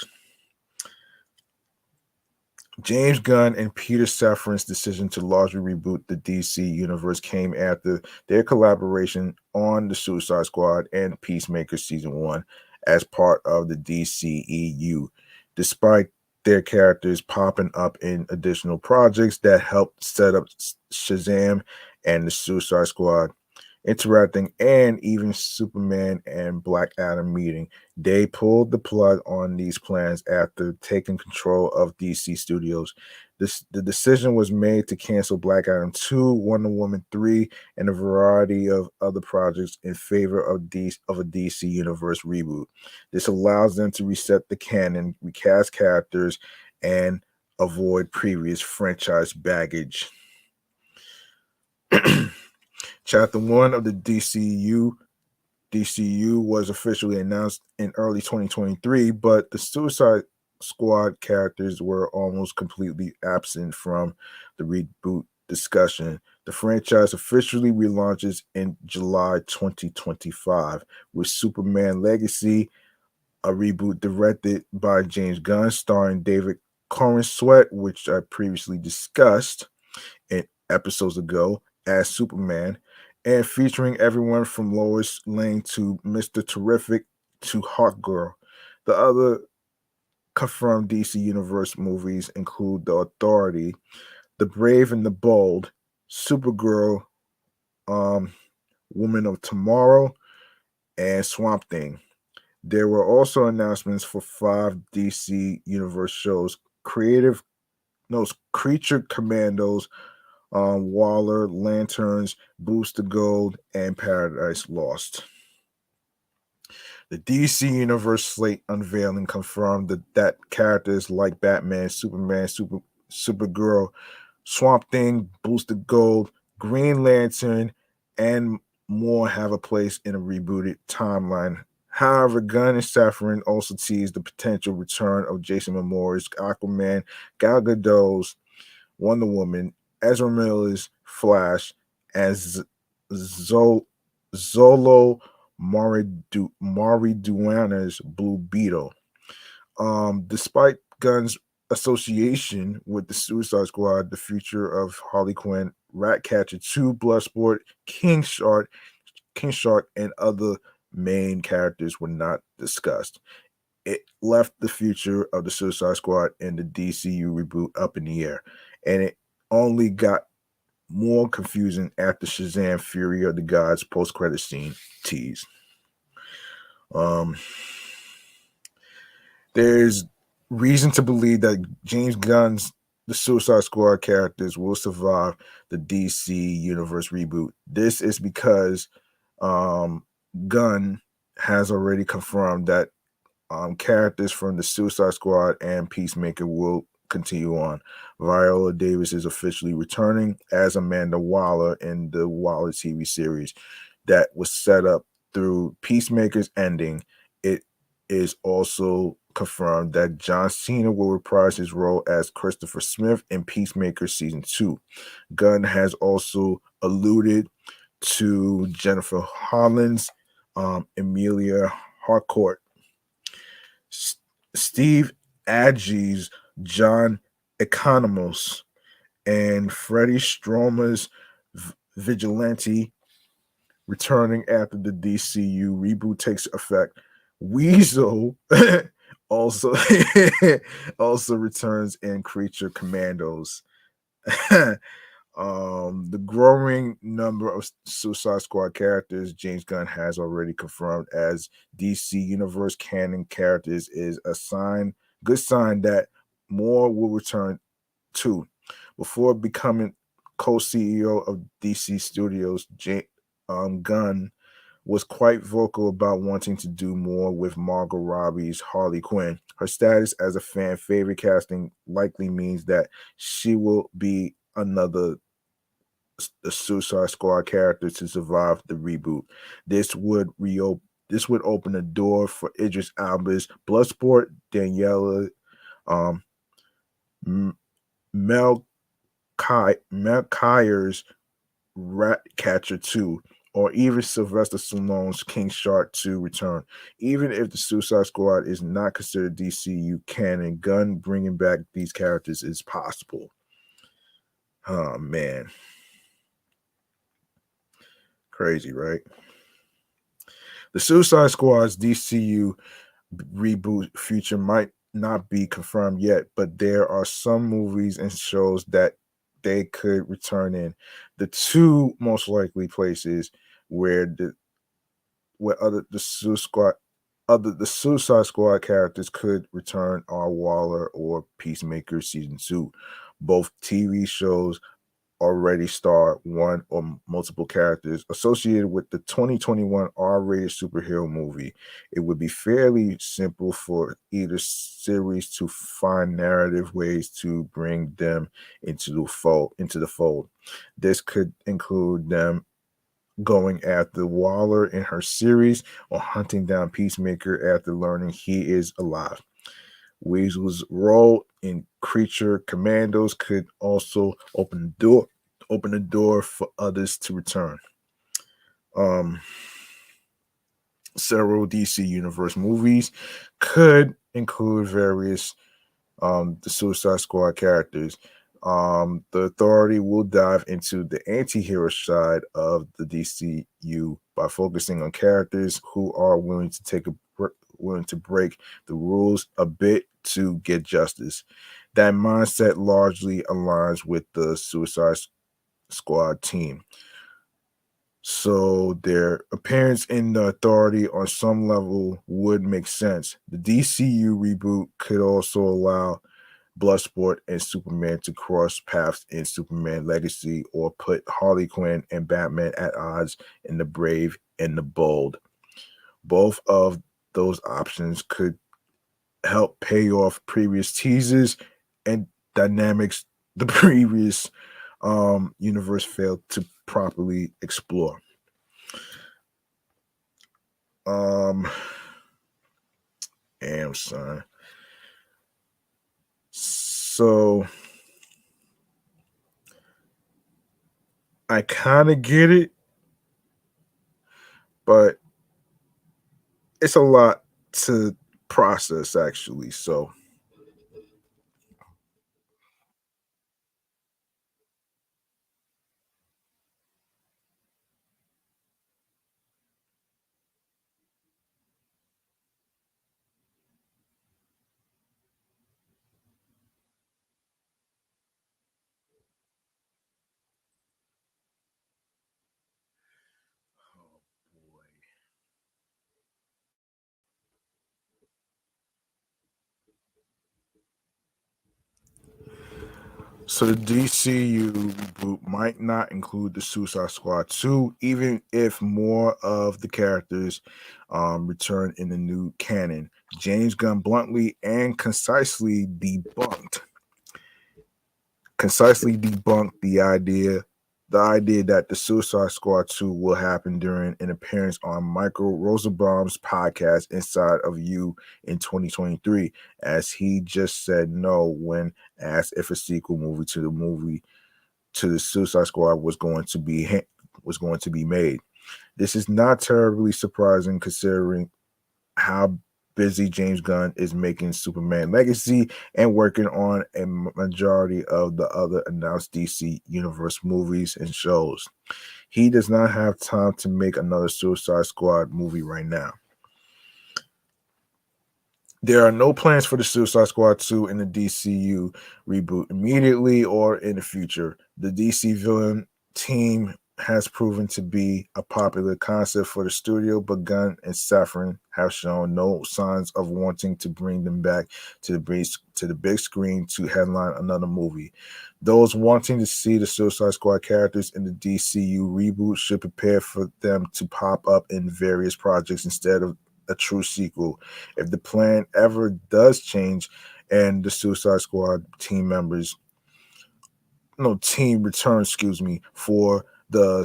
Speaker 1: James Gunn and Peter Safran's decision to largely reboot the DC universe came after their collaboration on the Suicide Squad and Peacemaker Season 1 as part of the DCEU, despite their characters popping up in additional projects that helped set up Shazam and the Suicide Squad interacting, and even Superman and Black Adam meeting. They pulled the plug on these plans after taking control of DC Studios. The decision was made to cancel Black Adam 2, Wonder Woman 3, and a variety of other projects in favor of a DC Universe reboot. This allows them to reset the canon, recast characters, and avoid previous franchise baggage. Chapter 1 of the DCU was officially announced in early 2023, but the Suicide Squad characters were almost completely absent from the reboot discussion. The franchise officially relaunches in July 2025 with Superman Legacy, a reboot directed by James Gunn, starring David Corenswet, which I previously discussed in episodes ago, as Superman, and featuring everyone from Lois Lane to Mr. Terrific to Hawkgirl. The other confirmed DC Universe movies include The Authority, The Brave and the Bold, Supergirl, Woman of Tomorrow, and Swamp Thing. There were also announcements for 5 DC Universe shows: Creature Commandos, Waller, Lanterns, Booster Gold, and Paradise Lost. The DC Universe slate unveiling confirmed that characters like Batman, Superman, Supergirl, Swamp Thing, Booster Gold, Green Lantern, and more have a place in a rebooted timeline. However, Gunn and Safran also teased the potential return of Jason Momoa's Aquaman, Gal Gadot's Wonder Woman, Ezra Miller's Flash, and Zolo Mariduana's Blue Beetle. Despite Gunn's association with the Suicide Squad, the future of Harley Quinn, Ratcatcher 2, Bloodsport, King Shark, and other main characters were not discussed. It left the future of the Suicide Squad and the DCU reboot up in the air, and it only got more confusing after Shazam: Fury of the Gods post-credit scene tease. There's reason to believe that James Gunn's The Suicide Squad characters will survive the DC Universe reboot. This is because Gunn has already confirmed that characters from the Suicide Squad and Peacemaker will continue on. Viola Davis is officially returning as Amanda Waller in the Waller TV series that was set up through Peacemaker's ending. It is also confirmed that John Cena will reprise his role as Christopher Smith in Peacemaker Season 2. Gunn has also alluded to Jennifer Holland's Emilia Harcourt, Steve Agee's John Economos, and Freddie Stromer's Vigilante returning after the DCU reboot takes effect. Weasel also also returns in Creature Commandos. The growing number of Suicide Squad characters James Gunn has already confirmed as DC Universe canon characters is a good sign that more will return too. Before becoming co-CEO of DC Studios, Gunn was quite vocal about wanting to do more with Margot Robbie's Harley Quinn. Her status as a fan favorite casting likely means that she will be another the Suicide Squad character to survive the reboot. This would open the door for Idris Elba's Bloodsport, Daniela um, M- Mel Kier's Ratcatcher 2, or even Sylvester Stallone's King Shark to return. Even if the Suicide Squad is not considered DCU canon, Gunn bringing back these characters is possible. Oh man, crazy, right? The Suicide Squad's DCU reboot future might not be confirmed yet, but there are some movies and shows that they could return in. The two most likely places where where the Suicide Squad characters could return are Waller or Peacemaker season 2. Both TV shows already star one or multiple characters associated with the 2021 R-rated superhero movie. It would be fairly simple for either series to find narrative ways to bring them into the fold. This could include them going after Waller in her series or hunting down Peacemaker after learning he is alive. Weasel's role in Creature Commandos could also open the door for others to return. Um, Several DC Universe movies could include various the Suicide Squad characters. The Authority will dive into the anti-hero side of the DCU by focusing on characters who are willing to break the rules a bit to get justice. That mindset largely aligns with the Suicide Squad team. So their appearance in the Authority on some level would make sense. The DCU reboot could also allow Bloodsport and Superman to cross paths in Superman Legacy or put Harley Quinn and Batman at odds in The Brave and the Bold. Both of those options could help pay off previous teasers and dynamics the previous universe failed to properly explore. Um Damn son. So I kind of get it, but it's a lot to process actually. So So the DCU reboot might not include the Suicide Squad 2, even if more of the characters return in the new canon. James Gunn bluntly and concisely debunked the idea that the Suicide Squad 2 will happen during an appearance on Michael Rosenbaum's podcast Inside of You in 2023, as he just said no when asked if a sequel movie to the Suicide Squad was going to be made. This is not terribly surprising considering how busy James Gunn is making Superman Legacy and working on a majority of the other announced DC Universe movies and shows. He does not have time to make another Suicide Squad movie right now. There are no plans for the Suicide Squad 2 in the DCU reboot immediately or in the future. The DC villain team has proven to be a popular concept for the studio, but Gunn and Safran have shown no signs of wanting to bring them back to the big screen to headline another movie. Those wanting to see the Suicide Squad characters in the DCU reboot should prepare for them to pop up in various projects instead of a true sequel. If the plan ever does change and the Suicide Squad team members, no team returns, excuse me, for the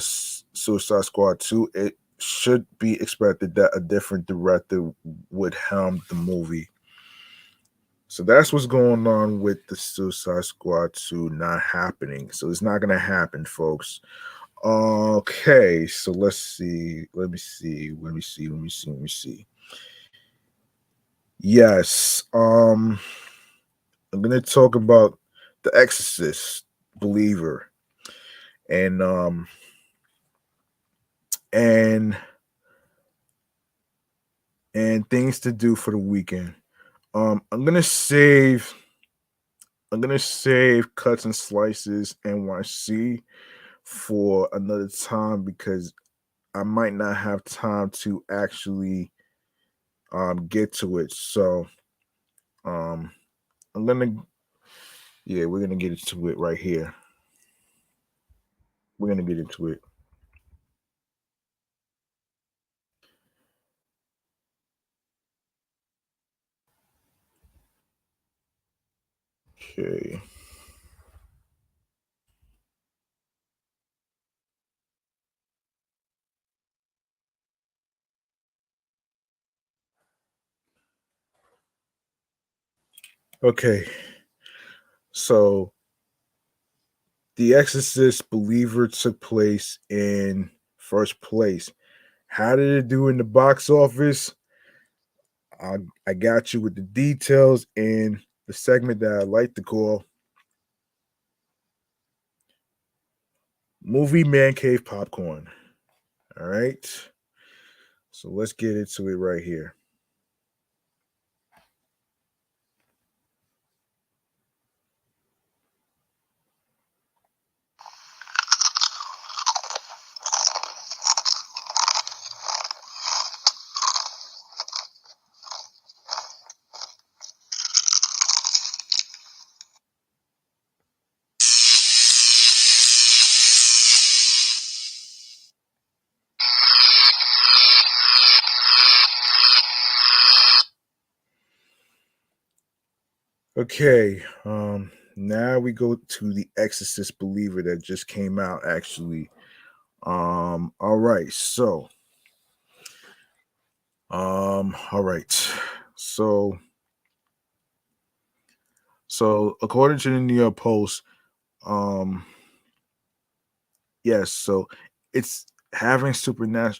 Speaker 1: Suicide Squad 2, it should be expected that a different director would helm the movie. So that's what's going on with the Suicide Squad 2 not happening. So it's not going to happen, folks. Okay, so let's see. Let me see. Yes. I'm gonna talk about the Exorcist believer and and and things to do for the weekend. I'm gonna save cuts and slices NYC for another time because I might not have time to actually get to it. So um I'm gonna yeah, we're gonna get into it right here. We're gonna get into it. Okay. Okay. So The Exorcist Believer took place in first place. How did it do in the box office? I, I got you with the details in the segment that I like to call Movie Man Cave Popcorn. All right. So let's get into it right here. Okay. Now we go to the Exorcist Believer that just came out actually. All right. All right. So according to the New York Post, um yes, so it's having supernatural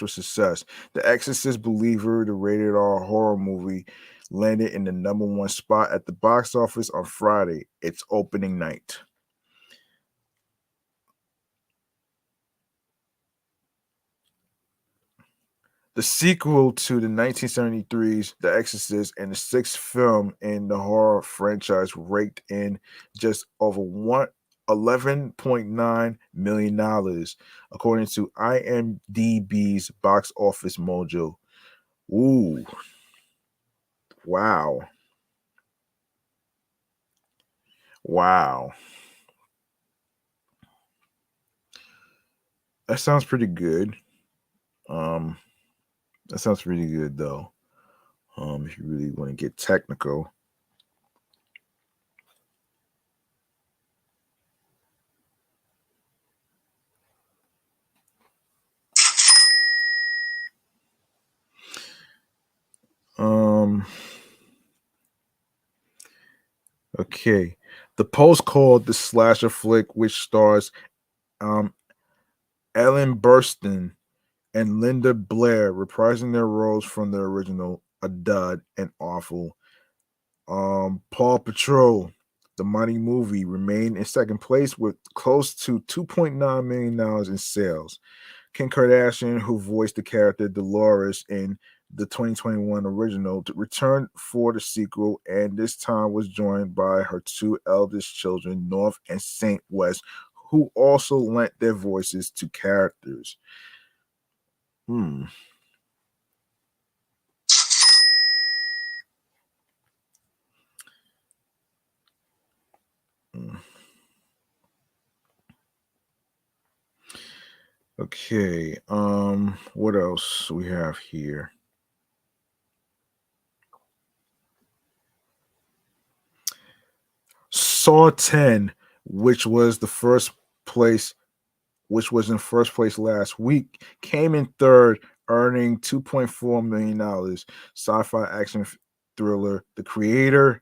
Speaker 1: success. The Exorcist Believer, the rated R horror movie, landed in the number one spot at the box office on Friday, its opening night. The sequel to the 1973's The Exorcist and the sixth film in the horror franchise raked in just over one. $11.9 million, according to IMDb's box office mojo. Ooh, wow, wow. That sounds pretty good. Um, that sounds pretty good though. If you really want to get technical. Um, okay. The Post called the slasher flick, which stars um Ellen Burstyn and Linda Blair reprising their roles from the original, a dud and awful. Paw Patrol, the mighty movie, remained in second place with close to $2.9 million in sales. Kim Kardashian, who voiced the character Dolores in the 2021 original, returned for the sequel, and this time was joined by her two eldest children, North and Saint West, who also lent their voices to characters. Hmm. Hmm. Okay. What else we have here? Saw 10, which was the first place, which was in first place last week, came in third, earning $2.4 million. Sci-fi action thriller. The creator,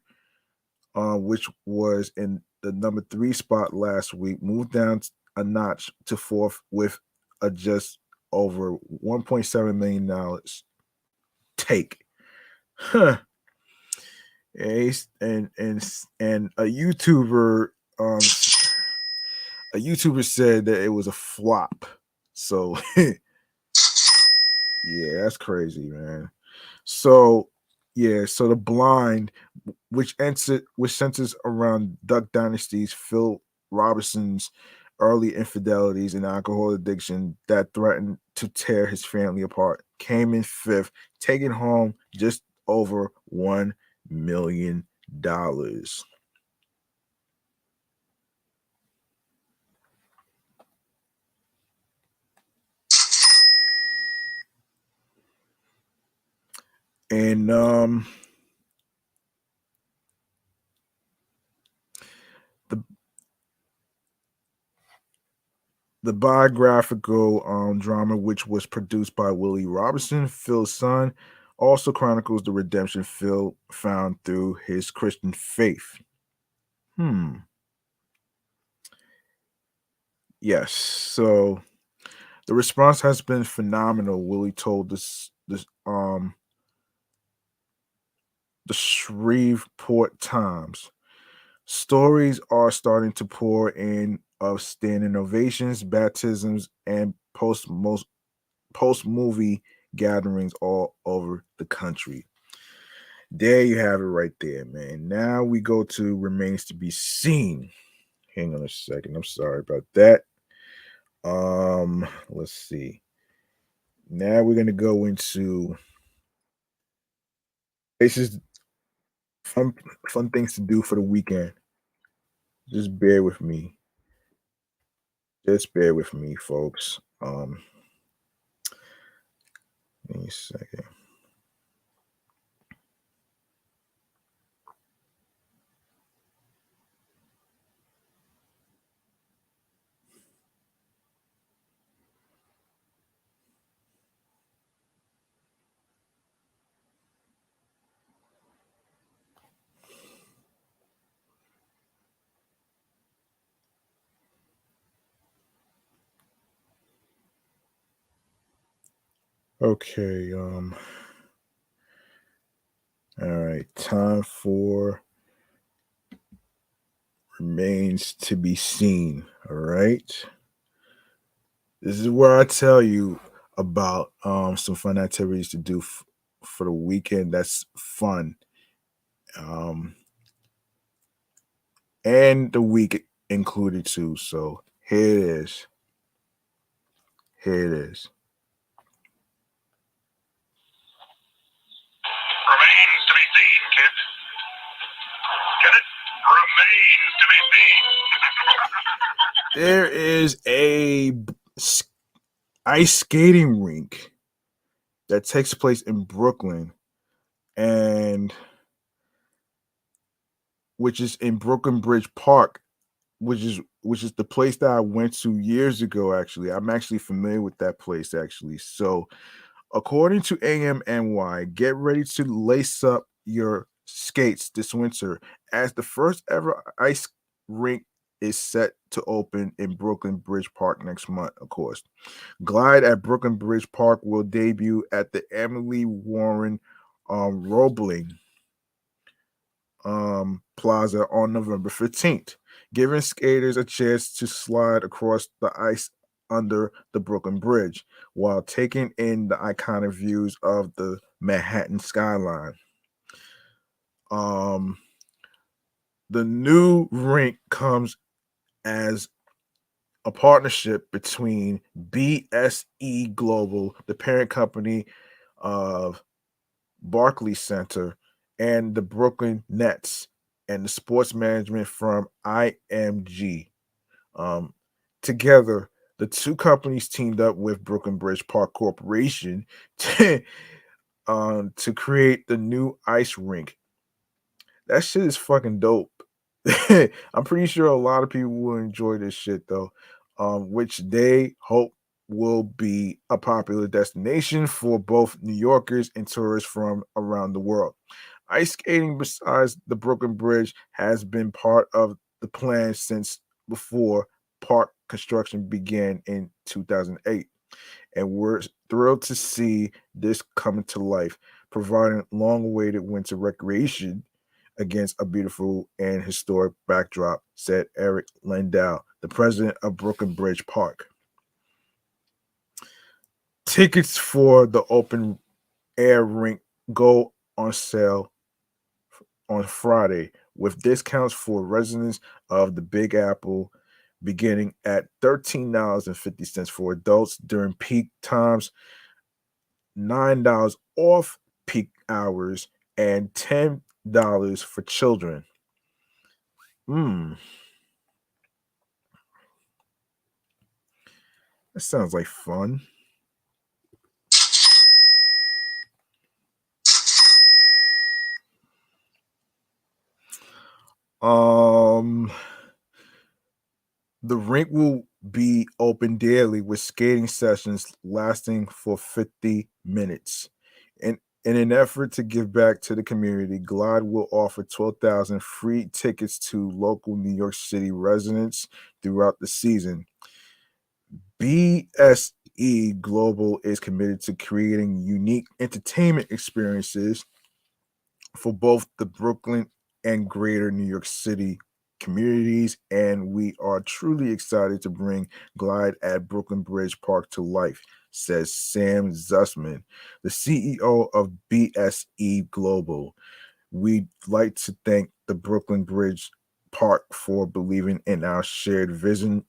Speaker 1: which was in the number 3 spot last week, moved down a notch to fourth with a just over $1.7 million take. Huh. And um a YouTuber said that it was a flop. So yeah, that's crazy, man. So yeah, so the blind, which centers around Duck Dynasty's Phil Robinson's early infidelities and alcohol addiction that threatened to tear his family apart, came in fifth, taking home just over $1 million. And the the biographical drama, which was produced by Willie Robinson, Phil's son, also chronicles the redemption Phil found through his Christian faith. Hmm. Yes. So the response has been phenomenal. Willie told the Shreveport Times. Stories are starting to pour in of standing ovations, baptisms, and post movie gatherings all over the country. There you have it right there, man. Now we go to remains to be seen. Hang on a second. I'm sorry about that. Let's see. Now we're gonna go into places, fun fun things to do for the weekend. Just bear with me. Just bear with me, folks. Give me a second. Okay, all right, time for remains to be seen. All right. This is where I tell you about some fun activities to do for the weekend. That's fun. Um and the week included too. So here it is. Here it is.
Speaker 2: Remains to be seen, kids. Get it? Remains to be seen.
Speaker 1: There is a ice skating rink that takes place in Brooklyn, and which is in Brooklyn Bridge Park, which is the place that I went to years ago. Actually, I'm actually familiar with that place. Actually, so according to AMNY, get ready to lace up your skates this winter as the first ever ice rink is set to open in Brooklyn Bridge Park next month, of course. Glide at Brooklyn Bridge Park will debut at the Emily Warren Roebling Plaza on November 15th, giving skaters a chance to slide across the ice under the Brooklyn Bridge while taking in the iconic views of the Manhattan skyline. Um, the new rink comes as a partnership between BSE Global, the parent company of Barclays Center, and the Brooklyn Nets, and the sports management firm IMG. Um, Together, the two companies teamed up with Brooklyn Bridge Park Corporation to create the new ice rink. That shit is fucking dope. I'm pretty sure a lot of people will enjoy this shit though, which they hope will be a popular destination for both New Yorkers and tourists from around the world. Ice skating, besides the Brooklyn Bridge, has been part of the plan since before park construction began in 2008, and we're thrilled to see this coming to life, providing long-awaited winter recreation against a beautiful and historic backdrop, said Eric Landau, the president of Brooklyn Bridge Park. Tickets for the open air rink go on sale on Friday, with discounts for residents of the Big Apple beginning at $13.50 for adults during peak times, $9 off peak hours, and $10 for children. That sounds like fun. Um, the rink will be open daily with skating sessions lasting for 50 minutes. And in an effort to give back to the community, Glide will offer 12,000 free tickets to local New York City residents throughout the season. BSE Global is committed to creating unique entertainment experiences for both the Brooklyn and greater New York City communities, and we are truly excited to bring Glide at Brooklyn Bridge Park to life, says Sam Zussman, the CEO of BSE Global. We'd like to thank the Brooklyn Bridge Park for believing in our shared vision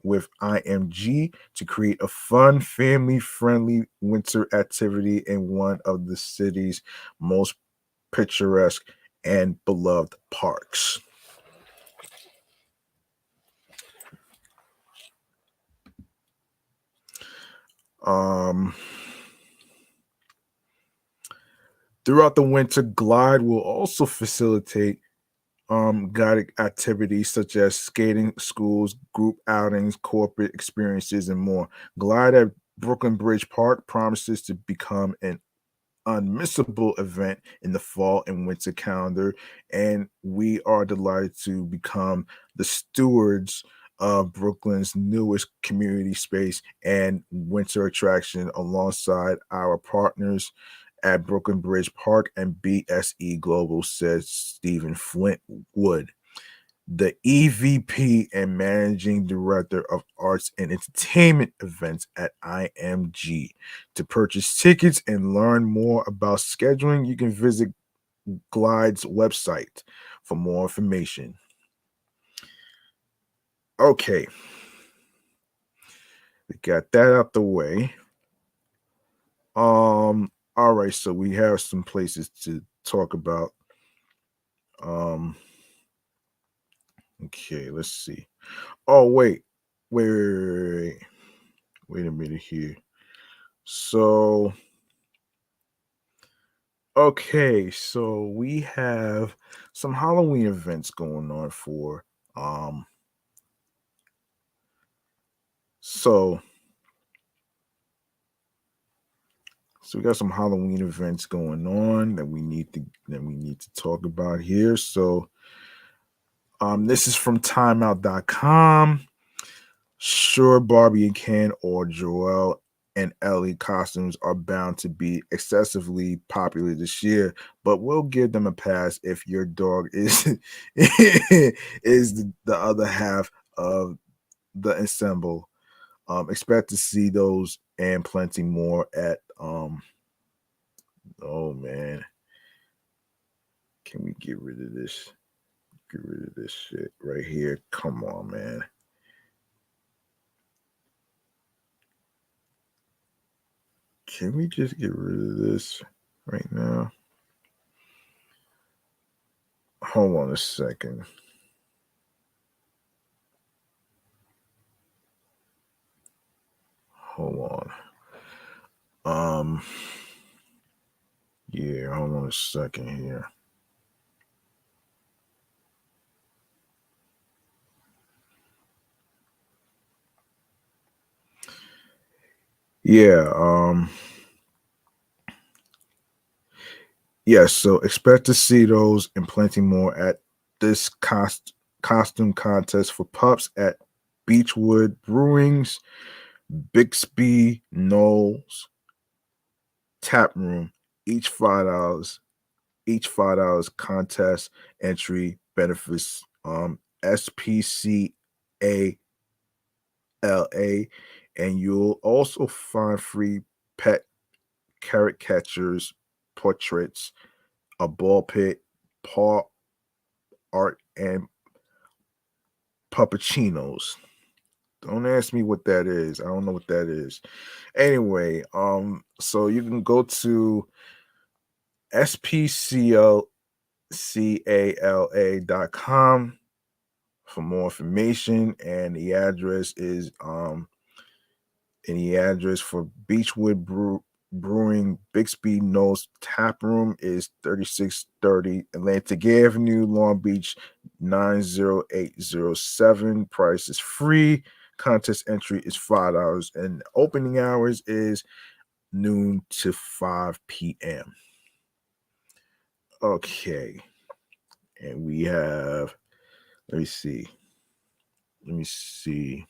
Speaker 1: with IMG to create a fun, family-friendly winter activity in one of the city's most picturesque and beloved parks. Um, Throughout the winter, Glide will also facilitate guided activities such as skating schools, group outings, corporate experiences, and more. Glide at Brooklyn Bridge Park promises to become an unmissable event in the fall and winter calendar, and we are delighted to become the stewards of Brooklyn's newest community space and winter attraction alongside our partners at Brooklyn Bridge Park and BSE Global, said Stephen Flintwood, the EVP and Managing Director of Arts and Entertainment Events at IMG. To purchase tickets and learn more about scheduling, you can visit Glide's website for more information. Okay, we got that out the way. All right, so we have some places to talk about. Um, okay, let's see. Oh, wait a minute here. So, okay, so we have some Halloween events going on for so so we got some Halloween events going on that we need to talk about here. So this is from timeout.com. Sure, Barbie and Ken or Joel and Ellie costumes are bound to be excessively popular this year, but we'll give them a pass if your dog is is the other half of the ensemble. Expect to see those and plenty more at oh man, can we get rid of this? Get rid of this shit right here. Come on, man. Can we just get rid of this right now? Hold on a second. Hold on. Yeah, hold on a second here. Yeah, yes, so expect to see those and plenty more at this costume contest for pups at Beechwood Brewing's Bixby Knowles Tap Room. Each $5. Each $5 contest entry benefits SPCALA, and you'll also find free pet carrot catchers, portraits, a ball pit, paw art, and puppuccinos. Don't ask me what that is. I don't know what that is. Anyway, so you can go to spcalcala.com for more information, and the address for Beechwood Brewing Bixby Knowles Tap Room is 3630 Atlantic Avenue, Long Beach 90807. Price is free. Contest entry is $5, and opening hours is noon to 5 p.m. Okay, and we have. Let me see. Let me see.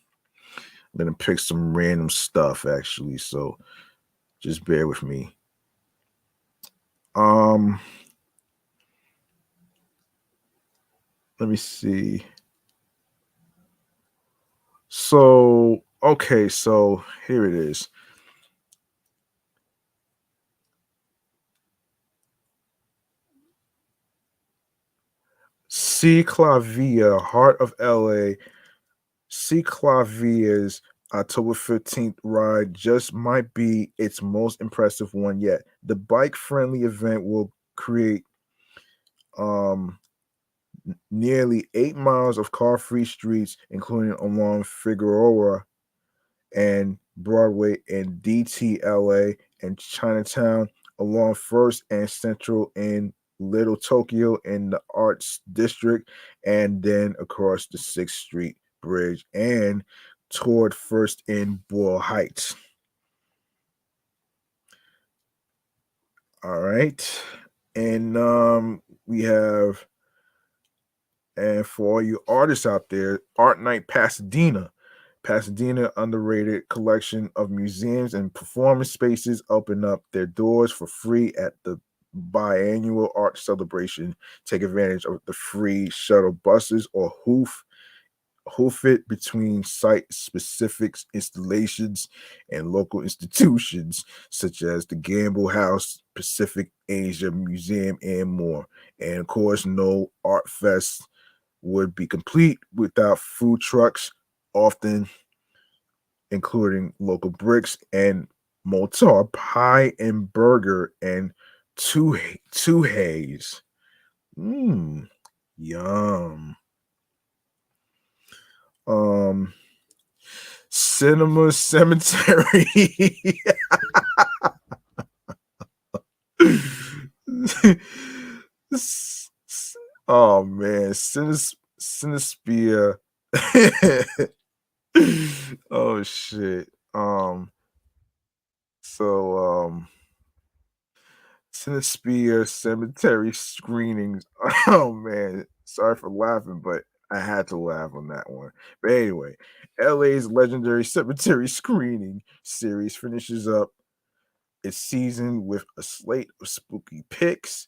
Speaker 1: I'm gonna pick some random stuff actually, so just bear with me. Um, let me see. So, okay, so here it is. C Clavia, Heart of LA. C Clavia's October 15th ride just might be its most impressive one yet. The bike friendly event will create um nearly 8 miles of car free streets, including along Figueroa and Broadway and DTLA and Chinatown, along First and Central in Little Tokyo in the Arts District, and then across the 6th Street Bridge and toward First in Boyle Heights. All right. And we have, and for all you artists out there, Art Night Pasadena. Pasadena underrated collection of museums and performance spaces open up their doors for free at the biannual art celebration. Take advantage of the free shuttle buses or hoof it between site-specific installations and local institutions such as the Gamble House, Pacific Asia Museum, and more. And of course, no art fest would be complete without food trucks, often including local bricks and Motar pie and burger and two haze. Yum. Um, Cinema Cemetery. Oh man, Cinesphere. Oh shit. So Cinesphere cemetery screenings. Oh man, sorry for laughing, but I had to laugh on that one. But anyway, LA's legendary cemetery screening series finishes up its season with a slate of spooky picks,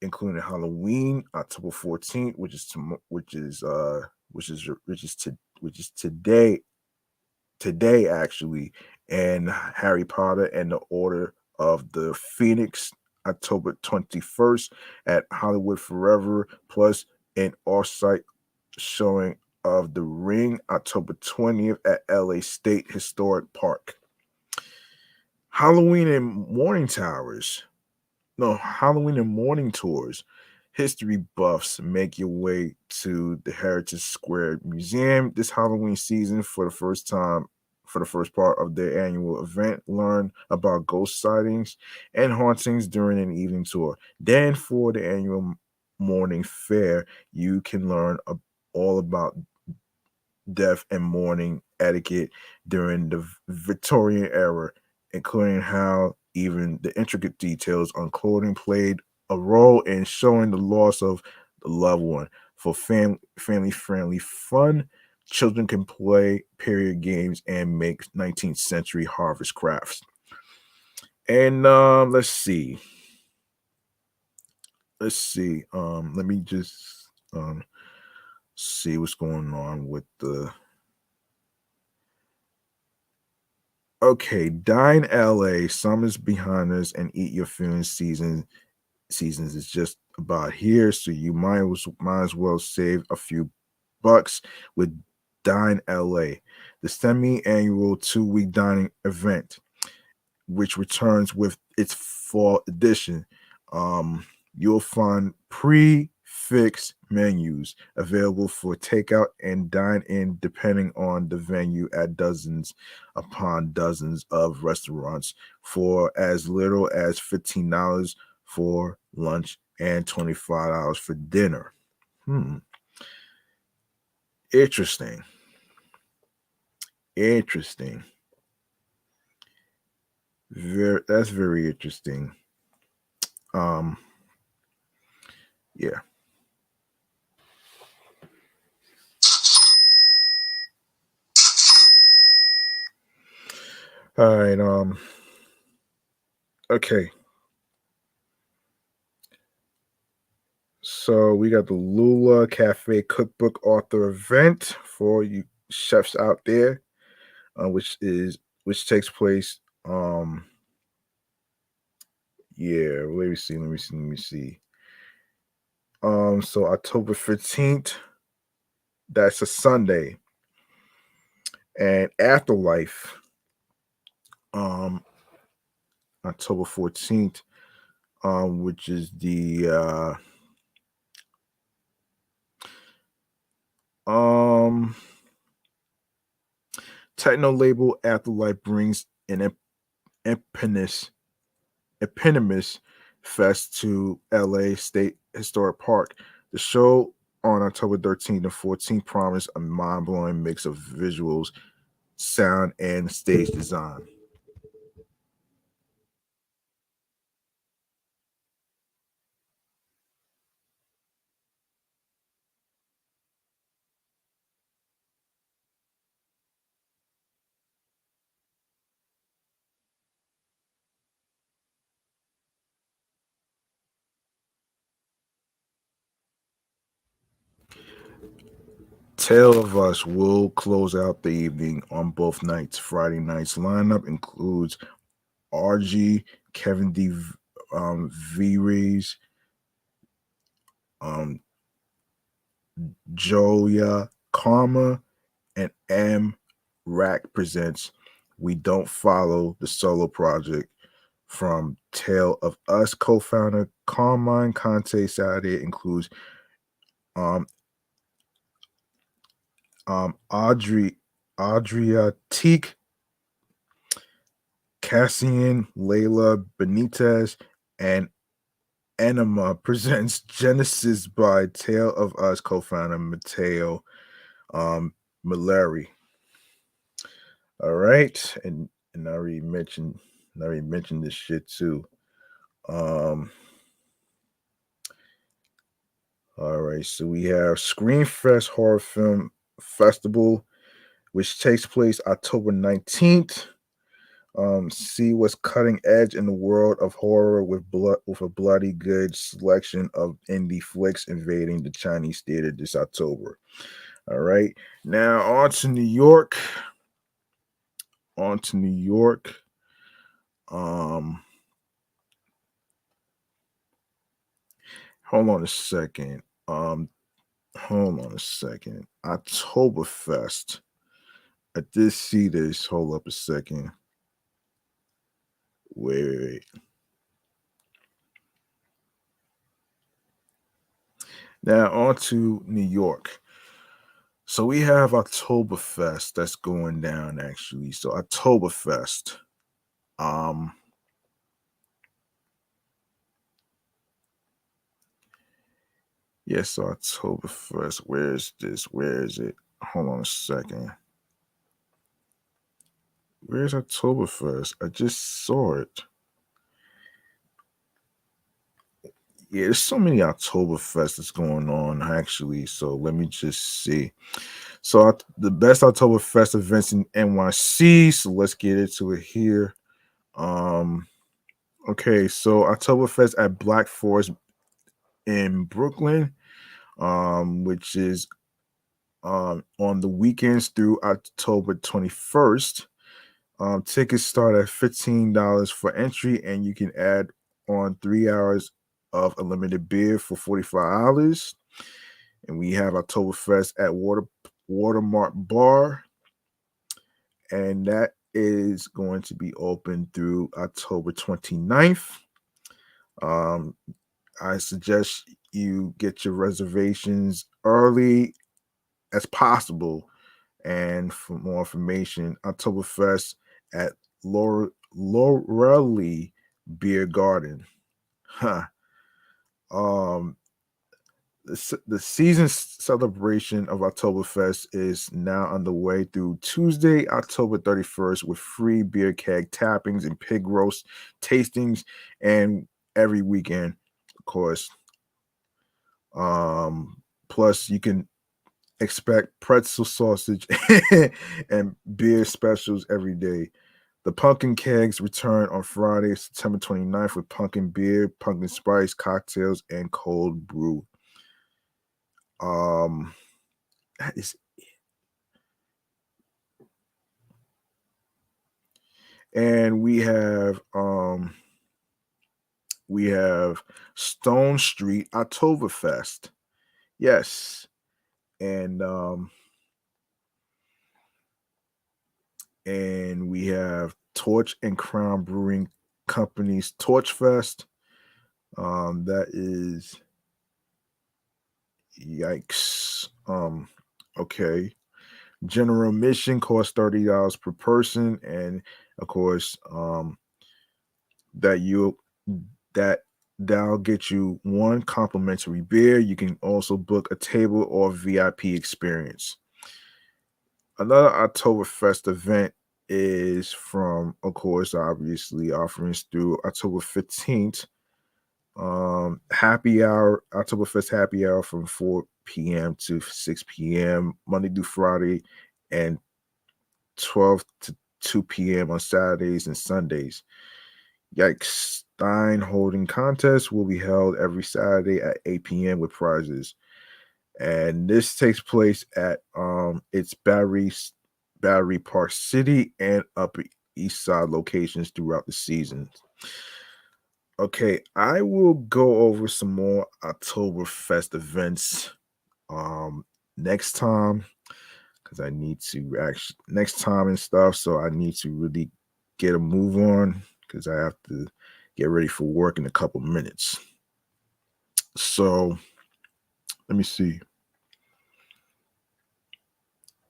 Speaker 1: including Halloween, October 14th, which is today, today actually, and Harry Potter and the Order of the Phoenix, October 21st at Hollywood Forever, plus an off-site showing of The Ring, October 20th at LA State Historic Park. Halloween and Morning Towers. No, Halloween and Morning Tours. History buffs make your way to the Heritage Square Museum this Halloween season for the first time. For the first part of their annual event, learn about ghost sightings and hauntings during an evening tour. Then, for the annual morning fair, you can learn all about death and mourning etiquette during the Victorian era, including how even the intricate details on clothing played a role in showing the loss of the loved one. For family friendly fun, children can play period games and make 19th century harvest crafts. And let me just um, see what's going on with the. Okay, Dine LA, summer's behind us, and Eat Your Feelings seasons is just about here. So you might as well save a few bucks with Dine LA, the semi-annual 2-week dining event, which returns with its fall edition. You'll find pre-fixed menus available for takeout and dine in depending on the venue at dozens upon dozens of restaurants for as little as $15 for lunch and $25 for dinner. Hmm. Interesting. Interesting. That's very interesting. Um, yeah. All right. Okay. So we got the Lula Cafe Cookbook Author event for you chefs out there, which takes place. Yeah. Let me see. So October 15th. That's a Sunday, and Afterlife. Um, October 14th. Which is the um techno label Afterlife brings an eponymous eponymous fest to LA State Historic Park. The show on October 13th and 14th promised a mind-blowing mix of visuals, sound, and stage design. Tale of Us will close out the evening on both nights. Friday night's lineup includes RG, Kevin D. V. Rees, um, Joya Karma, and M. Rack presents We Don't Follow the Solo Project from Tale of Us co-founder Carmine Conte. Saturday includes um Audrey Adriatique, Cassian, Layla Benitez, and Enema presents Genesis by Tale of Us co-founder Matteo Malari. All right, and I already mentioned this shit too. Um, all right, so we have Screenfest Horror Film Festival, which takes place October 19th. See what's cutting edge in the world of horror with a bloody good selection of indie flicks invading the Chinese theater this October. All right, now on to New York. on to New York. Hold on a second. Hold on a second. Oktoberfest. I did see this. Hold up a second. Wait. Now on to New York. So we have Oktoberfest that's going down actually. So Oktoberfest. Um yes, Oktoberfest. Where is this? Where is it? Hold on a second. Where's Oktoberfest? I just saw it. Yeah, there's so many Oktoberfest that's going on actually. So let me just see. So the best Oktoberfest events in NYC. So let's get into it here. Um, okay, so Oktoberfest at Black Forest in Brooklyn, which is on the weekends through October 21st. Tickets start at $15 for entry, and you can add on 3 hours of unlimited beer for $45. And we have Oktoberfest at Watermark Bar, and that is going to be open through October 29th. Um, I suggest you get your reservations early as possible. And for more information, Oktoberfest at Loreley Beer Garden. Huh. Um, the season celebration of Oktoberfest is now underway through Tuesday, October 31st, with free beer keg tappings and pig roast tastings, and every weekend, of course. Plus, you can expect pretzel sausage and beer specials every day. The pumpkin kegs return on Friday, September 29th with pumpkin beer, pumpkin spice cocktails, and cold brew. That is, and we have Stone Street Oktoberfest. Yes. And we have Torch and Crown Brewing Company's Torch Fest. That is yikes. Okay. General admission costs $30 per person, and of course, that you that that'll get you one complimentary beer. You can also book a table or VIP experience. Another Oktoberfest event is from, of course, obviously offerings through October 15th. Happy hour, Oktoberfest happy hour from 4 p.m. to 6 p.m. Monday through Friday, and 12 to 2 p.m. on Saturdays and Sundays. Yikes. Stein holding contest will be held every Saturday at 8 p.m. with prizes. And this takes place at its Battery Park City and Upper East Side locations throughout the season. Okay, I will go over some more Oktoberfest events next time, because I need to actually next time and stuff. So I need to really get a move on, because I have to get ready for work in a couple minutes. So let me see.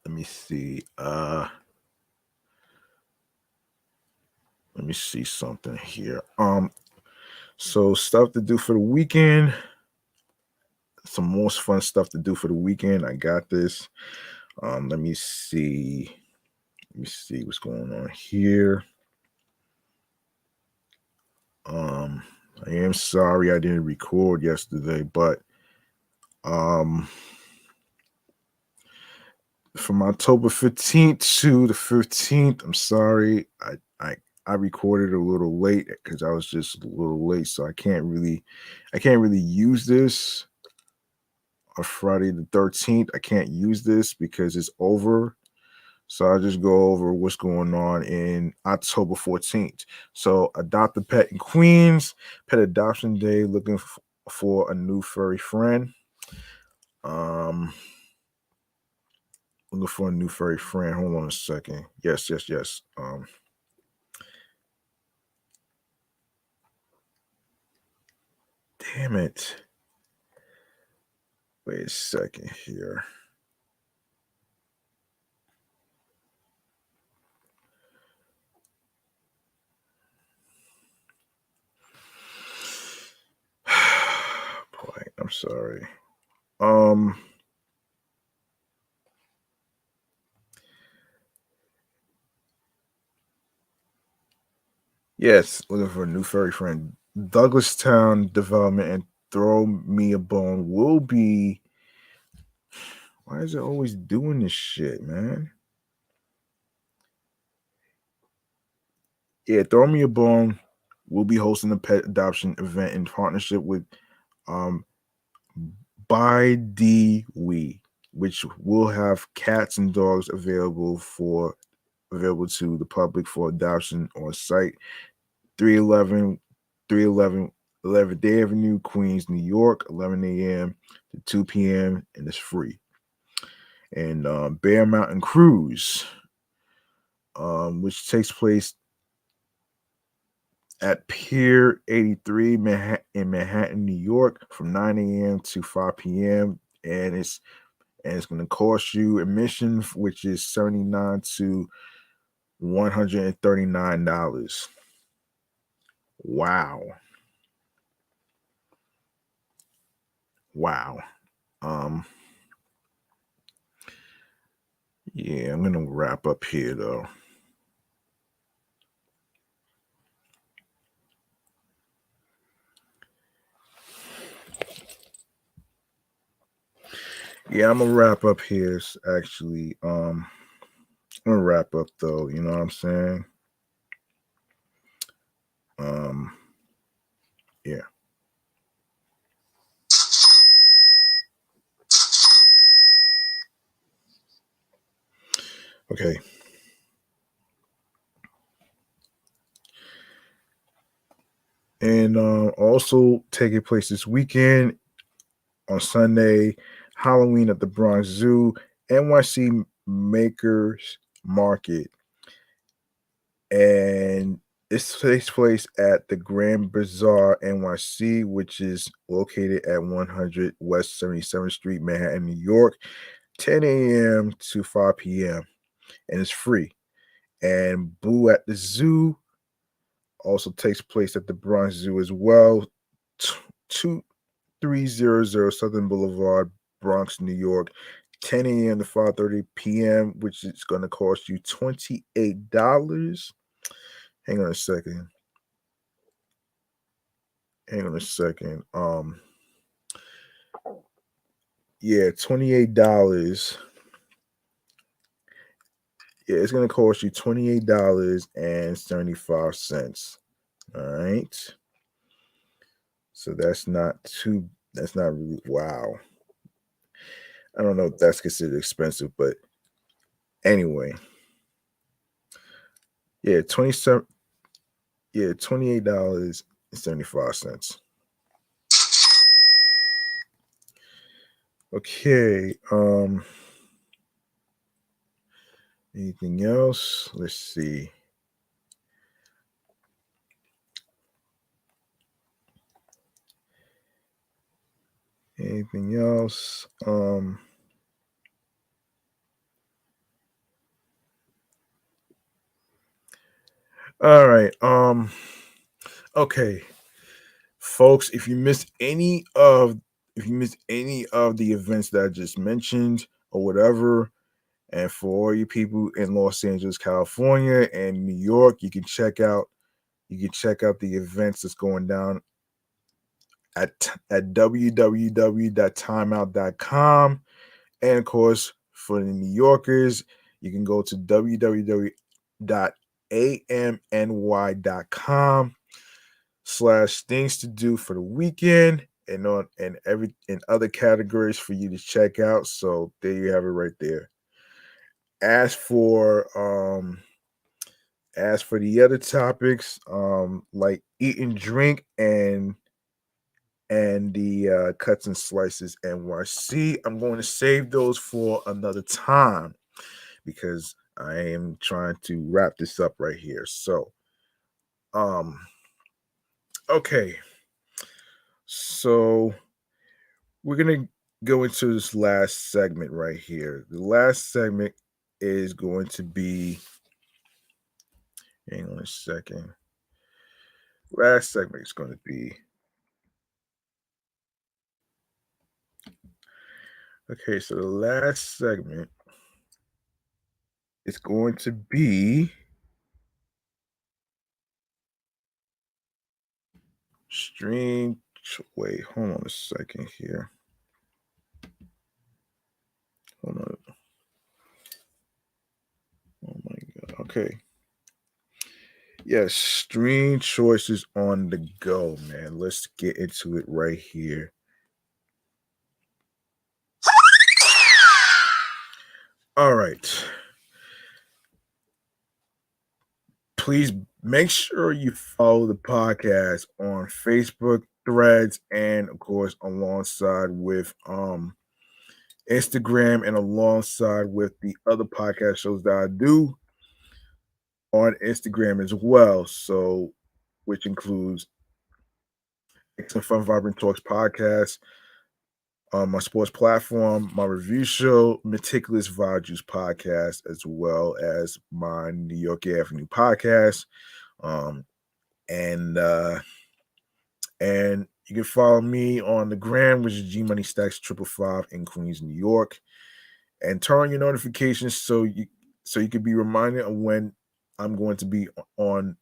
Speaker 1: Let me see. Let me see something here. So stuff to do for the weekend. Some more fun stuff to do for the weekend. I got this. Let me see. Let me see what's going on here. I am sorry I didn't record yesterday, but from October 15th to the 15th, I'm sorry. I recorded a little late because I was just a little late, so I can't really use this on Friday the 13th. I can't use this because it's over. So I'll just go over what's going on in October 14th. So adopt a pet in Queens, Pet Adoption Day, looking for a new furry friend. Um, looking for a new furry friend. Hold on a second. Yes. Damn it. Wait a second here. Boy, I'm sorry. Yes, looking for a new furry friend. Douglastown Development and Throw Me a Bone will be. Why is it always doing this shit, man? Yeah, Throw Me a Bone will be hosting a pet adoption event in partnership with um by We, which will have cats and dogs available to the public for adoption on site 311 311 11th Day Avenue, Queens, New York, 11 a.m. to 2 p.m. and it's free. And Bear Mountain Cruise, which takes place at Pier 83 in Manhattan, New York, from 9 a.m. to 5 p.m. And it's going to cost you admission, which is $79 to $139. Wow. Wow. Um, yeah, I'm gonna wrap up here though. Yeah, I'm gonna wrap up here. Actually, I'm gonna wrap up though. You know what I'm saying? Um, yeah. Okay. And also taking place this weekend on Sunday, Halloween at the Bronx Zoo, NYC Makers Market, and this takes place at the Grand Bazaar NYC, which is located at 100 West 77th Street, Manhattan, New York, 10 a.m. to 5 p.m. and it's free. And Boo at the Zoo also takes place at the Bronx Zoo as well, 2300 Southern Boulevard, Bronx, New York, 10 a.m. to 5:30 p.m., which is going to cost you $28. Hang on a second. Hang on a second. Yeah, $28. Yeah, it's gonna cost you $28.75. All right. So that's not too. That's not really wow. I don't know if that's considered expensive, but anyway, yeah, 27. Yeah, $28.75. Okay. Anything else? Let's see. Anything else? All right. Okay. Folks, if you missed any of the events that I just mentioned or whatever, and for all you people in Los Angeles, California and New York, you can check out the events that's going down at www.timeout.com. And of course, for the New Yorkers, you can go to www.amny.com/things to do for the weekend and other categories for you to check out. So there you have it right there. As for the other topics, like eat and drink and the cuts and slices NYC, I'm going to save those for another time because I am trying to wrap this up right here. So, um, okay, so we're gonna go into this last segment right here. The last segment is going to be. Hang on a second. Last segment is going to be. Okay, so the last segment is going to be stream. Wait, hold on a second here. Hold on. Oh my god. Okay. Yes, stream choices on the go, man. Let's get into it right here. All right. Please make sure you follow the podcast on Facebook, Threads, and of course alongside with Instagram and alongside with the other podcast shows that I do on Instagram as well. So, which includes Excellent Fun Vibrant Talks podcast, my sports platform, my review show, Meticulous Vibe Juice podcast, as well as my New York Avenue podcast. Um, and and you can follow me on the gram, which is G Money Stacks 555 in Queens, New York, and turn on your notifications so you can be reminded of when I'm going to be on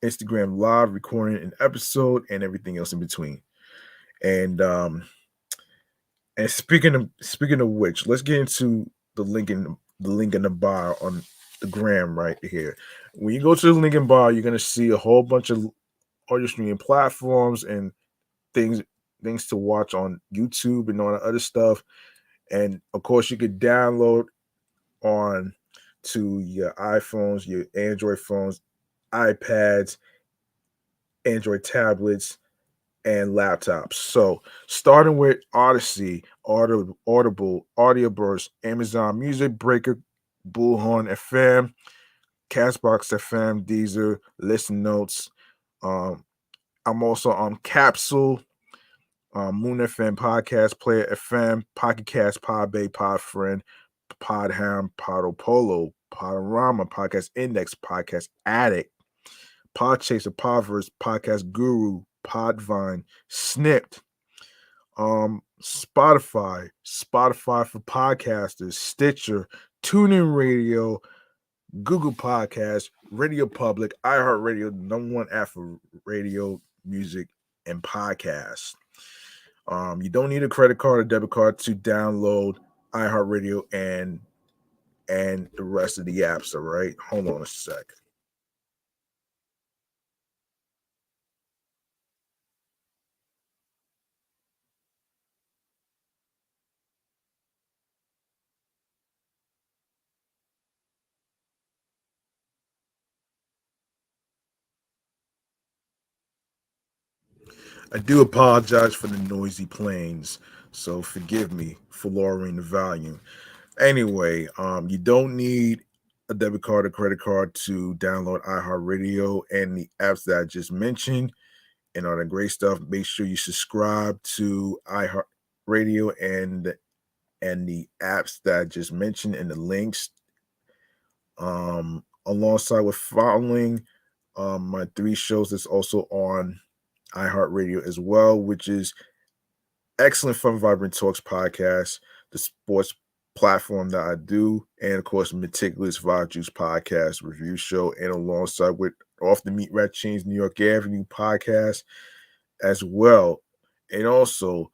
Speaker 1: Instagram live recording an episode and everything else in between. And speaking of which, let's get into the link in the bio on the gram right here. When you go to the link in bio, you're gonna see a whole bunch of audio streaming platforms and things things to watch on YouTube and all that other stuff. And of course, you could download on to your iPhones, your Android phones, iPads, Android tablets, and laptops. So, starting with Odyssey, Audible, Audioburst, Amazon Music, Breaker, Bullhorn FM, Castbox FM, Deezer, Listen Notes. Um, I'm also on Capsule, Moon FM, Podcast Player FM, Pocket Cast, Podbay, Podfriend, Podhound, Podopolo, Podorama, Podcast Index, Podcast Addict, Podchaser, Podverse, Podcast Guru, Podvine, Snipped, Spotify for podcasters, Stitcher, TuneIn Radio, Google Podcasts, Radio Public, iHeartRadio, the number one app for radio, music, and podcasts. You don't need a credit card or debit card to download iHeartRadio and the rest of the apps. All right, hold on a sec. I do apologize for the noisy planes, so forgive me for lowering the volume. Anyway, you don't need a debit card or credit card to download iHeartRadio and the apps that I just mentioned and all that great stuff. Make sure you subscribe to iHeartRadio and the apps that I just mentioned and the links. Alongside with following my three shows that's also on iHeartRadio as well, which is Excellent Fun Vibrant Talks podcast, the sports platform that I do, and of course, Meticulous Vibe Juice podcast review show, and alongside with Off the Meat Rat Chainz New York Avenue podcast as well. And also,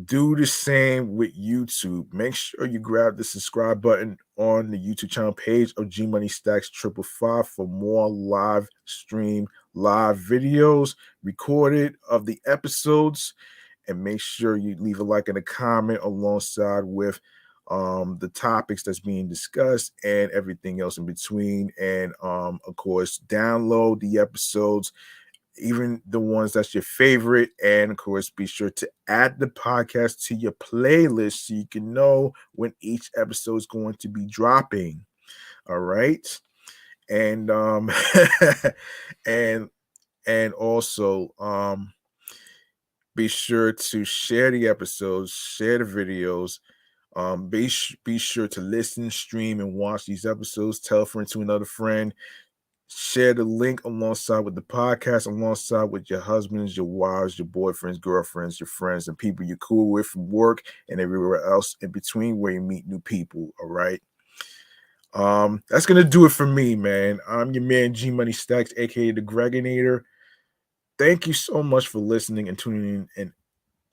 Speaker 1: do the same with YouTube. Make sure you grab the subscribe button on the YouTube channel page of G Money Stacks 555 for more live videos recorded of the episodes. And make sure you leave a like and a comment alongside with the topics that's being discussed, and everything else in between. And of course, download the episodes, even the ones that's your favorite. And of course, be sure to add the podcast to your playlist so you can know when each episode is going to be dropping. All right. And and and also be sure to share the episodes, share the videos. Be sure to listen, stream, and watch these episodes. Tell a friend to another friend. Share the link alongside with the podcast, alongside with your husbands, your wives, your boyfriends, girlfriends, your friends, and people you're cool with from work and everywhere else in between where you meet new people. All right. That's gonna do it for me, man. I'm your man G Money Stacks, aka the Gregonator. Thank you so much for listening and tuning in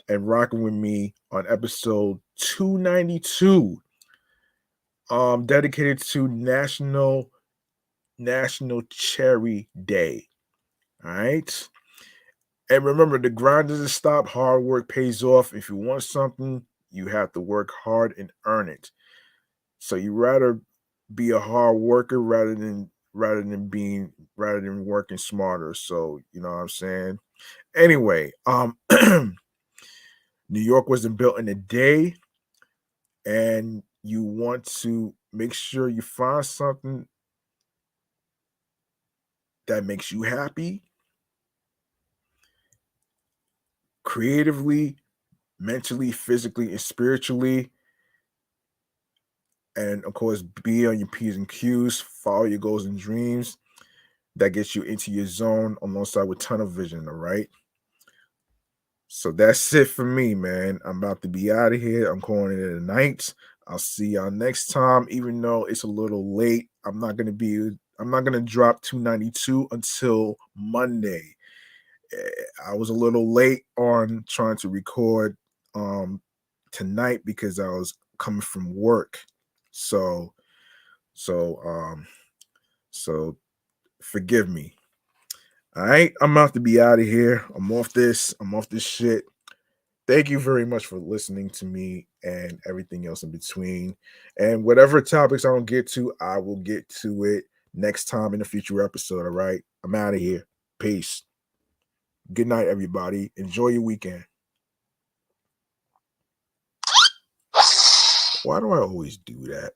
Speaker 1: and rocking with me on episode 292. Dedicated to National Cherry Day. All right. And remember, the grind doesn't stop. Hard work pays off. If you want something, you have to work hard and earn it. So you rather be a hard worker rather than working smarter. So you know what I'm saying. Anyway, New York wasn't built in a day, and you want to make sure you find something that makes you happy creatively, mentally, physically, and spiritually. And of course, be on your P's and Q's, follow your goals and dreams. That gets you into your zone alongside with tunnel vision. All right. So that's it for me, man. I'm about to be out of here. I'm calling it a night. I'll see y'all next time. Even though it's a little late, I'm not gonna drop 292 until Monday. I was a little late on trying to record tonight because I was coming from work. So so um so forgive me. All right, I'm about to be out of here. I'm off this shit. Thank you very much for listening to me and everything else in between. And whatever topics I don't get to, I will get to it next time in a future episode. All right. I'm out of here. Peace. Good night, everybody. Enjoy your weekend. Why do I always do that?